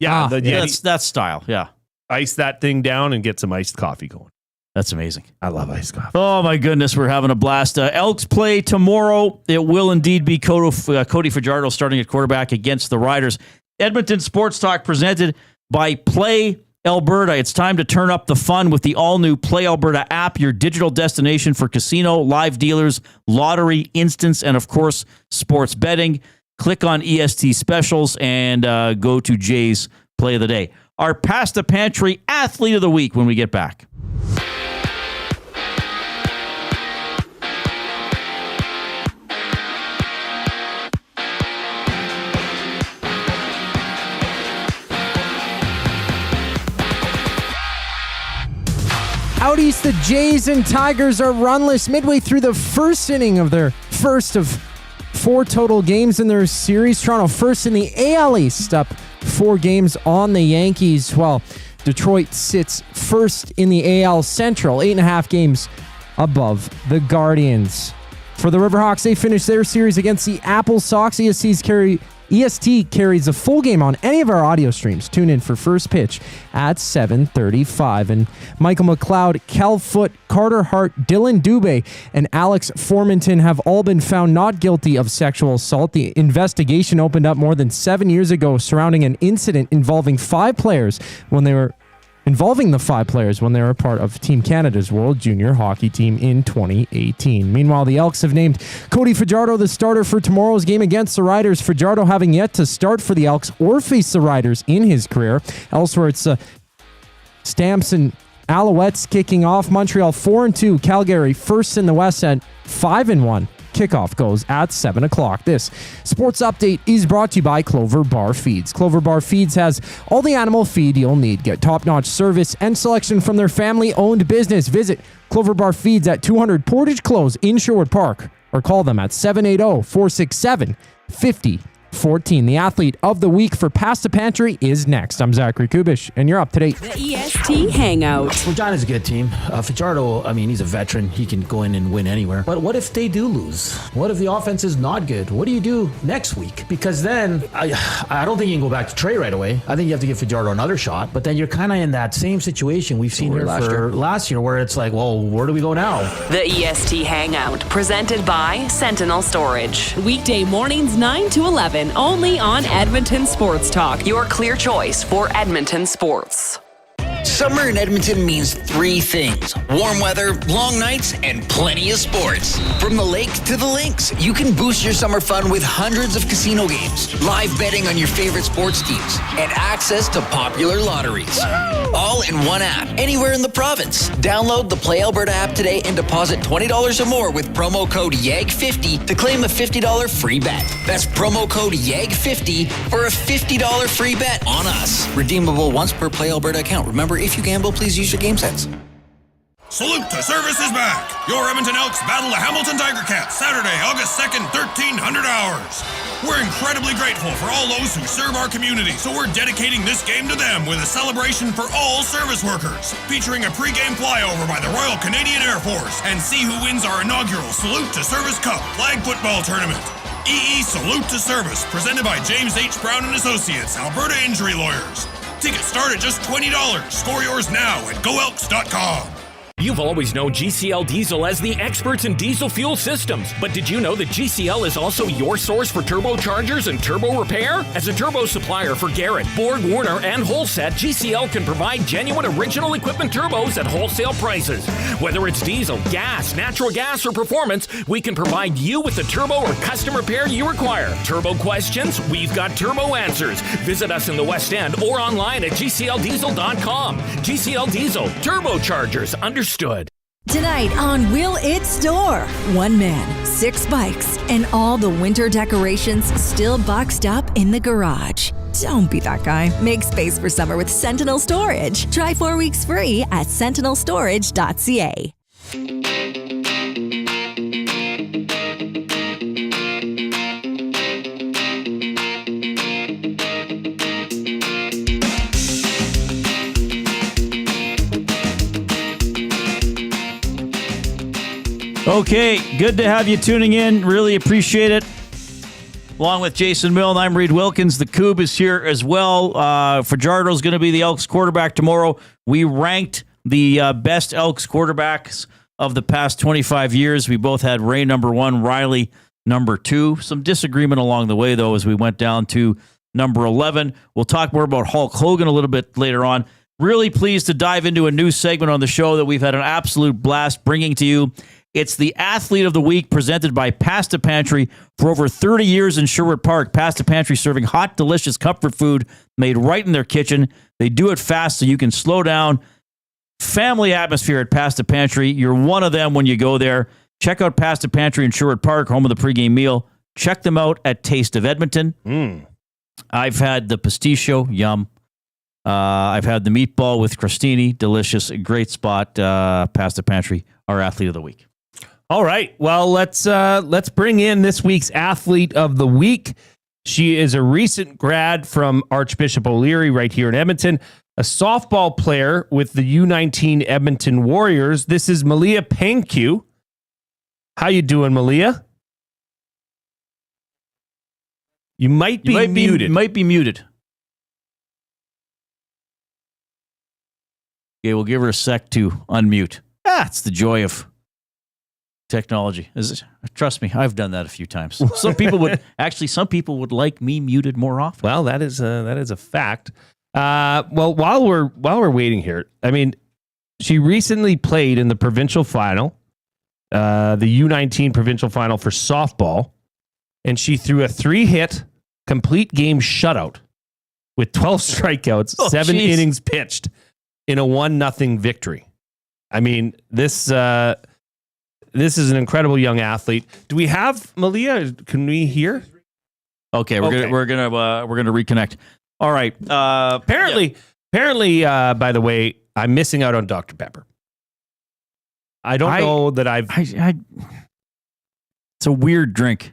Yeah, the Yeti. That's style. Yeah. Ice that thing down and get some iced coffee going. That's amazing. I love iced coffee. Oh, my goodness. We're having a blast. Elks play tomorrow. It will indeed be Cody Fajardo starting at quarterback against the Riders. Edmonton Sports Talk presented by Play Alberta. It's time to turn up the fun with the all-new Play Alberta app, your digital destination for casino, live dealers, lottery, instants, and, of course, sports betting. Click on EST Specials and go to Jay's Play of the Day. Our Pasta Pantry Athlete of the Week when we get back. Out east, the Jays and Tigers are runless midway through the first inning of their first of 4 total games in their series. Toronto first in the AL East, up 4 games on the Yankees, while Detroit sits first in the AL Central, 8.5 games above the Guardians. For the Riverhawks, they finished their series against the Apple Sox. EST carries a full game on any of our audio streams. Tune in for first pitch at 7:35. And Michael McLeod, Cal Foote, Carter Hart, Dylan Dubé, and Alex Formanton have all been found not guilty of sexual assault. The investigation opened up more than 7 years ago surrounding an incident involving the 5 players when they were part of Team Canada's World Junior Hockey Team in 2018. Meanwhile, the Elks have named Cody Fajardo the starter for tomorrow's game against the Riders. Fajardo having yet to start for the Elks or face the Riders in his career. Elsewhere, it's Stamps and Alouettes kicking off. Montreal 4-2. Calgary first in the West at 5-1. Kickoff goes at 7 o'clock. This sports update is brought to you by Clover Bar Feeds. Clover Bar Feeds has all the animal feed you'll need. Get top-notch service and selection from their family-owned business. Visit Clover Bar Feeds at 200 Portage Close in Sherwood Park or call them at 780-467-5014. The athlete of the week for Pasta Pantry is next. I'm Zachary Kubish, and you're up to date. The EST Hangout. Regina's a good team. Fajardo, he's a veteran. He can go in and win anywhere. But what if they do lose? What if the offense is not good? What do you do next week? Because then, I don't think you can go back to Trey right away. I think you have to give Fajardo another shot. But then you're kind of in that same situation we've seen here last year, where it's like, well, where do we go now? The EST Hangout, presented by Sentinel Storage. Weekday mornings 9 to 11. Only on Edmonton Sports Talk, your clear choice for Edmonton sports. Summer in Edmonton means 3 things: warm weather, long nights, and plenty of sports. From the lake to the links, you can boost your summer fun with hundreds of casino games, live betting on your favorite sports teams, and access to popular lotteries. All in one app, anywhere in the province. Download the Play Alberta app today and deposit $20 or more with promo code YAG50 to claim a $50 free bet. That's promo code YAG50 for a $50 free bet on us. Redeemable once per Play Alberta account. Remember, if you gamble, please use your game sense. Salute to Service is back. Your Edmonton Elks battle the Hamilton Tiger Cats Saturday, August 2nd, 1300 hours. We're incredibly grateful for all those who serve our community, so we're dedicating this game to them with a celebration for all service workers, featuring a pre-game flyover by the Royal Canadian Air Force, and see who wins our inaugural Salute to Service Cup flag football tournament. EE Salute to Service, presented by James H. Brown & Associates, Alberta Injury Lawyers. Tickets start at just $20. Score yours now at goelks.com. You've always known GCL Diesel as the experts in diesel fuel systems, but did you know that GCL is also your source for turbochargers and turbo repair? As a turbo supplier for Garrett, Borg Warner, and Holset, GCL can provide genuine original equipment turbos at wholesale prices. Whether it's diesel, gas, natural gas, or performance, we can provide you with the turbo or custom repair you require. Turbo questions? We've got turbo answers. Visit us in the West End or online at gcldiesel.com. GCL Diesel, turbochargers, understood. Tonight on Will It Store? One man, 6 bikes, and all the winter decorations still boxed up in the garage. Don't be that guy. Make space for summer with Sentinel Storage. Try 4 weeks free at sentinelstorage.ca. Okay, good to have you tuning in. Really appreciate it. Along with Jason Milne, I'm Reid Wilkins. The Coob is here as well. Fajardo's going to be the Elks quarterback tomorrow. We ranked the best Elks quarterbacks of the past 25 years. We both had Ray number 1, Riley number 2. Some disagreement along the way, though, as we went down to number 11. We'll talk more about Hulk Hogan a little bit later on. Really pleased to dive into a new segment on the show that we've had an absolute blast bringing to you. It's the Athlete of the Week presented by Pasta Pantry. For over 30 years in Sherwood Park, Pasta Pantry serving hot, delicious comfort food made right in their kitchen. They do it fast so you can slow down. Family atmosphere at Pasta Pantry. You're one of them when you go there. Check out Pasta Pantry in Sherwood Park, home of the pregame meal. Check them out at Taste of Edmonton. I've had the pasticcio, yum. I've had the meatball with crostini, delicious, great spot. Pasta Pantry, our Athlete of the Week. All right. Well, let's bring in this week's Athlete of the Week. She is a recent grad from Archbishop O'Leary right here in Edmonton, a softball player with the U19 Edmonton Warriors. This is Maliya Pankiw. How you doing, Maliya? You might be muted. Might be muted. Okay, we'll give her a sec to unmute. It's the joy of technology. Trust me, I've done that a few times. Some people would like me muted more often. Well, that is a fact. Well, while we're waiting here, I mean, she recently played in the provincial final, the U19 provincial final for softball, and she threw a 3-hit complete game shutout with 12 strikeouts, 7 innings pitched in a 1-0 victory. I mean, this is an incredible young athlete. Do we have Maliya? Can we hear? Okay, we're gonna reconnect. All right. Apparently, by the way, I'm missing out on Dr. Pepper. I don't know that I've. It's a weird drink.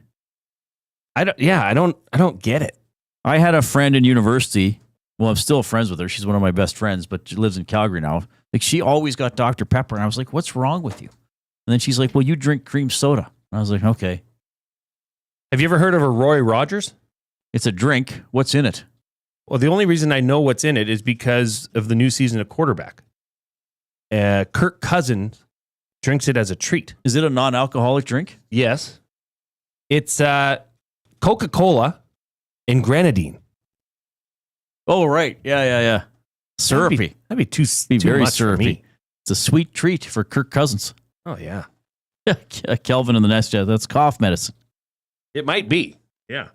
I don't get it. I had a friend in university. Well, I'm still friends with her. She's one of my best friends, but she lives in Calgary now. Like, she always got Dr. Pepper, and I was like, "What's wrong with you?" And then she's like, "Well, you drink cream soda." I was like, "Okay." Have you ever heard of a Roy Rogers? It's a drink. What's in it? Well, the only reason I know what's in it is because of the new season of quarterback. Kirk Cousins drinks it as a treat. Is it a non-alcoholic drink? Yes. It's Coca-Cola and grenadine. Oh, right. Yeah. Syrupy. That'd be too very much syrupy. for me. It's a sweet treat for Kirk Cousins. Oh, yeah. Kelvin in the nest. That's cough medicine. It might be. Yeah.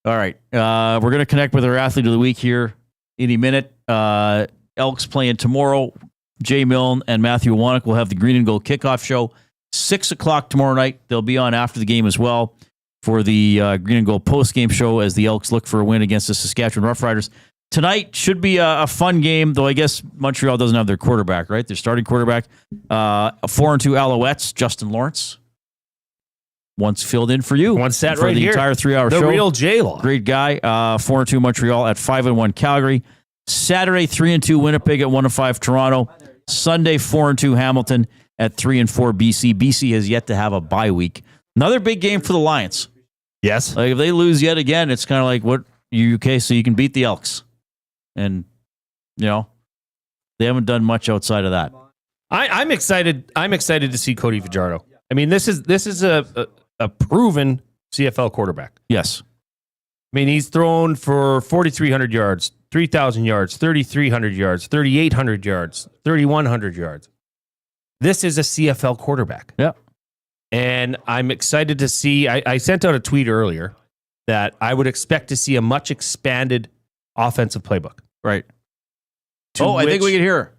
All right. We're going to connect with our Athlete of the Week here any minute. Elks playing tomorrow. Jay Milne and Matthew Wannock will have the Green and Gold kickoff show. 6 o'clock tomorrow night. They'll be on after the game as well for the Green and Gold post-game show as the Elks look for a win against the Saskatchewan Roughriders. Tonight should be a fun game, though I guess Montreal doesn't have their quarterback, right? Their starting quarterback. 4-2 Alouettes, Justin Lawrence. Once filled in for you. Once sat for right the here. entire 3-hour show. The real J-Law. Great guy. 4-2 Montreal at 5-1 Calgary. Saturday, 3-2 Winnipeg at 1-5 Toronto. Sunday, 4-2 Hamilton at 3-4 BC. BC has yet to have a bye week. Another big game for the Lions. Yes. Like, if they lose yet again, it's kind of like, what? You okay? So you can beat the Elks. And, you know, they haven't done much outside of that. I'm excited. I'm excited to see Cody Fajardo. I mean, this is a proven CFL quarterback. Yes. I mean, he's thrown for 4,300 yards, 3,000 yards, 3,300 yards, 3,800 yards, 3,100 yards. This is a CFL quarterback. Yeah. And I'm excited to see. I sent out a tweet earlier that I would expect to see a much expanded offensive playbook. Right. I think we can hear her.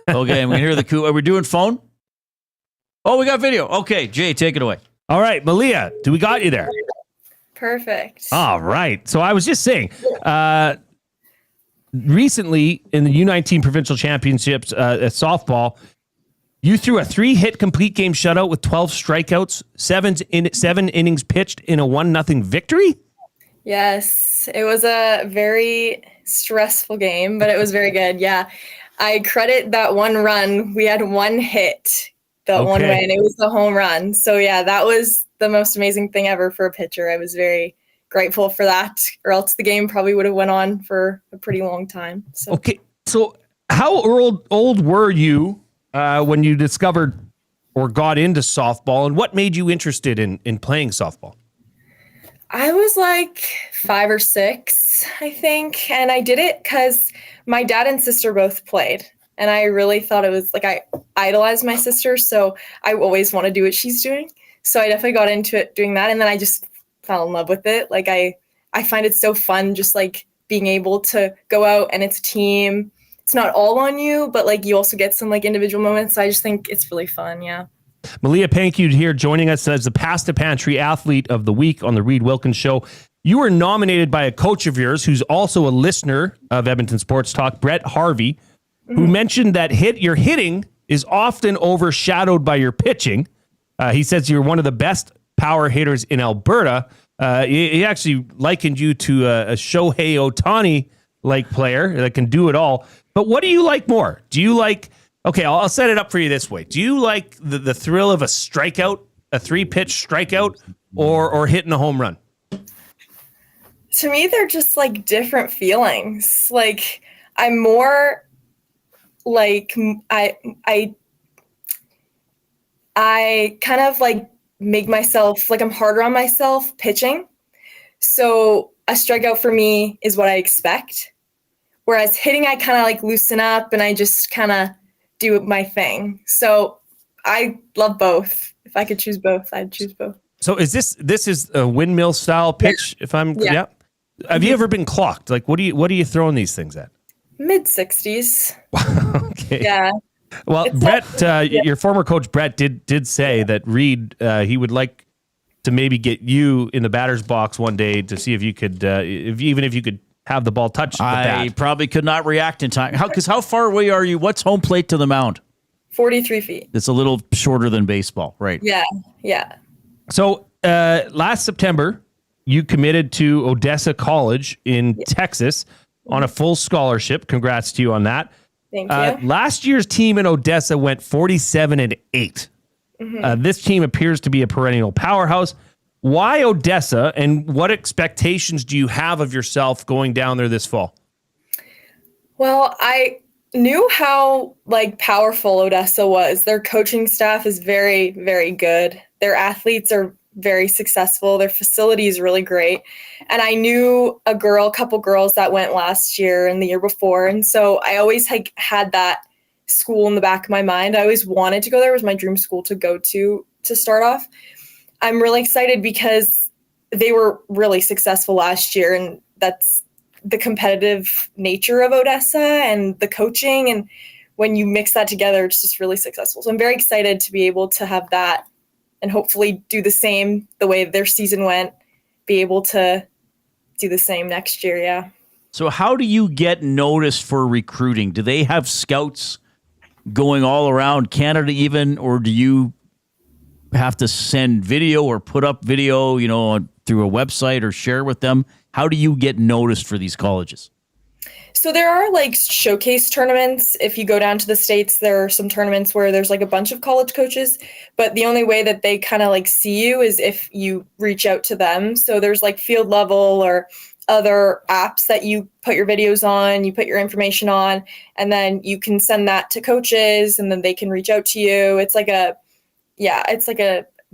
Okay, we can hear the coup. Are we doing phone? Oh, we got video. Okay, Jay, take it away. All right, Maliya, do we got you there? Perfect. All right. So I was just saying, recently in the U19 provincial championships at softball, you threw a 3-hit complete game shutout with 12 strikeouts, 7 innings pitched in a 1-0 victory. Yes, it was a very stressful game, but it was very good. Yeah, I credit that one run. We had one hit, one win. It was the home run. So yeah, that was the most amazing thing ever for a pitcher. I was very grateful for that, or else the game probably would have went on for a pretty long time. So. Okay, so how old were you when you discovered or got into softball, and what made you interested in playing softball? I was like 5 or 6, I think. And I did it because my dad and sister both played. And I really thought it was like, I idolized my sister. So I always want to do what she's doing. So I definitely got into it doing that. And then I just fell in love with it. Like I find it so fun, just like being able to go out and it's a team. It's not all on you, but like you also get some like individual moments. So I just think it's really fun. Yeah. Maliya Pankiw here joining us as the Pasta Pantry Athlete of the Week on the Reid Wilkins Show. You were nominated by a coach of yours who's also a listener of Edmonton Sports Talk, Brett Harvey, who mentioned that your hitting is often overshadowed by your pitching. He says you're one of the best power hitters in Alberta. He actually likened you to a Shohei Ohtani-like player that can do it all. But what do you like more? Do you like... Okay, I'll set it up for you this way. Do you like the thrill of a strikeout, a 3-pitch strikeout, or hitting a home run? To me, they're just like different feelings. Like I'm more like I kind of like make myself like I'm harder on myself pitching. So a strikeout for me is what I expect. Whereas hitting, I kind of like loosen up and I just kind of do my thing. So I love both. If I could choose both, I'd choose both. So is this is a windmill style pitch? Yeah. If I'm Have you ever been clocked? Like what are you throwing these things at? Mid-60s. Okay. Yeah. Well, It's Brett, your former coach Brett did say that Reid he would like to maybe get you in the batter's box one day to see if you could if you could have the ball touched the bat. I probably could not react in time. Because how far away are you? What's home plate to the mound? 43 feet. It's a little shorter than baseball, right? Yeah, yeah. So last September, you committed to Odessa College in Texas on a full scholarship. Congrats to you on that. Thank you. Last year's team in Odessa went 47-8. This team appears to be a perennial powerhouse. Why Odessa, and what expectations do you have of yourself going down there this fall? Well, I knew how like powerful Odessa was. Their coaching staff is very, very good. Their athletes are very successful. Their facility is really great. And I knew a couple girls that went last year and the year before. And so I always had that school in the back of my mind. I always wanted to go there. It was my dream school to go to start off. I'm really excited because they were really successful last year, and that's the competitive nature of Odessa and the coaching. And when you mix that together, it's just really successful. So I'm very excited to be able to have that and hopefully do the same the way their season went, be able to do the same next year. Yeah. So how do you get noticed for recruiting? Do they have scouts going all around Canada even, or do you have to send video or put up video, through a website or share with them? How do you get noticed for these colleges? So there are like showcase tournaments. If you go down to the States, there are some tournaments where there's like a bunch of college coaches, but the only way that they kind of like see you is if you reach out to them. So there's like Field Level or other apps that you put your videos on, you put your information on, and then you can send that to coaches and then they can reach out to you. It's like a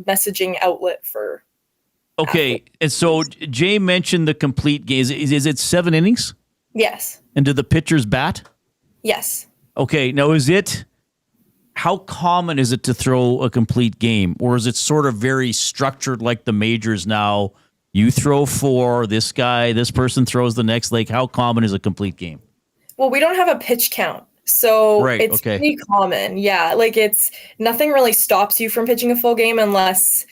messaging outlet for. Okay. Athletes. And so Jay mentioned the complete game. Is it 7 innings? Yes. And do the pitchers bat? Yes. Okay. Now, how common is it to throw a complete game? Or is it sort of very structured like the majors now? You throw 4, this person throws the next. Like, how common is a complete game? Well, we don't have a pitch count. So Right, it's okay. pretty common. Yeah. Like it's nothing really stops you from pitching a full game unless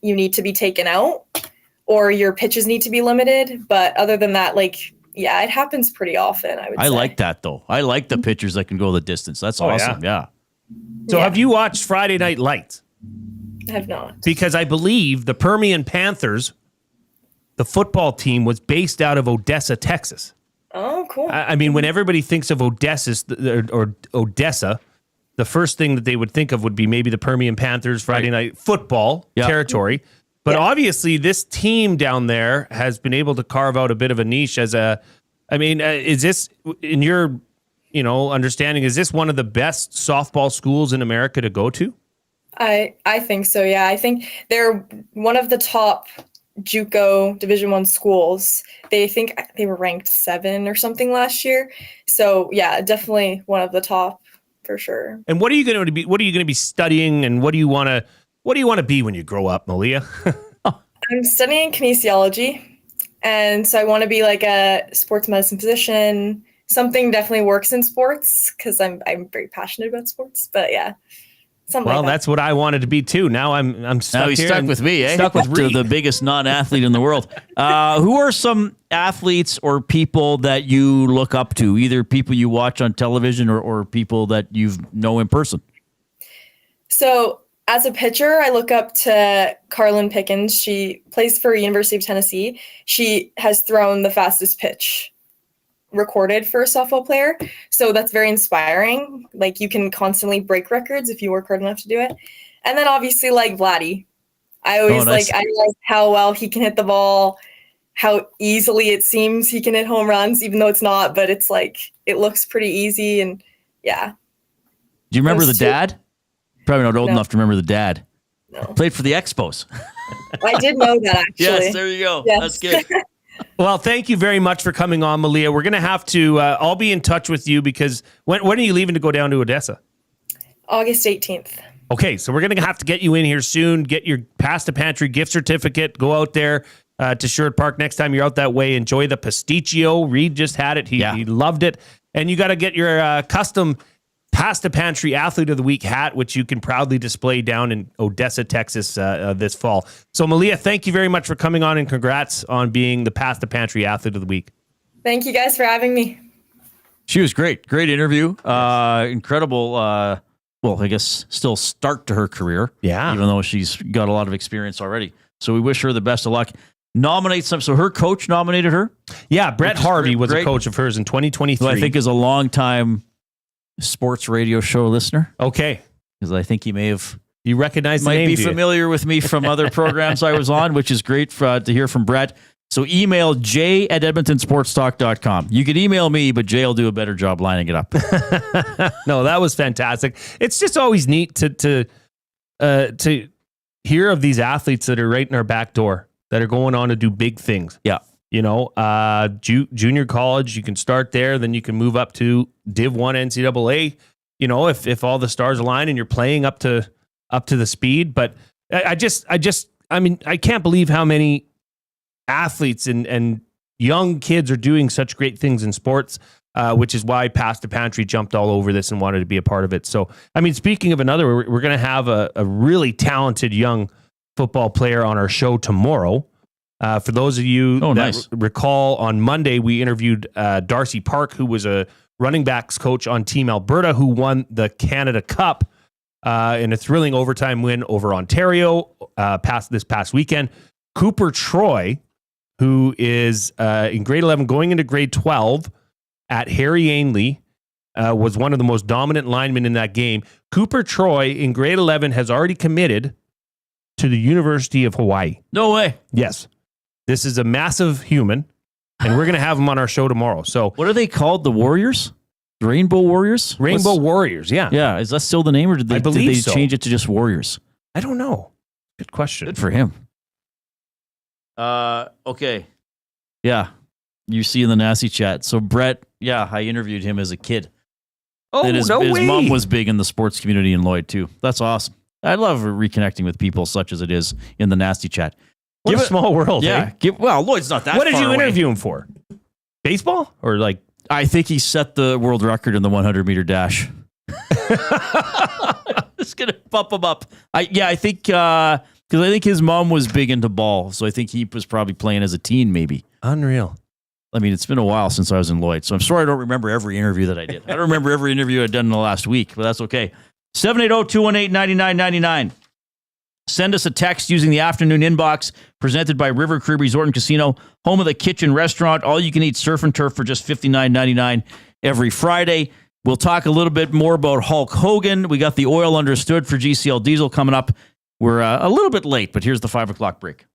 you need to be taken out or your pitches need to be limited. But other than that, like, yeah, it happens pretty often, I would say. I like that, though. I like the pitchers that can go the distance. That's awesome. Yeah. So have you watched Friday Night Lights? I have not. Because I believe the Permian Panthers, the football team, was based out of Odessa, Texas. Oh, cool. I mean, when everybody thinks of Odessa, the first thing that they would think of would be maybe the Permian Panthers Friday Night Football territory. But obviously, this team down there has been able to carve out a bit of a niche as a. I mean, is this, in your understanding, is this one of the best softball schools in America to go to? I think so. Yeah, I think they're one of the top JUCO Division I schools. They think they were ranked 7 or something last year. So yeah, definitely one of the top for sure. And what are you going to be? What are you going to be studying? And what do you want to be when you grow up, Maliya? I'm studying kinesiology, and so I want to be like a sports medicine physician. Something definitely works in sports because I'm very passionate about sports. But yeah. Well, that's what I wanted to be too. Now I'm stuck Now he's here. stuck with me, eh? Stuck with Reid. The biggest non-athlete in the world. Who are some athletes or people that you look up to? Either people you watch on television or people that you know in person? So as a pitcher, I look up to Carlin Pickens. She plays for University of Tennessee. She has thrown the fastest pitch recorded for a softball player. So that's very inspiring. Like you can constantly break records if you work hard enough to do it. And then obviously like Vladdy. I always I like how well he can hit the ball, how easily it seems he can hit home runs, even though it's not, but it's like, it looks pretty easy. And yeah. Do you remember the dad? Probably not old enough to remember the dad. No. Played for the Expos. I did know that actually. Yes, there you go. Yes. That's good. Well, thank you very much for coming on, Maliya. We're going to have to, I'll be in touch with you because when are you leaving to go down to Odessa? August 18th. Okay, so we're going to have to get you in here soon, get your Pasta Pantry gift certificate, go out there to Sherwood Park next time you're out that way. Enjoy the pasticcio. Reid just had it. He loved it. And you got to get your custom Pasta Pantry Athlete of the Week hat, which you can proudly display down in Odessa, Texas this fall. So, Maliya, thank you very much for coming on and congrats on being the Pasta Pantry Athlete of the Week. Thank you guys for having me. She was great. Great interview. Incredible. Well, I guess still start to her career. Yeah. Even though she's got a lot of experience already. So we wish her the best of luck. Nominate some. So her coach nominated her? Yeah. Brett Harvey was a coach of hers in 2023. Who I think is a long-time sports radio show listener. Okay. Because I think he may have... You recognize the might name, be do you? familiar with me from other programs I was on, which is great to hear from Brett. So email jay@edmontonsportstalk.com. You could email me, but Jay will do a better job lining it up. No, that was fantastic. It's just always neat to hear of these athletes that are right in our back door that are going on to do big things. Yeah. You know, junior college, you can start there, then you can move up to Div 1 NCAA, you know, if all the stars align and you're playing up to the speed. But I mean, I can't believe how many athletes and young kids are doing such great things in sports, which is why Pasta Pantry jumped all over this and wanted to be a part of it. So, I mean, speaking of another, we're going to have a really talented young football player on our show tomorrow. For those of you that recall, on Monday, we interviewed Darcy Park, who was a running backs coach on Team Alberta, who won the Canada Cup in a thrilling overtime win over Ontario this past weekend. Cooper Troy, who is in grade 11 going into grade 12 at Harry Ainley, was one of the most dominant linemen in that game. Cooper Troy in grade 11 has already committed to the University of Hawaii. No way. Yes. This is a massive human, and we're going to have him on our show tomorrow. So, what are they called? The Warriors? Rainbow Warriors? Warriors, yeah. Yeah, is that still the name, or did they so. change it to just Warriors? I don't know. Good question. Good for him. Okay. Yeah. You see in the nasty chat. So Brett, I interviewed him as a kid. Oh, and his mom was big in the sports community in Lloyd too. That's awesome. I love reconnecting with people such as it is in the nasty chat. What a small world. Yeah. Eh? Lloyd's not that What did far you away. interview him for? Baseball or like I think he set the world record in the 100-meter dash. Just going to bump him up. I think because I think his mom was big into ball, so I think he was probably playing as a teen maybe. Unreal. I mean, it's been a while since I was in Lloyd, so I'm sorry I don't remember every interview that I did. I don't remember every interview I'd done in the last week, but that's okay. 780-218-9999. Send us a text using the afternoon inbox presented by River Cree Resort and Casino, home of the kitchen restaurant. All you can eat surf and turf for just $59.99 every Friday. We'll talk a little bit more about Hulk Hogan. We got the oil understood for GCL Diesel coming up. We're a little bit late, but here's the 5 o'clock break.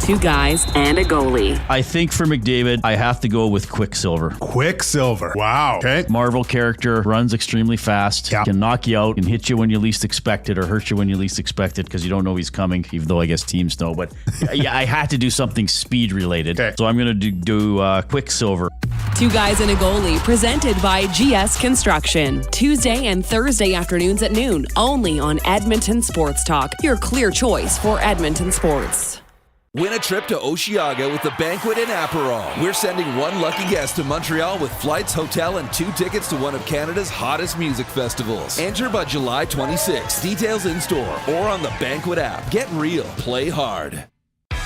2 guys and a goalie. I think for McDavid, I have to go with Quicksilver. Quicksilver. Wow. Okay. Marvel character, runs extremely fast, can knock you out, can hit you when you least expect it or hurt you when you least expect it because you don't know he's coming, even though I guess teams know. But yeah, I had to do something speed related. Okay. So I'm going to do Quicksilver. 2 guys and a goalie, presented by GS Construction. Tuesday and Thursday afternoons at noon, only on Edmonton Sports Talk, your clear choice for Edmonton sports. Win a trip to Osheaga with the Banquet and Aperol. We're sending one lucky guest to Montreal with flights, hotel, and 2 tickets to one of Canada's hottest music festivals. Enter by July 26. Details in store or on the Banquet app. Get real. Play hard.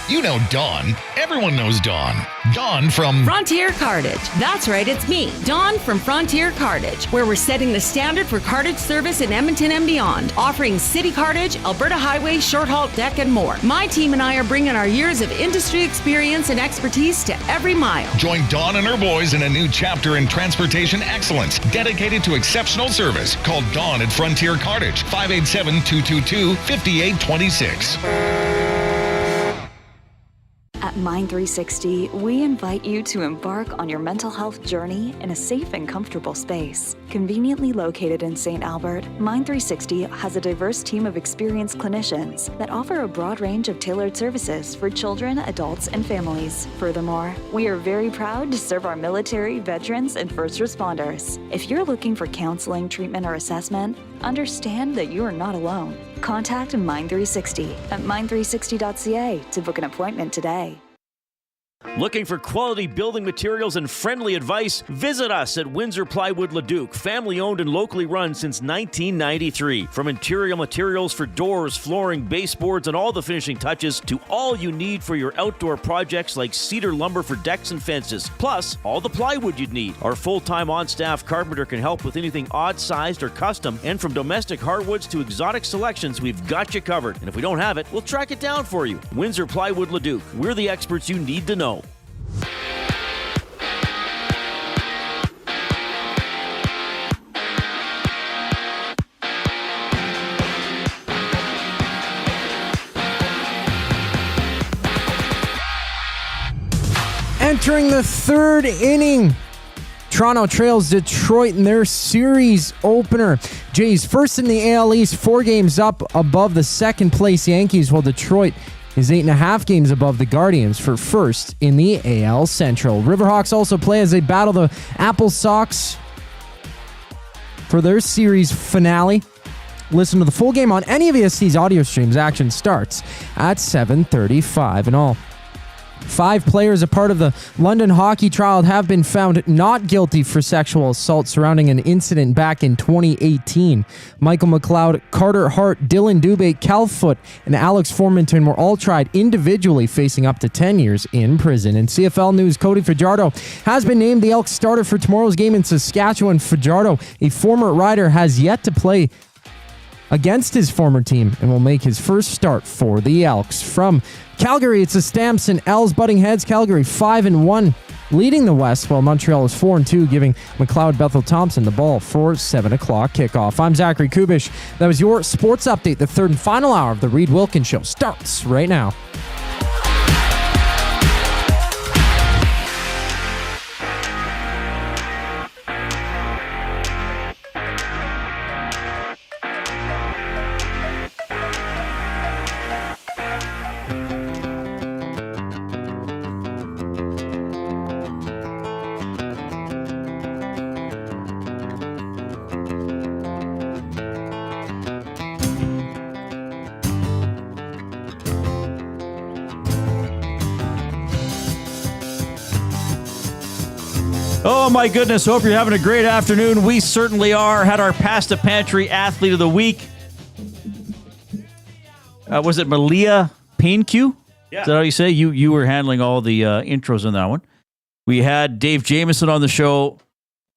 You know Dawn. Everyone knows Dawn. Dawn from Frontier Cartage. That's right, it's me, Dawn from Frontier Cartage, where we're setting the standard for cartage service in Edmonton and beyond, offering city cartage, Alberta highway, short haul deck, and more. My team and I are bringing our years of industry experience and expertise to every mile. Join Dawn and her boys in a new chapter in transportation excellence, dedicated to exceptional service. Call Dawn at Frontier Cartage, 587-222-5826. At Mind 360, we invite you to embark on your mental health journey in a safe and comfortable space. Conveniently located in St. Albert, Mind 360 has a diverse team of experienced clinicians that offer a broad range of tailored services for children, adults, and families. Furthermore, we are very proud to serve our military, veterans, and first responders. If you're looking for counseling, treatment, or assessment, understand that you are not alone. Contact Mind 360 at mind360.ca to book an appointment today. Looking for quality building materials and friendly advice? Visit us at Windsor Plywood Leduc, family owned and locally run since 1993. From interior materials for doors, flooring, baseboards, and all the finishing touches to all you need for your outdoor projects like cedar lumber for decks and fences, plus all the plywood you'd need. Our full-time on-staff carpenter can help with anything odd-sized or custom, and from domestic hardwoods to exotic selections, we've got you covered. And if we don't have it, we'll track it down for you. Windsor Plywood Leduc. We're the experts you need to know. Entering the 3rd inning, Toronto trails Detroit in their series opener. Jays first in the AL East, 4 games up above the second place Yankees, while Detroit is 8.5 games above the Guardians for first in the AL Central. Riverhawks also play as they battle the Apple Sox for their series finale. Listen to the full game on any of EST's audio streams. Action starts at 7:35 in all. 5 players, a part of the London hockey trial, have been found not guilty for sexual assault surrounding an incident back in 2018. Michael McLeod, Carter Hart, Dylan Dubé, Cal Foote, and Alex Formanton were all tried individually, facing up to 10 years in prison. In CFL news, Cody Fajardo has been named the Elks starter for tomorrow's game in Saskatchewan. Fajardo, a former Rider, has yet to play against his former team and will make his first start for the Elks. From Calgary, it's the Stamps and Els butting heads. Calgary 5-1, leading the West, while Montreal is 4-2, giving McLeod Bethel Thompson the ball for 7 o'clock kickoff. I'm Zachary Kubish. That was your sports update. The 3rd and final hour of the Reid Wilkins Show starts right now. Oh, my goodness. Hope you're having a great afternoon. We certainly are. Had our Pasta Pantry Athlete of the Week. Was it Maliya Pankiw? Yeah. Is that how you say? You were handling all the intros on that one. We had Dave Jamieson on the show.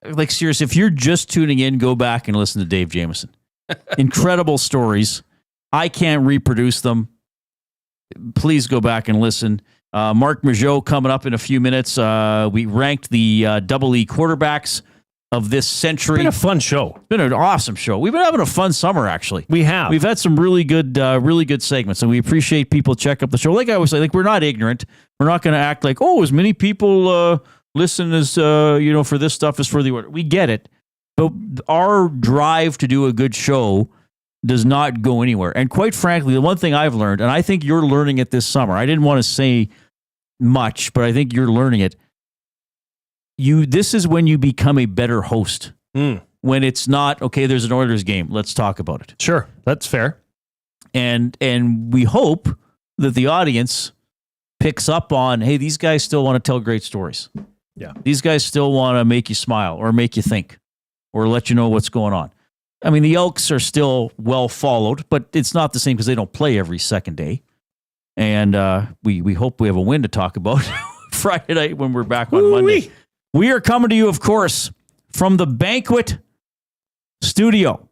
Like, seriously, if you're just tuning in, go back and listen to Dave Jamieson. Incredible stories. I can't reproduce them. Please go back and listen. Marc Majeau coming up in a few minutes. We ranked the EE quarterbacks of this century. It's been a fun show. It's been an awesome show. We've been having a fun summer, actually. We have. We've had some really good segments, and we appreciate people check up the show. Like I always say, like, we're not ignorant. We're not going to act like, as many people listen as for this stuff as for the order. We get it, but our drive to do a good show does not go anywhere. And quite frankly, the one thing I've learned, and I think you're learning it this summer. I didn't want to say much, but I think you're learning it. This is when you become a better host. When it's not, okay, there's an Oilers game, let's talk about it. Sure, that's fair. And we hope that the audience picks up on, hey, these guys still want to tell great stories. Yeah. These guys still want to make you smile or make you think or let you know what's going on. I mean, the Elks are still well followed, but it's not the same because they don't play every second day. And we hope we have a win to talk about Friday night when we're back on Monday. We are coming to you, of course, from the Banquet Studio.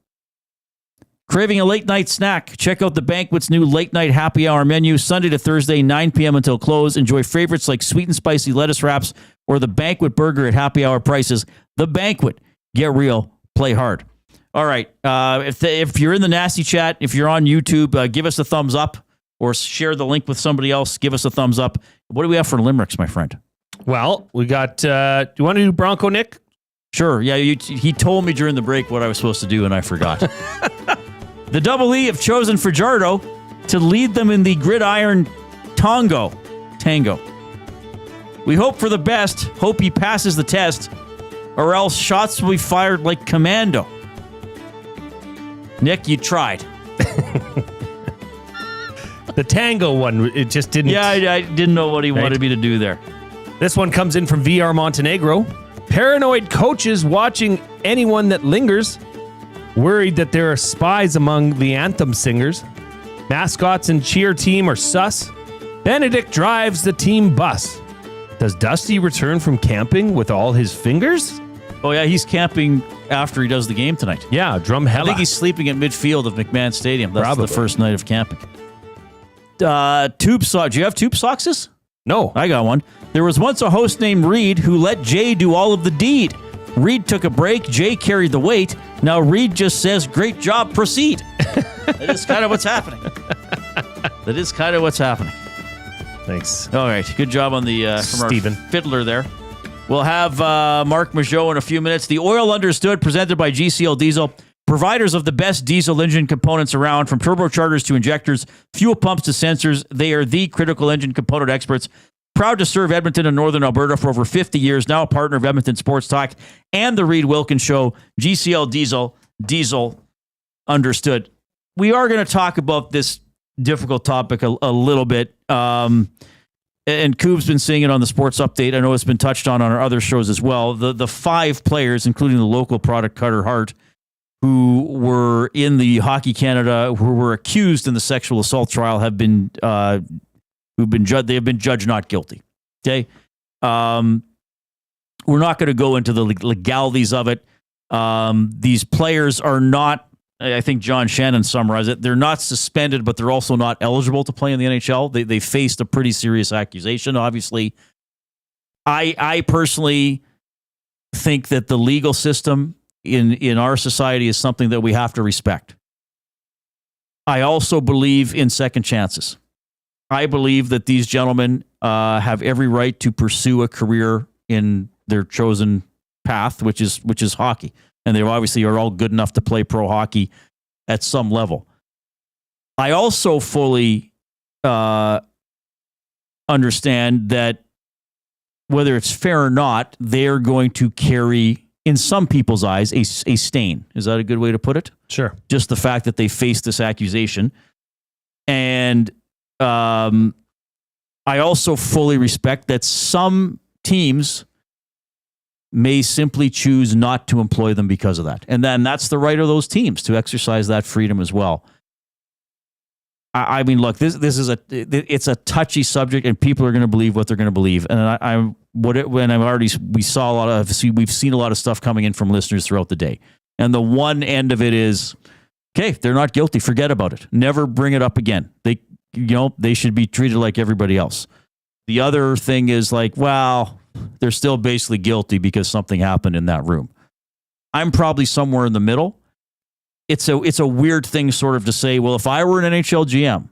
Craving a late night snack? Check out the Banquet's new late night happy hour menu, Sunday to Thursday, 9 p.m. until close. Enjoy favorites like sweet and spicy lettuce wraps or the Banquet burger at happy hour prices. The Banquet. Get real. Play hard. All right. If you're in the nasty chat, if you're on YouTube, give us a thumbs up or share the link with somebody else. Give us a thumbs up. What do we have for limericks, my friend? Well, we got, do you want to do Bronco Nick? Sure. Yeah, he told me during the break what I was supposed to do, and I forgot. The EE have chosen Fajardo to lead them in the gridiron tango. We hope for the best. Hope he passes the test, or else shots will be fired like commando. Nick, you tried. The tango one, it just didn't. Yeah, I didn't know what he wanted me to do there. This one comes in from VR Montenegro. Paranoid coaches watching anyone that lingers. Worried that there are spies among the anthem singers. Mascots and cheer team are sus. Benedict drives the team bus. Does Dusty return from camping with all his fingers? Oh, yeah, he's camping after he does the game tonight. Yeah, Drumhella. I think he's sleeping at midfield of McMahon Stadium. That's Probably the first night of camping. Tube sock. Do you have tube soxes? No. I got one. There was once a host named Reid who let Jay do all of the deed. Reid took a break. Jay carried the weight. Now Reid just says, great job, proceed. That is kind of what's happening. Thanks. All right. Good job on the from Steven. Our fiddler there. We'll have Marc Majeau in a few minutes. The Oil Understood, presented by GCL Diesel. Providers of the best diesel engine components around, from turbochargers to injectors, fuel pumps to sensors. They are the critical engine component experts. Proud to serve Edmonton and Northern Alberta for over 50 years. Now a partner of Edmonton Sports Talk and the Reid Wilkins Show. GCL Diesel Understood. We are going to talk about this difficult topic a little bit. And Coob's been saying it on the Sports Update. I know it's been touched on our other shows as well. The 5 players, including the local product Carter Hart, who were in the Hockey Canada, who were accused in the sexual assault trial, have been they have been judged not guilty. Okay, we're not going to go into the legalities of it. These players are not. I think John Shannon summarized it. They're not suspended, but they're also not eligible to play in the NHL. They faced a pretty serious accusation. Obviously, I personally think that the legal system in our society is something that we have to respect. I also believe in second chances. I believe that these gentlemen have every right to pursue a career in their chosen path, which is hockey. And they obviously are all good enough to play pro hockey at some level. I also fully understand that whether it's fair or not, they're going to carry, in some people's eyes, a stain. Is that a good way to put it? Sure. Just the fact that they faced this accusation. And I also fully respect that some teams may simply choose not to employ them because of that. And then that's the right of those teams to exercise that freedom as well. I mean, look, this is it's a touchy subject, and people are going to believe what they're going to believe. And we've seen a lot of stuff coming in from listeners throughout the day. And the one end of it is, okay, they're not guilty. Forget about it. Never bring it up again. They should be treated like everybody else. The other thing is like, well, they're still basically guilty because something happened in that room. I'm probably somewhere in the middle. It's a weird thing sort of to say, well, if I were an NHL GM,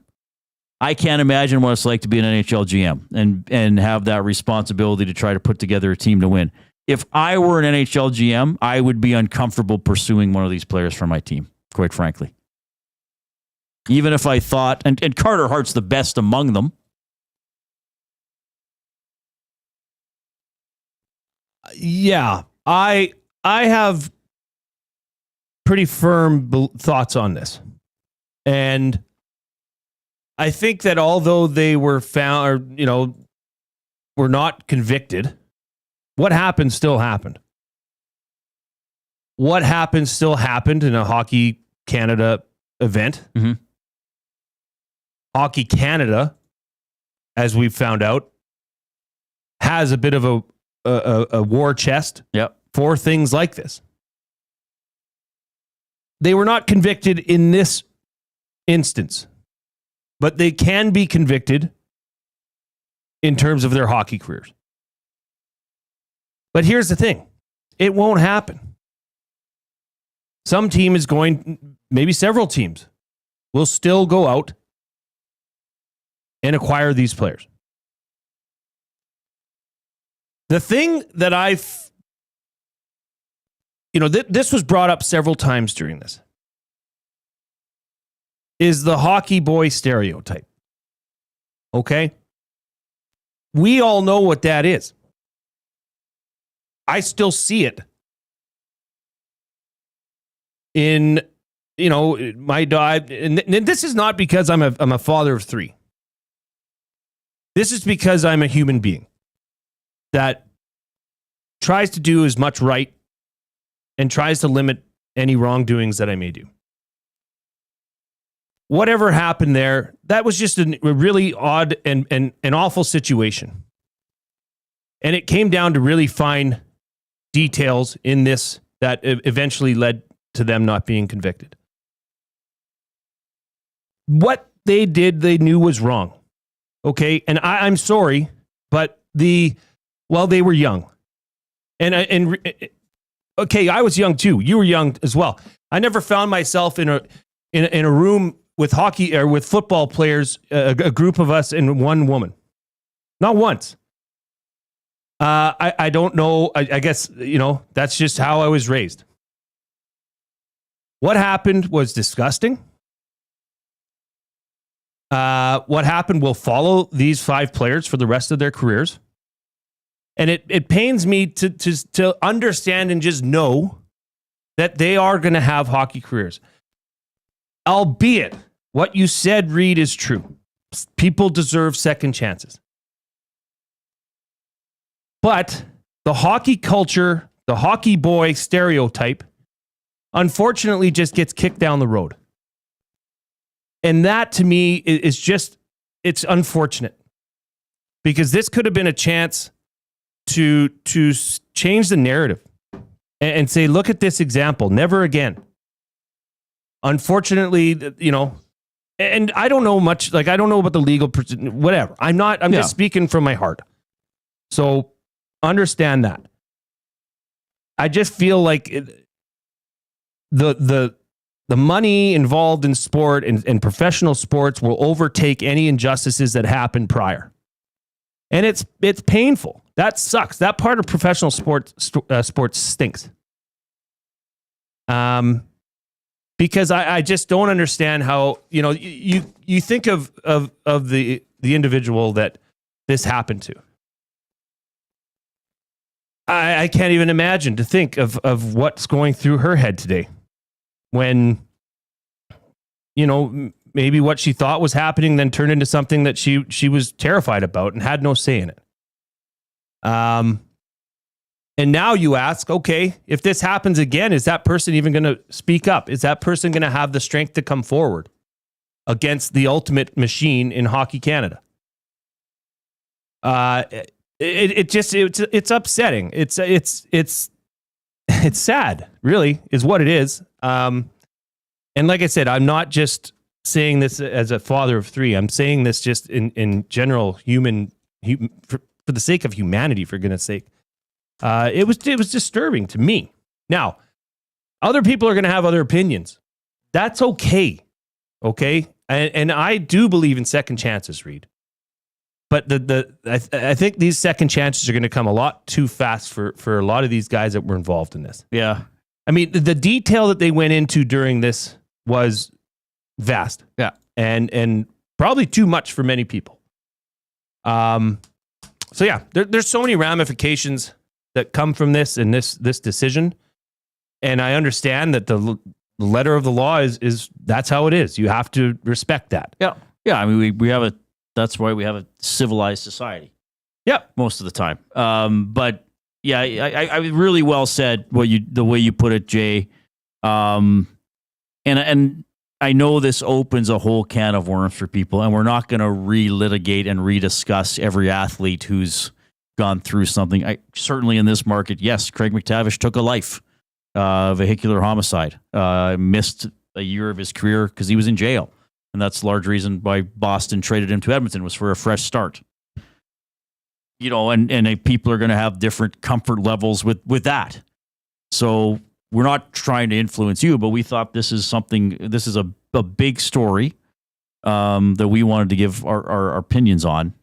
I can't imagine what it's like to be an NHL GM and have that responsibility to try to put together a team to win. If I were an NHL GM, I would be uncomfortable pursuing one of these players for my team, quite frankly. Even if I thought, and Carter Hart's the best among them. Yeah, I have pretty firm thoughts on this. And I think that although they were found, or, were not convicted, what happened still happened. What happened still happened in a Hockey Canada event. Mm-hmm. Hockey Canada, as we've found out, has a bit of a war chest for things like this. They were not convicted in this instance, but they can be convicted in terms of their hockey careers. But here's the thing. It won't happen. Some team is going, maybe several teams, will still go out and acquire these players. The thing that this was brought up several times during this, is the hockey boy stereotype. Okay? We all know what that is. I still see it in, my dad. And this is not because I'm a father of three. This is because I'm a human being that tries to do as much right and tries to limit any wrongdoings that I may do. Whatever happened there, that was just a really odd and an awful situation. And it came down to really fine details in this that eventually led to them not being convicted. What they did, they knew was wrong. Okay, and I'm sorry, but they were young. And okay, I was young too. You were young as well. I never found myself in a room with hockey or with football players, a group of us and one woman. Not once. I don't know. I guess, that's just how I was raised. What happened was disgusting. What happened will follow these 5 players for the rest of their careers. And it pains me to understand and just know that they are going to have hockey careers. Albeit, what you said, Reid, is true. People deserve second chances. But the hockey culture, the hockey boy stereotype, unfortunately just gets kicked down the road. And that, to me, is just, it's unfortunate. Because this could have been a chance to change the narrative and say, look at this example, never again. Unfortunately, and I don't know much, I don't know about the legal, whatever. I'm just speaking from my heart. So understand that. I just feel like the money involved in sport and professional sports will overtake any injustices that happened prior. And it's painful. That sucks. That part of professional sports stinks. Because I just don't understand how, you think of the individual that this happened to. I can't even imagine to think of what's going through her head today when, maybe what she thought was happening then turned into something that she was terrified about and had no say in it. And And now you ask, okay, if this happens again, is that person even going to speak up? Is that person going to have the strength to come forward against the ultimate machine in Hockey Canada? It's upsetting. It's sad, really, is what it is. And like I said, I'm not just saying this as a father of three. I'm saying this just in general, for the sake of humanity, for goodness sake. It was disturbing to me. Now, other people are going to have other opinions. That's okay. Okay. And I do believe in second chances, Reid. But I think these second chances are going to come a lot too fast for a lot of these guys that were involved in this. Yeah. I mean, the detail that they went into during this was vast. Yeah. And probably too much for many people. So yeah, there's so many ramifications that come from this and this decision. And I understand that the letter of the law is that's how it is. You have to respect that. Yeah. Yeah. I mean, that's why we have a civilized society. Yeah. Most of the time. But yeah, I really well said the way you put it, Jay. And I know this opens a whole can of worms for people, and we're not going to relitigate and rediscuss every athlete who's gone through something. Certainly in this market, yes, Craig McTavish took a life, vehicular homicide, missed a year of his career because he was in jail. And that's a large reason why Boston traded him to Edmonton, was for a fresh start. And people are going to have different comfort levels with that. So we're not trying to influence you, but we thought this is a big story that we wanted to give our opinions on.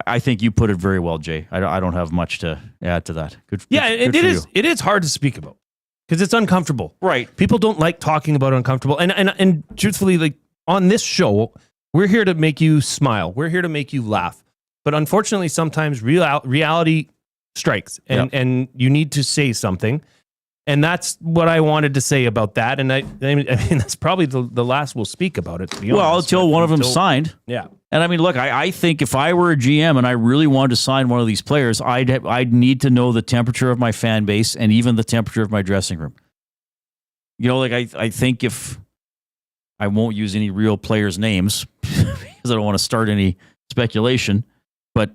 I think you put it very well, Jay. I don't have much to add to that. It is hard to speak about because it's uncomfortable. Right. People don't like talking about uncomfortable. And truthfully, like on this show, we're here to make you smile. We're here to make you laugh. But unfortunately, sometimes reality strikes and you need to say something. And that's what I wanted to say about that. And I mean, that's probably the last we'll speak about it, to be honest. Well, until one of them signed. Yeah. And I mean, look, I think if I were a GM and I really wanted to sign one of these players, I'd need to know the temperature of my fan base and even the temperature of my dressing room. I think if I won't use any real players' names because I don't want to start any speculation, but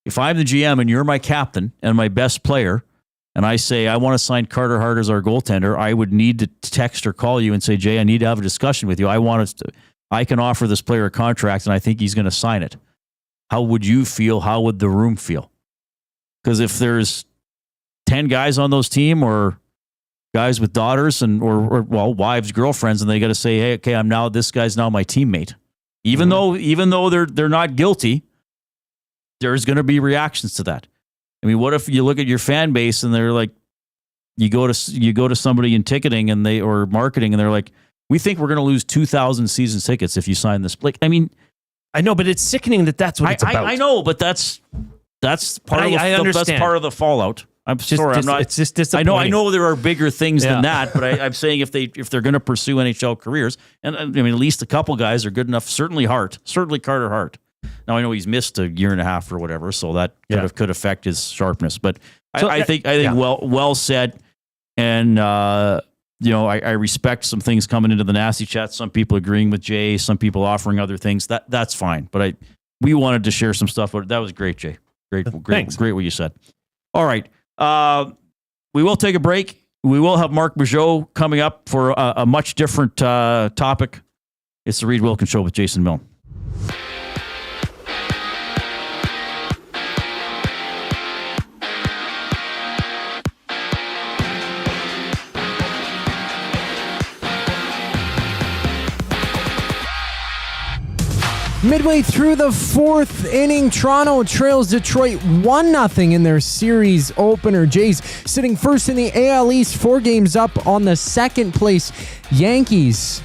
if I'm the GM and you're my captain and my best player, and I say, I want to sign Carter Hart as our goaltender, I would need to text or call you and say, Jay, I need to have a discussion with you. I can offer this player a contract, and I think he's going to sign it. How would you feel? How would the room feel? Because if there's 10 guys on those team, or guys with daughters or wives, girlfriends, and they got to say, hey, okay, this guy's now my teammate. Even though they're not guilty, there's going to be reactions to that. I mean, what if you look at your fan base and they're like, you go to somebody in ticketing or marketing, and they're like, we think we're going to lose 2,000 season tickets if you sign this. Like, I mean, I know, but it's sickening that's what it's about. I know, but that's part of that's part of the fallout. I'm sorry, I'm not. It's just disappointing. I know there are bigger things than that, but I'm saying if they're going to pursue NHL careers, and I mean, at least a couple guys are good enough. Certainly Carter Hart. Now I know he's missed a year and a half or whatever, so that could affect his sharpness. But I think well said, and I respect some things coming into the nasty chat. Some people agreeing with Jay, some people offering other things. That's fine. But we wanted to share some stuff. But that was great, Jay. Great what you said. All right, we will take a break. We will have Marc Majeau coming up for a much different topic. It's the Reid Wilkins Show with Jason Milne. Midway through the fourth inning, Toronto trails Detroit 1-0 in their series opener. Jays sitting first in the AL East, 4 games up on the second place Yankees,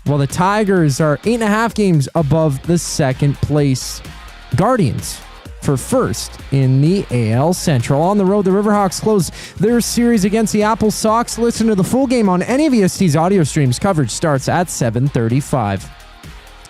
while the Tigers are 8.5 games above the second place Guardians for first in the AL Central. On the road, the Riverhawks close their series against the Apple Sox. Listen to the full game on any of EST's audio streams. Coverage starts at 7:35.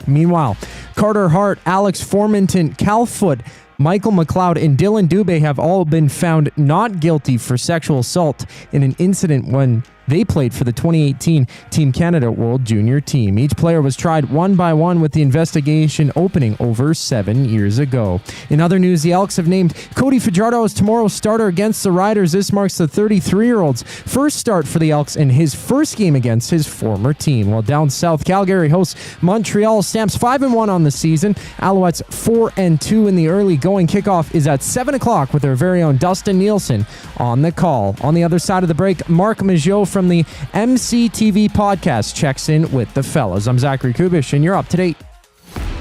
Meanwhile, Carter Hart, Alex Formenton, Cal Foote, Michael McLeod and Dylan Dubé have all been found not guilty for sexual assault in an incident when they played for the 2018 Team Canada World Junior Team. Each player was tried one by one, with the investigation opening over 7 years ago. In other news, the Elks have named Cody Fajardo as tomorrow's starter against the Riders. This marks the 33-year-old's first start for the Elks and his first game against his former team. While down south, Calgary hosts Montreal, stamps 5-1 on the season. Alouettes 4-2 in the early going. Kickoff is at 7 o'clock with our very own Dustin Nielsen on the call. On the other side of the break, Marc Majeau from the MCTV Podcast checks in with the fellas. I'm Zachary Kubish, and you're up to date.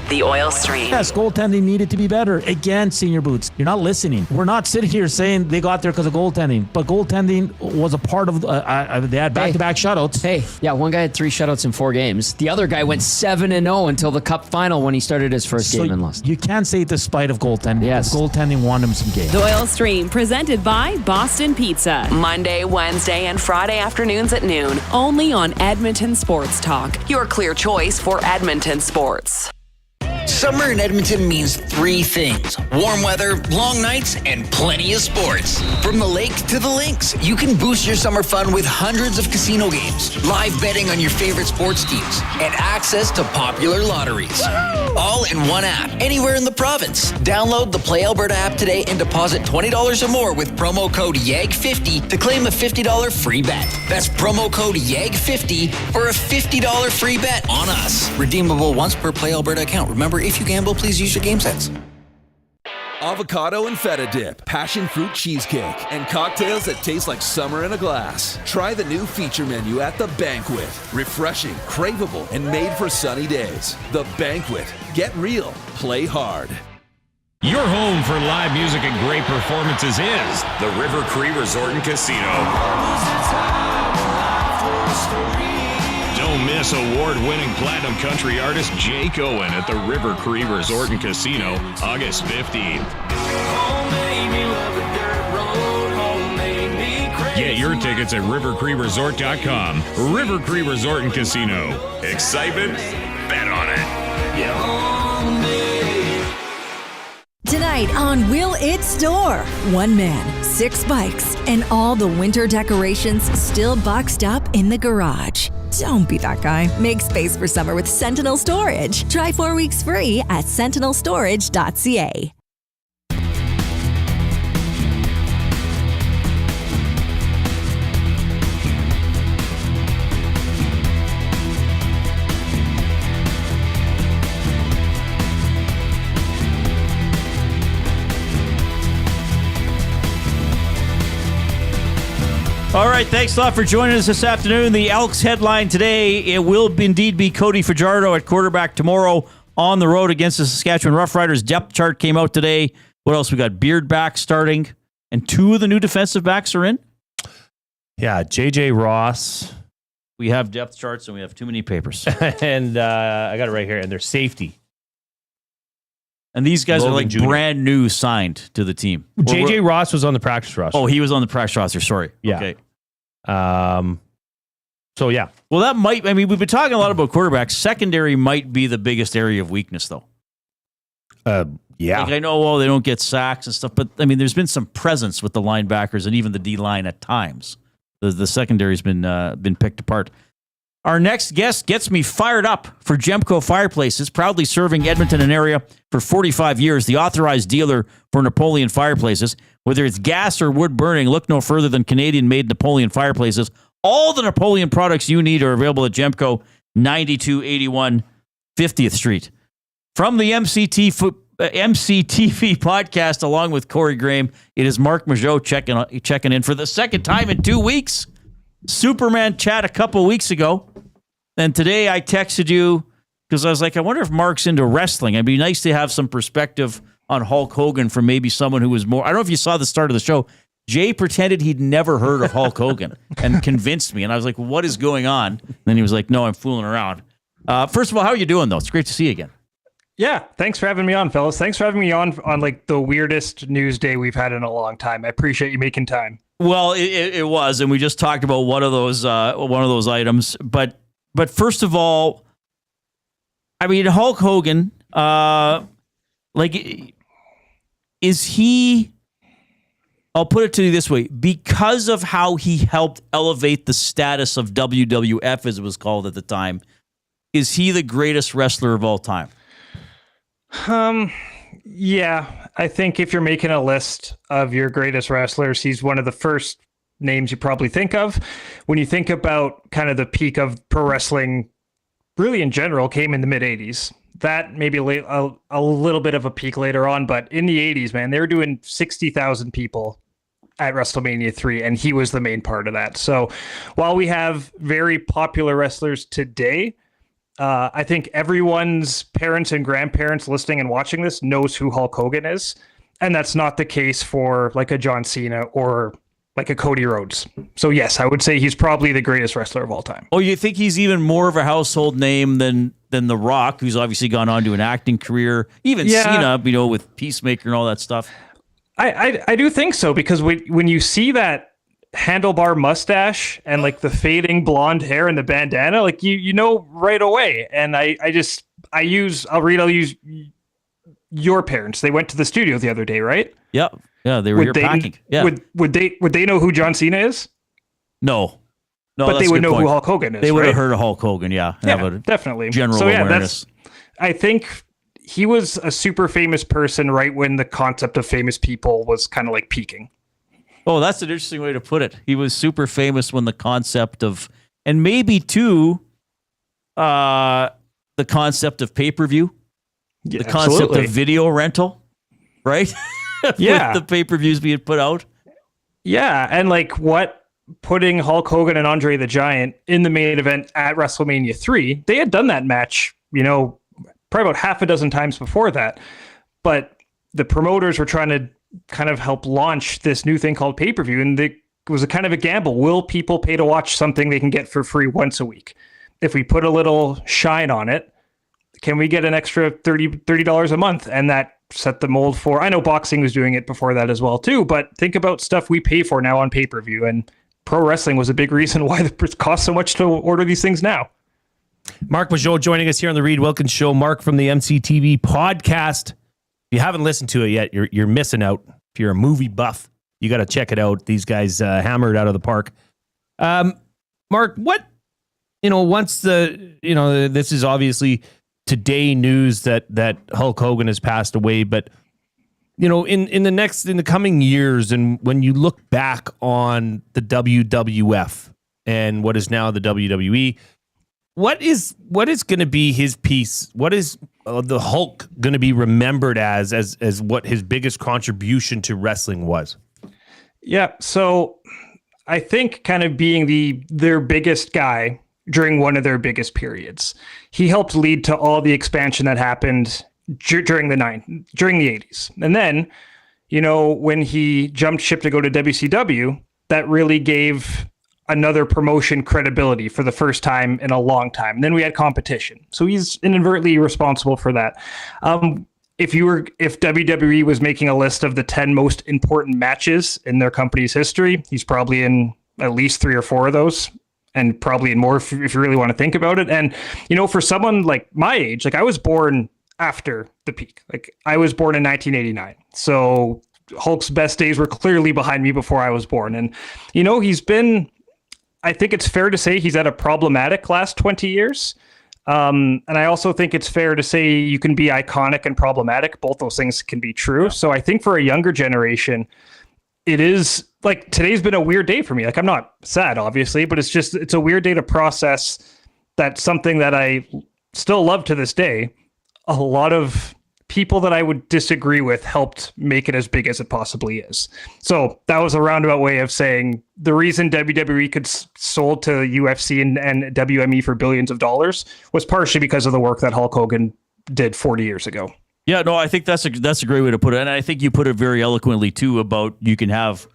The Oil Stream. Yes, goaltending needed to be better. Again, Senior Boots, you're not listening. We're not sitting here saying they got there because of goaltending, but goaltending was a part of, they had back-to-back shutouts. Hey, yeah, one guy had 3 shutouts in 4 games. The other guy went 7-0 until the Cup final when he started his first game and lost. You can't say despite of goaltending. Yes. Goaltending won him some games. The Oil Stream, presented by Boston Pizza. Monday, Wednesday, and Friday afternoons at noon. Only on Edmonton Sports Talk. Your clear choice for Edmonton sports. Summer in Edmonton means 3 things: warm weather, long nights, and plenty of sports. From the lake to the links, you can boost your summer fun with hundreds of casino games, live betting on your favorite sports teams, and access to popular lotteries. All in one app, anywhere in the province. Download the Play Alberta app today and deposit $20 or more with promo code YAG50 to claim a $50 free bet. That's promo code YAG50 for a $50 free bet on us. Redeemable once per Play Alberta account. Remember, if you gamble, please use your game sense. Avocado and feta dip, passion fruit cheesecake, and cocktails that taste like summer in a glass. Try the new feature menu at The Banquet. Refreshing, craveable, and made for sunny days. The Banquet. Get real. Play hard. Your home for live music and great performances is the River Cree Resort and Casino. Don't miss award-winning platinum country artist Jake Owen at the River Cree Resort and Casino, August 15th. Get your tickets at rivercreeresort.com. River Cree Resort and Casino. Excitement? Bet on it. Tonight on Will It Store? 1 man, 6 bikes, and all the winter decorations still boxed up in the garage. Don't be that guy. Make space for summer with Sentinel Storage. Try 4 weeks free at sentinelstorage.ca. All right, thanks a lot for joining us this afternoon. The Elks headline today, it will indeed be Cody Fajardo at quarterback tomorrow on the road against the Saskatchewan Roughriders. Depth chart came out today. What else? We got Beard back starting, and 2 of the new defensive backs are in. Yeah, J.J. Ross. We have depth charts, and we have too many papers. And I got it right here, and they're safety. And these guys Logan are like Jr. brand new signed to the team. J.J. Ross was on the practice roster. Oh, he was on the practice roster. Sorry. Yeah. Okay. So, yeah. Well, that might, I mean, we've been talking a lot about quarterbacks. Secondary might be the biggest area of weakness, though. Yeah. Like, I know, well, they don't get sacks and stuff, but, I mean, there's been some presence with the linebackers and even the D-line at times. The secondary's been picked apart. Our next guest gets me fired up for Gemco Fireplaces, proudly serving Edmonton and area for 45 years, the authorized dealer for Napoleon Fireplaces. Whether it's gas or wood burning, look no further than Canadian-made Napoleon Fireplaces. All the Napoleon products you need are available at Gemco, 9281 50th Street. From the MCTV Podcast, along with Corey Graham, it is Marc Majeau checking in for the second time in 2 weeks. Superman chat a couple weeks ago. And today I texted you because I was like, I wonder if Mark's into wrestling. It'd be nice to have some perspective on Hulk Hogan from maybe someone who was more... I don't know if you saw the start of the show. Jay pretended he'd never heard of Hulk Hogan and convinced me. And I was like, what is going on? And then he was like, no, I'm fooling around. First of all, how are you doing, though? It's great to see you again. Yeah, thanks for having me on, fellas. Thanks for having me on like the weirdest news day we've had in a long time. I appreciate you making time. Well, it was, and we just talked about one of those items. But first of all, I mean, Hulk Hogan, like is he, I'll put it to you this way, because of how he helped elevate the status of WWF, as it was called at the time, is he the greatest wrestler of all time? Yeah, I think if you're making a list of your greatest wrestlers, he's one of the first names you probably think of. When you think about kind of the peak of pro wrestling, really in general, came in the mid 80s. That maybe a little bit of a peak later on, but in the 80s, man, they were doing 60,000 people at WrestleMania 3, and he was the main part of that. So while we have very popular wrestlers today, I think everyone's parents and grandparents listening and watching this knows who Hulk Hogan is. And that's not the case for like a John Cena or like a Cody Rhodes. So yes, I would say he's probably the greatest wrestler of all time. Oh, you think he's even more of a household name than The Rock, who's obviously gone on to an acting career, even Cena, with Peacemaker and all that stuff? I do think so, because when you see that handlebar mustache and like the fading blonde hair and the bandana, like you know right away. And I'll use your parents. They went to the studio the other day, right? Yeah, they were here packing. Yeah, would they know who John Cena is? No, but they would know who Hulk Hogan is. They would have right? heard of Hulk Hogan. Yeah, definitely. General awareness. I think he was a super famous person right when the concept of famous people was kind of like peaking. Oh, that's an interesting way to put it. He was super famous when the concept of, and maybe too, the concept of pay-per-view, the concept of video rental, right? Yeah. With the pay-per-views being put out. Yeah, and like putting Hulk Hogan and Andre the Giant in the main event at WrestleMania 3, they had done that match, probably about half a dozen times before that. But the promoters were trying to kind of help launch this new thing called pay-per-view, and it was a kind of a gamble. Will people pay to watch something they can get for free once a week? If we put a little shine on it, can we get an extra $30 a month? And that set the mold for, I know boxing was doing it before that as well too, but think about stuff we pay for now on pay-per-view, and pro wrestling was a big reason why it costs so much to order these things now. Marc Majeau joining us here on the Reid Wilkins Show. Marc from the MCTV Podcast. If you haven't listened to it yet, you're missing out. If you're a movie buff, you got to check it out. These guys hammered out of the park. Marc, once this is obviously today news that Hulk Hogan has passed away, but in the coming years, and when you look back on the WWF and what is now the WWE, what is going to be his piece? What is the Hulk going to be remembered as what his biggest contribution to wrestling was? Yeah, so I think kind of being their biggest guy during one of their biggest periods, he helped lead to all the expansion that happened during the 80s. And then, when he jumped ship to go to WCW, that really gave another promotion credibility for the first time in a long time. And then we had competition. So he's inadvertently responsible for that. If WWE was making a list of the 10 most important matches in their company's history, he's probably in at least 3 or 4 of those, and probably in more if you really want to think about it. And, for someone like my age, like I was born after the peak. Like I was born in 1989. So Hulk's best days were clearly behind me before I was born. And, I think it's fair to say he's had a problematic last 20 years. And I also think it's fair to say you can be iconic and problematic. Both those things can be true. Yeah. So I think for a younger generation, it is like today's been a weird day for me. Like I'm not sad, obviously, but it's a weird day to process that something that I still love to this day. A lot of people that I would disagree with helped make it as big as it possibly is. So that was a roundabout way of saying the reason WWE could sold to UFC and WME for billions of dollars was partially because of the work that Hulk Hogan did 40 years ago. Yeah, no, I think that's a great way to put it. And I think you put it very eloquently too about you can have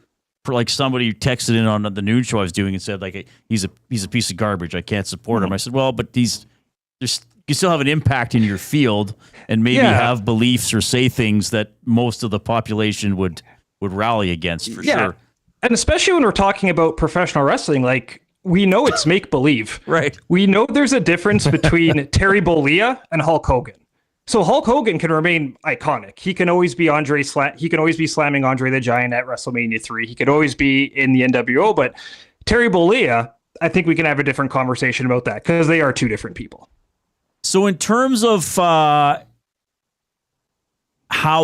like somebody texted in on the noon show I was doing and said like he's a piece of garbage. I can't support him. I said, well, but you still have an impact in your field and maybe have beliefs or say things that most of the population would rally against for sure. And especially when we're talking about professional wrestling, like we know it's make believe, right? We know there's a difference between Terry Bollea and Hulk Hogan. So Hulk Hogan can remain iconic. He can always be he can always be slamming Andre the Giant at WrestleMania 3. He could always be in the NWO, but Terry Bollea, I think we can have a different conversation about that because they are two different people. So in terms of how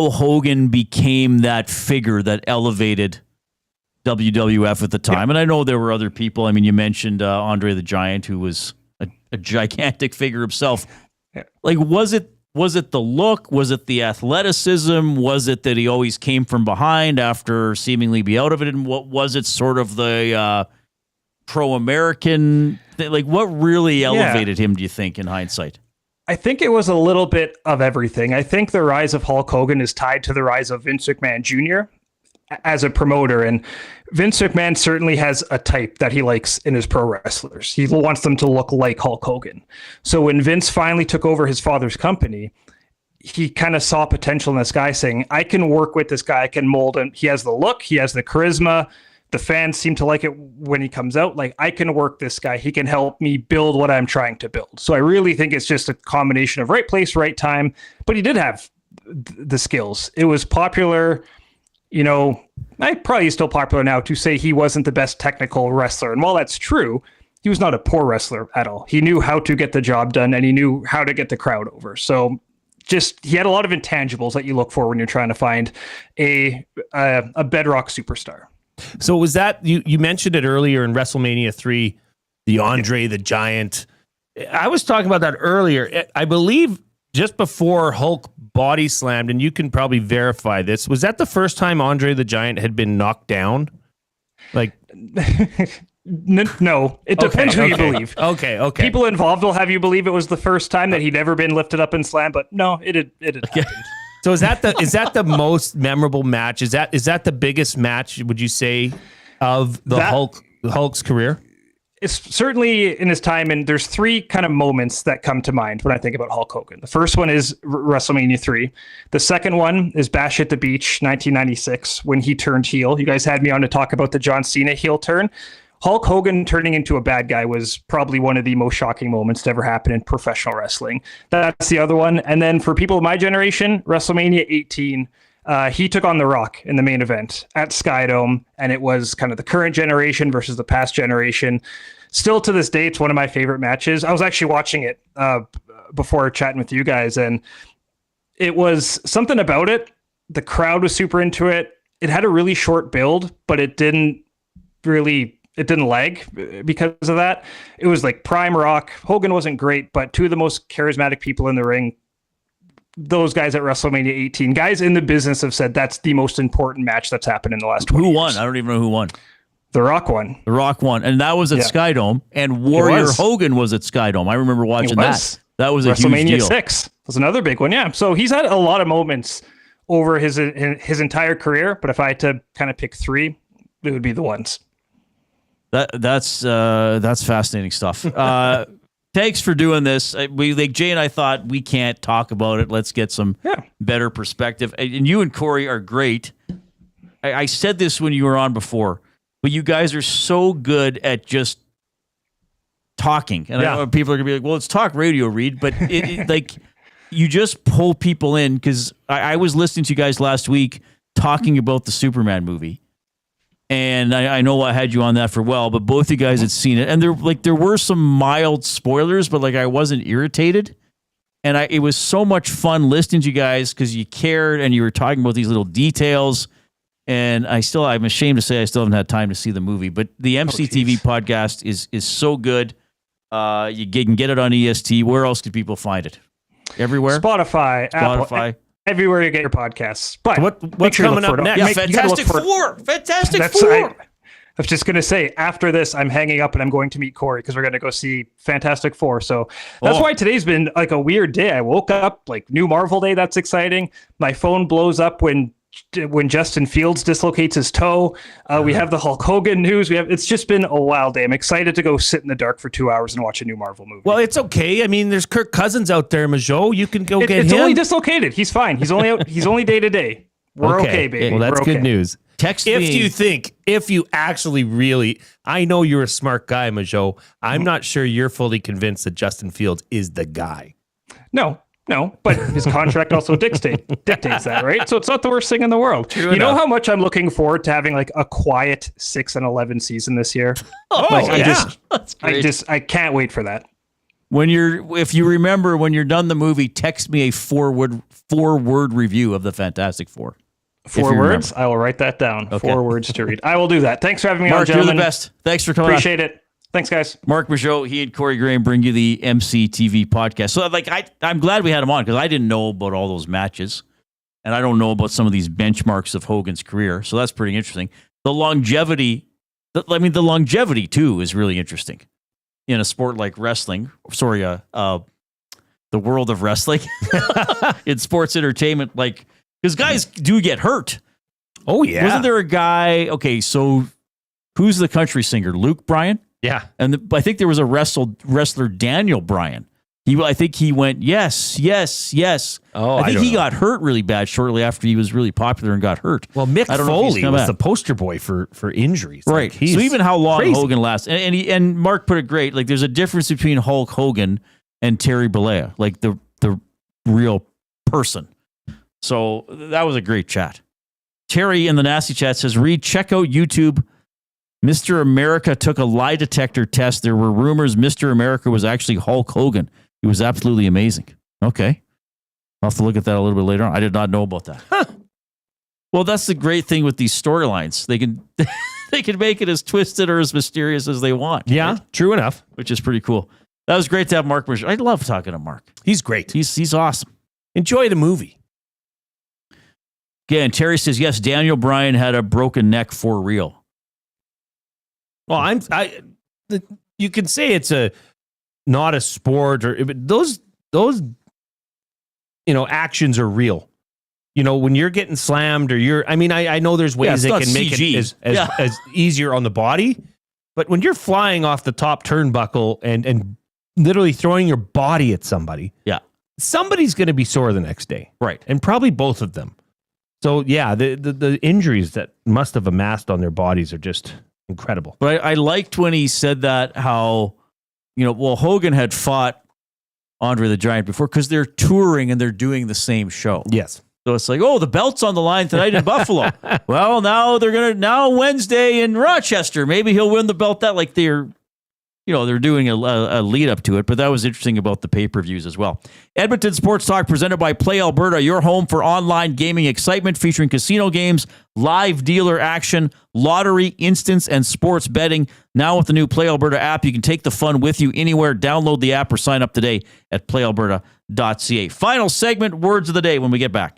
Hogan became that figure that elevated WWF at the time, and I know there were other people. I mean, you mentioned Andre the Giant, who was a gigantic figure himself. Yeah. Like, was it the look? Was it the athleticism? Was it that he always came from behind after seemingly be out of it? And what was it sort of the pro-American thing? Like, what really elevated him, do you think, in hindsight? I think it was a little bit of everything. I think the rise of Hulk Hogan is tied to the rise of Vince McMahon Jr. as a promoter. And Vince McMahon certainly has a type that he likes in his pro wrestlers. He wants them to look like Hulk Hogan. So when Vince finally took over his father's company, he kind of saw potential in this guy, saying, I can work with this guy. I can mold him. He has the look. He has the charisma. The fans seem to like it when he comes out. Like, I can work this guy. He can help me build what I'm trying to build. So I really think it's just a combination of right place, right time. But he did have the skills. It was popular. You know, I probably still popular now to say he wasn't the best technical wrestler. And while that's true, he was not a poor wrestler at all. He knew how to get the job done, and he knew how to get the crowd over. So just, he had a lot of intangibles that you look for when you're trying to find a bedrock superstar. So was that, you mentioned it earlier in WrestleMania 3, the Andre the Giant. I was talking about that earlier. I believe just before Hulk body slammed, and you can probably verify this, was that the first time Andre the Giant had been knocked down? Like, no, it depends who you believe. Okay. People involved will have you believe it was the first time that he'd ever been lifted up and slammed, but no, it had happened. So is that the most memorable match? Is that the biggest match, would you say, of the Hulk's career? It's certainly in his time, and there's three kind of moments that come to mind when I think about Hulk Hogan. The first one is WrestleMania 3. The second one is Bash at the Beach, 1996, when he turned heel. You guys had me on to talk about the John Cena heel turn. Hulk Hogan turning into a bad guy was probably one of the most shocking moments to ever happen in professional wrestling. That's the other one. And then for people of my generation, WrestleMania 18, he took on The Rock in the main event at Skydome, and it was kind of the current generation versus the past generation. Still to this day, it's one of my favorite matches. I was actually watching it before chatting with you guys, and it was something about it. The crowd was super into it. It had a really short build, but it didn't lag because of that. It was like prime Rock. Hogan wasn't great, but two of the most charismatic people in the ring, those guys at WrestleMania 18, guys in the business have said that's the most important match that's happened in the last 20 years. Who won? I don't even know who won. The Rock won. The Rock won. And that was at Skydome. And Warrior Hogan was at Skydome. I remember watching that. That was a huge deal. WrestleMania 6 was another big one. Yeah. So he's had a lot of moments over his entire career. But if I had to kind of pick three, it would be the ones. That's fascinating stuff. Thanks for doing this. Jay and I thought we can't talk about it. Let's get some better perspective. And you and Corey are great. I said this when you were on before, but you guys are so good at just talking. And I know people are gonna be like, "Well, it's talk radio, Reid," but like you just pull people in because I was listening to you guys last week talking about the Superman movie. And I know I had you on that for but both you guys had seen it. And there were some mild spoilers, but I wasn't irritated. And it was so much fun listening to you guys because you cared and you were talking about these little details. And I'm ashamed to say I still haven't had time to see the movie, but the MCTV podcast is so good. You can get it on EST. Where else can people find it? Everywhere? Spotify. Apple. Everywhere you get your podcasts. But what's coming up next? Yeah, Fantastic Four. Fantastic Four. I was just going to say, after this, I'm hanging up and I'm going to meet Corey because we're going to go see Fantastic Four. So that's why today's been like a weird day. I woke up like new Marvel Day. That's exciting. My phone blows up when Justin Fields dislocates his toe. We have the Hulk Hogan news. It's just been a wild day. I'm excited to go sit in the dark for 2 hours and watch a new Marvel movie. Well, it's okay. I mean, there's Kirk Cousins out there, Majeau. You can go get him. It's only dislocated. He's fine. He's only out. He's only day to day. We're okay, baby. Well, that's good news. Text me. If you actually really, I know you're a smart guy, Majeau. I'm not sure you're fully convinced that Justin Fields is the guy. No, No, but his contract also dictates that, right? So it's not the worst thing in the world. True you know enough. how much I'm looking forward to having like a quiet 6-11 season this year? I can't wait for that. If you remember, when you're done the movie, text me a four-word review of the Fantastic Four. 4 words? I will write that down. Okay. 4 words to read. I will do that. Thanks for having me Mark, on, gentlemen. you're the best. Thanks for coming Appreciate it. Thanks, guys. Marc Majeau, he and Corey Graham bring you the MCTV podcast. So, I'm glad we had him on because I didn't know about all those matches, and I don't know about some of these benchmarks of Hogan's career. So that's pretty interesting. The longevity too is really interesting in a sport like wrestling. Sorry, the world of wrestling in sports entertainment, because guys do get hurt. Oh yeah, wasn't there a guy? Okay, so who's the country singer? Luke Bryan. Yeah. And I think there was a wrestler, Daniel Bryan. I think he went, yes. Oh, I think he got hurt really bad shortly after he was really popular and got hurt. Well, Mick Foley was the poster boy for injuries. Right. So even how long Hogan lasts. And Mark put it great. Like, there's a difference between Hulk Hogan and Terry Bollea, like the real person. So that was a great chat. Terry in the Nasty Chat says, Reid, check out YouTube. Mr. America took a lie detector test. There were rumors Mr. America was actually Hulk Hogan. He was absolutely amazing. Okay. I'll have to look at that a little bit later on. I did not know about that. Huh. Well, that's the great thing with these storylines. They can make it as twisted or as mysterious as they want. Yeah, right? True enough. Which is pretty cool. That was great to have Marc Majeau. I love talking to Mark. He's great. He's awesome. Enjoy the movie. Again, Terry says, yes, Daniel Bryan had a broken neck for real. Well, you can say it's not a sport, but those actions are real. When you're getting slammed or I know there's ways they can make it as easier on the body, but when you're flying off the top turnbuckle and literally throwing your body at somebody, somebody's going to be sore the next day, right? And probably both of them. So yeah, the injuries that must have amassed on their bodies are just incredible. But I liked when he said that, how, Hogan had fought Andre the Giant before because they're touring and they're doing the same show. Yes. So it's like, the belt's on the line tonight in Buffalo. Well, now Wednesday in Rochester. Maybe he'll win the belt. That they're doing a lead up to it, but that was interesting about the pay-per-views as well. Edmonton Sports Talk presented by Play Alberta, your home for online gaming excitement, featuring casino games, live dealer action, lottery, instants, and sports betting. Now with the new Play Alberta app, you can take the fun with you anywhere. Download the app or sign up today at playalberta.ca. Final segment, words of the day when we get back.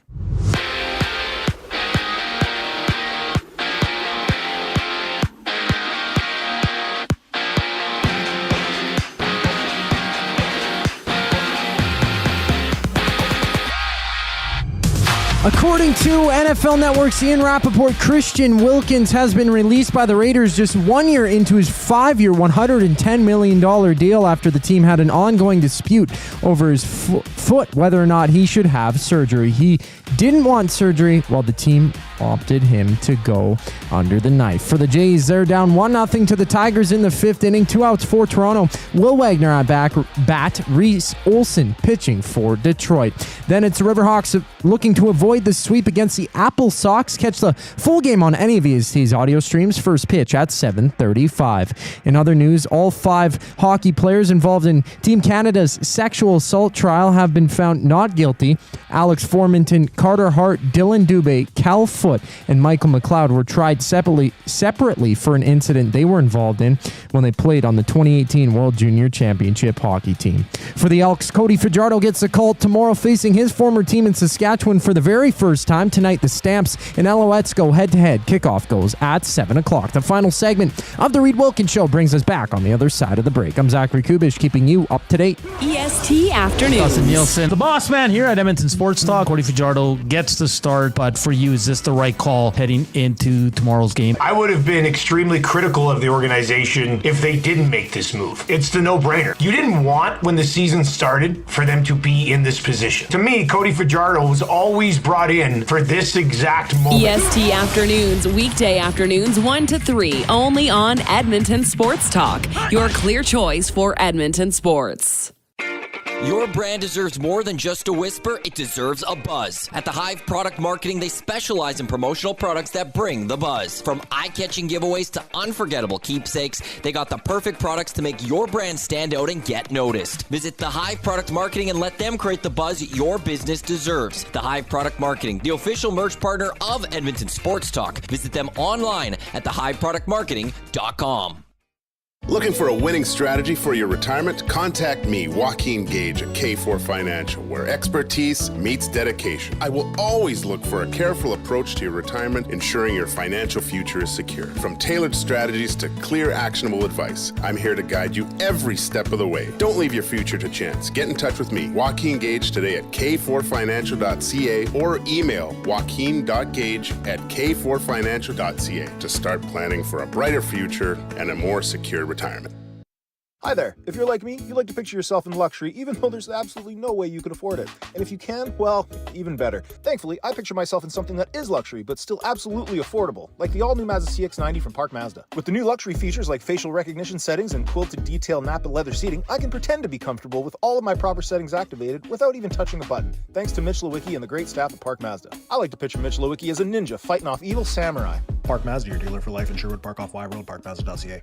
According to NFL Network's Ian Rappaport, Christian Wilkins has been released by the Raiders just 1 year into his 5-year, $110 million deal after the team had an ongoing dispute over his foot, whether or not he should have surgery. He didn't want surgery, while the team opted him to go under the knife. For the Jays, they're down 1-0 to the Tigers in the 5th inning. 2 outs for Toronto. Will Wagner at bat. Reese Olson pitching for Detroit. Then it's the Riverhawks looking to avoid the sweep against the Apple Sox. Catch the full game on any of EST's audio streams. First pitch at 7:35. In other news, all 5 hockey players involved in Team Canada's sexual assault trial have been found not guilty. Alex Formanton, Carter Hart, Dylan Dubé, Cal Foote, and Michael McLeod were tried separately for an incident they were involved in when they played on the 2018 World Junior Championship hockey team. For the Elks, Cody Fajardo gets a call tomorrow facing his former team in Saskatchewan for the very first time. Tonight, the Stamps and Alouettes go head-to-head. Kickoff goes at 7 o'clock. The final segment of the Reid Wilkins Show brings us back on the other side of the break. I'm Zachary Kubish, keeping you up to date. EST Afternoons. Dustin Nielsen, the boss man here at Edmonton Sports Talk. Cody Fajardo gets the start, but for you, is this the right call heading into tomorrow's game? I would have been extremely critical of the organization if they didn't make this move. It's the no-brainer. You didn't want, when the season started, for them to be in this position. To me, Cody Fajardo was always brought in for this exact moment. EST Afternoons, weekday afternoons 1 to 3, only on Edmonton Sports Talk, your clear choice for Edmonton sports. Your brand deserves more than just a whisper, it deserves a buzz. At the Hive Product Marketing, they specialize in promotional products that bring the buzz. From eye-catching giveaways to unforgettable keepsakes, they got the perfect products to make your brand stand out and get noticed. Visit the Hive Product Marketing and let them create the buzz your business deserves. The Hive Product Marketing, the official merch partner of Edmonton Sports Talk. Visit them online at thehiveproductmarketing.com. Looking for a winning strategy for your retirement? Contact me, Joaquin Gage at K4 Financial, where expertise meets dedication. I will always look for a careful approach to your retirement, ensuring your financial future is secure. From tailored strategies to clear, actionable advice, I'm here to guide you every step of the way. Don't leave your future to chance. Get in touch with me, Joaquin Gage, today at k4financial.ca or email joaquin.gage@k4financial.ca to start planning for a brighter future and a more secure retirement. Hi there. If you're like me, you like to picture yourself in luxury, even though there's absolutely no way you could afford it. And if you can, well, even better. Thankfully, I picture myself in something that is luxury, but still absolutely affordable, like the all-new Mazda CX-90 from Park Mazda. With the new luxury features like facial recognition settings and quilted detail Napa leather seating, I can pretend to be comfortable with all of my proper settings activated without even touching a button, thanks to Mitch Lewicki and the great staff at Park Mazda. I like to picture Mitch Lewicki as a ninja fighting off evil samurai. Park Mazda, your dealer for life in Sherwood Park off Y Road, parkmazda.ca.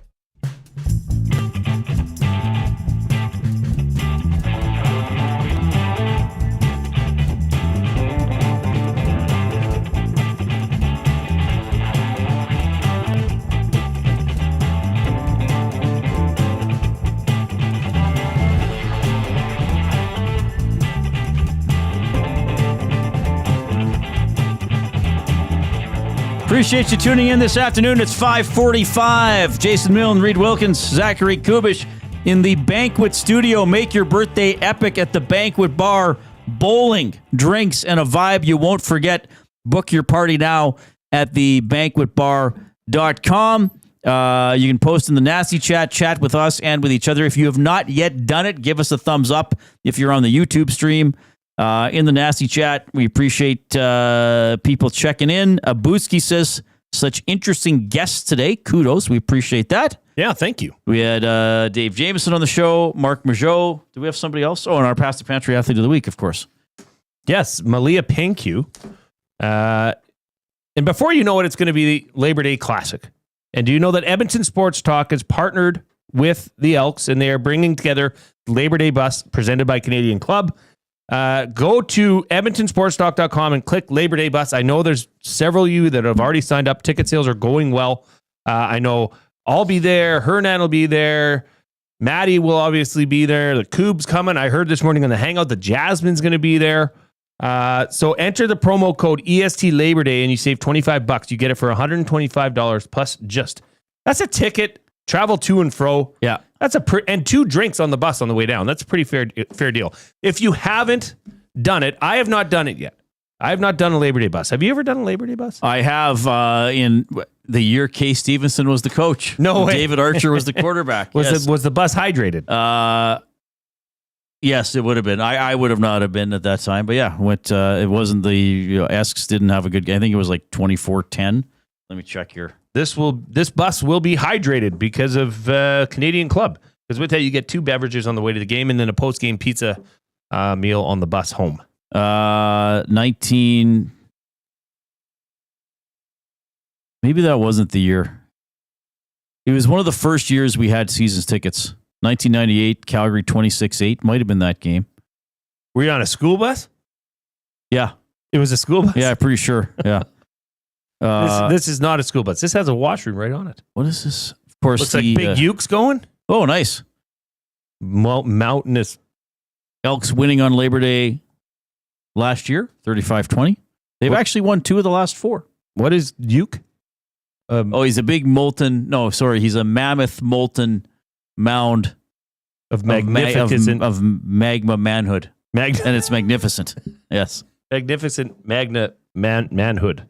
Appreciate you tuning in this afternoon. It's 5:45. Jason Milne, Reid Wilkins, Zachary Kubish in the Banquet Studio. Make your birthday epic at the Banquet Bar. Bowling, drinks, and a vibe you won't forget. Book your party now at thebanquetbar.com. You can post in the Nasty Chat with us and with each other. If you have not yet done it, give us a thumbs up. If you're on the YouTube stream, in the Nasty Chat, we appreciate people checking in. Abuski says, such interesting guests today. Kudos. We appreciate that. Yeah, thank you. We had Dave Jamieson on the show, Marc Majeau. Do we have somebody else? Oh, and our Pasta Pantry Athlete of the Week, of course. Yes, Maliya Pankiw. And before you know it, it's going to be the Labor Day Classic. And do you know that Edmonton Sports Talk has partnered with the Elks, and they are bringing together the Labor Day bus presented by Canadian Club. Go to edmontonsportstalk.com and click Labor Day bus. I know there's several of you that have already signed up. Ticket sales are going well. I know I'll be there. Hernan will be there. Maddie will obviously be there. The Coob's coming. I heard this morning on the Hangout, the Jasmine's going to be there. So enter the promo code EST Labor Day and you save $25. You get it for $125 plus that's a ticket, travel to and fro. Yeah. That's and 2 drinks on the bus on the way down. That's a pretty fair deal. If you haven't done it, I have not done it yet. I have not done a Labor Day bus. Have you ever done a Labor Day bus? I have in the year Kay Stevenson was the coach. No way. David Archer was the quarterback. Was the bus hydrated? Yes, it would have been. I would have not have been at that time. But yeah, it wasn't the Esks didn't have a good game. I think it was like 24-10. Let me check here. This bus will be hydrated because of Canadian Club. Because with that, you get 2 beverages on the way to the game and then a post-game pizza meal on the bus home. 19. Maybe that wasn't the year. It was one of the first years we had seasons tickets. 1998, Calgary 26-8. Might have been that game. Were you on a school bus? Yeah. It was a school bus? Yeah, pretty sure. Yeah. This is not a school bus. This has a washroom right on it. What is this? Of course, looks like Big Ukes going. Oh, nice. Mountainous. Elks winning on Labor Day last year, 35-20. They've actually won 2 of the last 4. What is Uke? He's a big molten. No, sorry, he's a mammoth molten mound of magnificent of magma manhood. And it's magnificent. Yes, magnificent magna manhood.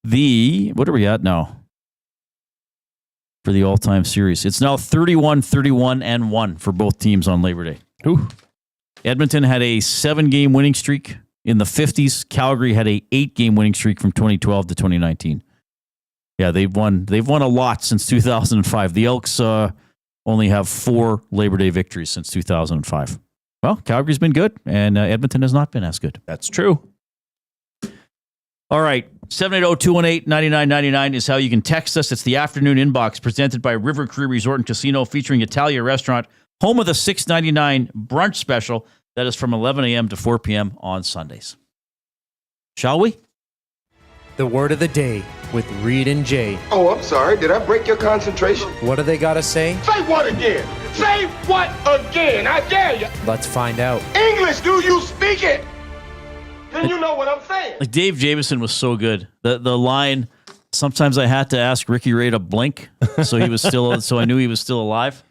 What are we at now for the all-time series? It's now 31-31-1 for both teams on Labor Day. Ooh. Edmonton had a 7-game winning streak in the 50s. Calgary had a 8-game winning streak from 2012 to 2019. Yeah, they've won a lot since 2005. The Elks only have 4 Labor Day victories since 2005. Well, Calgary's been good, and Edmonton has not been as good. That's true. All right. 780-218-9999 is how you can text us. It's the afternoon inbox presented by River Cree Resort and Casino featuring Italia Restaurant, home of the $6.99 brunch special that is from 11 a.m. to 4 p.m. on Sundays. Shall we? The word of the day with Reid and Jay. Oh, I'm sorry. Did I break your concentration? What do they got to say? Say what again? Say what again? I dare you. Let's find out. English, do you speak it? Then you know what I'm saying. Like Dave Jamieson was so good. The line, sometimes I had to ask Ricky Ray to blink so he was still so I knew he was still alive.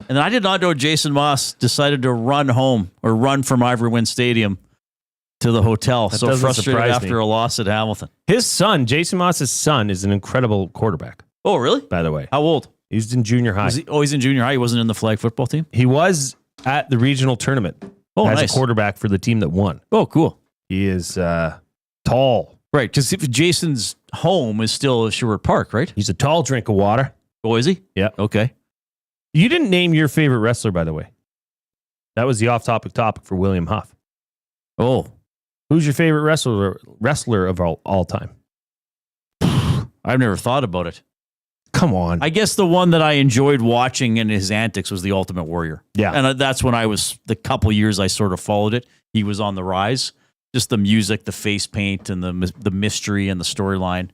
And then I did not know Jason Moss decided to run home or run from Ivory Wind Stadium to the hotel. That so doesn't frustrated surprise after me. a loss at Hamilton. His son, Jason Moss's son, is an incredible quarterback. Oh, really? By the way. How old? He's in junior high. He's in junior high. He wasn't in the flag football team? He was at the regional tournament. Oh, as nice. a quarterback for the team that won. Oh, cool. He is tall. Right, because if Jason's home is still Sherwood Park, right? He's a tall drink of water. Oh, is he? Yeah. Okay. You didn't name your favorite wrestler, by the way. That was the off-topic topic for William Huff. Oh. Who's your favorite wrestler of all time? I've never thought about it. Come on. I guess the one that I enjoyed watching in his antics was the Ultimate Warrior. Yeah. And that's when I was, the couple years I sort of followed it. He was on the rise. Just the music, the face paint, and the mystery and the storyline.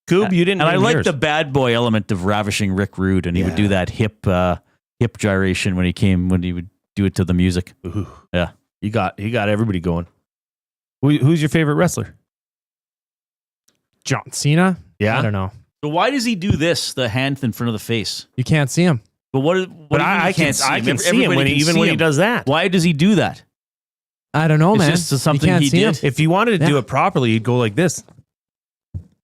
Coob, you didn't. And I name liked yours. the bad boy element of ravishing Rick Rude, and he would do that hip gyration when he would do it to the music. Ooh. Yeah, he got everybody going. Who's your favorite wrestler? John Cena? Yeah, I don't know. So why does he do this? The hand in front of the face. You can't see him. But what? But I can see him when he does that. Why does he do that? I don't know, It's man. just something You can't he see did. him. If you wanted to do it properly, you'd go like this.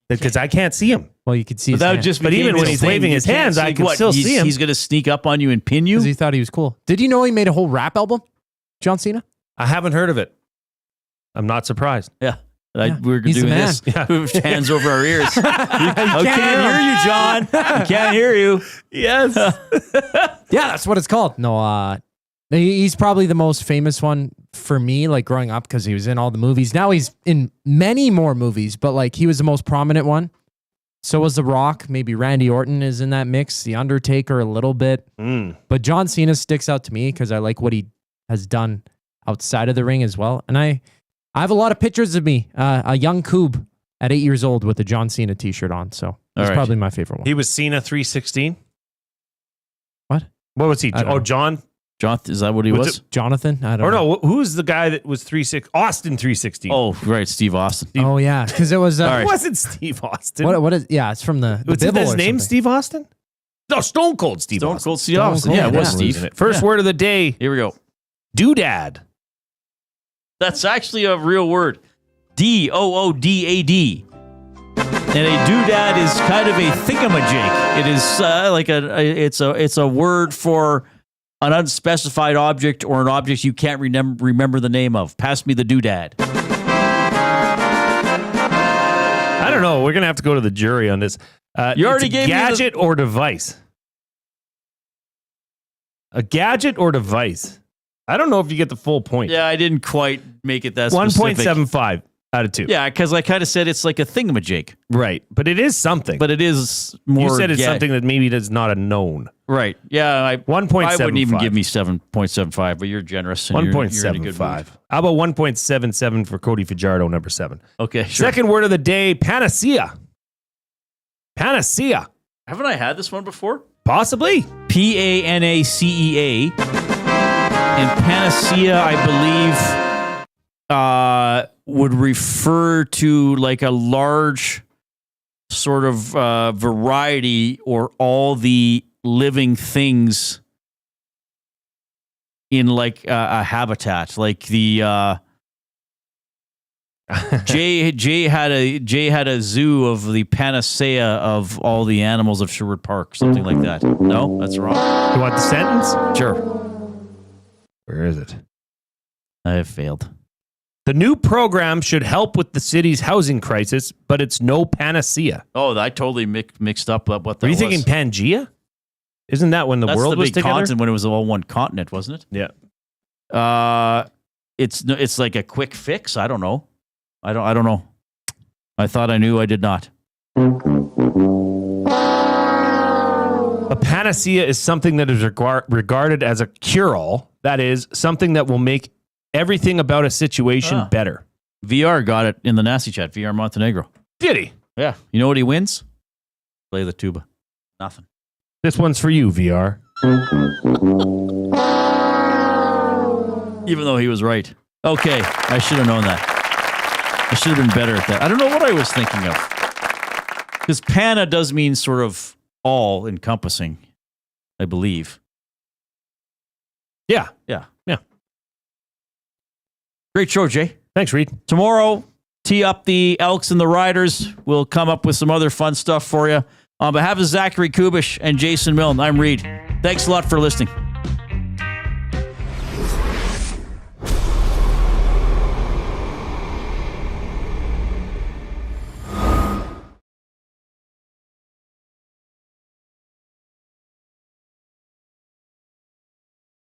Because I can't see him. Well, you could see his But that hand. just But even became when his he's thing. waving You his can't hands, I see can what? still see him. He's going to sneak up on you and pin you. Because he thought he was cool. Did you know he made a whole rap album? John Cena? I haven't heard of it. I'm not surprised. Yeah. We're He's doing the man. this. Yeah. Hands over our ears. I can't can't hear you, John. I can't hear you. Yes. Yeah, that's what it's called. No, he's probably the most famous one for me, like growing up, because he was in all the movies. Now he's in many more movies, but like he was the most prominent one. So was The Rock. Maybe Randy Orton is in that mix. The Undertaker a little bit. But John Cena sticks out to me because I like what he has done outside of the ring as well. And I have a lot of pictures of me, a young Coob at 8 years old with a John Cena t-shirt on. So that's right. probably my favorite one. He was Cena 316. What? What was he? I don't know. John? John, is that what he was? Jonathan? I don't Or know. no, who's the guy that was 36? Austin 316. Oh, right. Steve Austin. Oh, yeah. Because it was... It wasn't Steve Austin. What is... Yeah, it's from the What's Bible his or name? something. Steve Austin? No, Stone Cold Steve Stone Austin. Cold Steve Austin. Yeah, it was Steve. First word of the day. Here we go. Doodad. That's actually a real word. D-O-O-D-A-D. And a doodad is kind of a thingamajig. It is like it's a word for an unspecified object or an object you can't remember the name of. Pass me the doodad. I don't know. We're going to have to go to the jury on this. You already gave me gadget or device. A gadget or device. I don't know if you get the full point. Yeah, I didn't quite make it that specific. 1.75 out of 2. Yeah, because I kind of said it's like a thingamajig. Right. But it is something. But it is more... You said it's something that maybe is not a known. Right. Yeah. 1.75. I wouldn't even give me 7.75, but you're generous. And you're in a good 1.75. mood. How about 1.77 for Cody Fajardo, number 7? Okay, sure. Second word of the day, panacea. Panacea. Haven't I had this one before? Possibly. P-A-N-A-C-E-A. And panacea, I believe, would refer to like a large sort of variety or all the living things in like a habitat. Like the Jay had a zoo of the panacea of all the animals of Sherwood Park, something like that. No, that's wrong. You want the sentence? Sure. Where is it? I have failed. The new program should help with the city's housing crisis, but it's no panacea. Oh, I totally mixed up what that was. Were you thinking Pangea? Isn't that when the That's world the was big together? continent when it was all one continent, wasn't it? Yeah. It's like a quick fix. I don't know. I don't know. I thought I knew. I did not. A panacea is something that is regarded as a cure-all. That is, something that will make everything about a situation better. VR got it in the Nasty Chat. VR Montenegro. Did he? Yeah. You know what he wins? Play the tuba. Nothing. This one's for you, VR. Even though he was right. Okay. I should have known that. I should have been better at that. I don't know what I was thinking of. Because pana does mean sort of all encompassing, I believe. Yeah. Yeah. Yeah. Great show, Jay. Thanks, Reid. Tomorrow, tee up the Elks and the Riders. We'll come up with some other fun stuff for you. On behalf of Zachary Kubish and Jason Milne, I'm Reid. Thanks a lot for listening.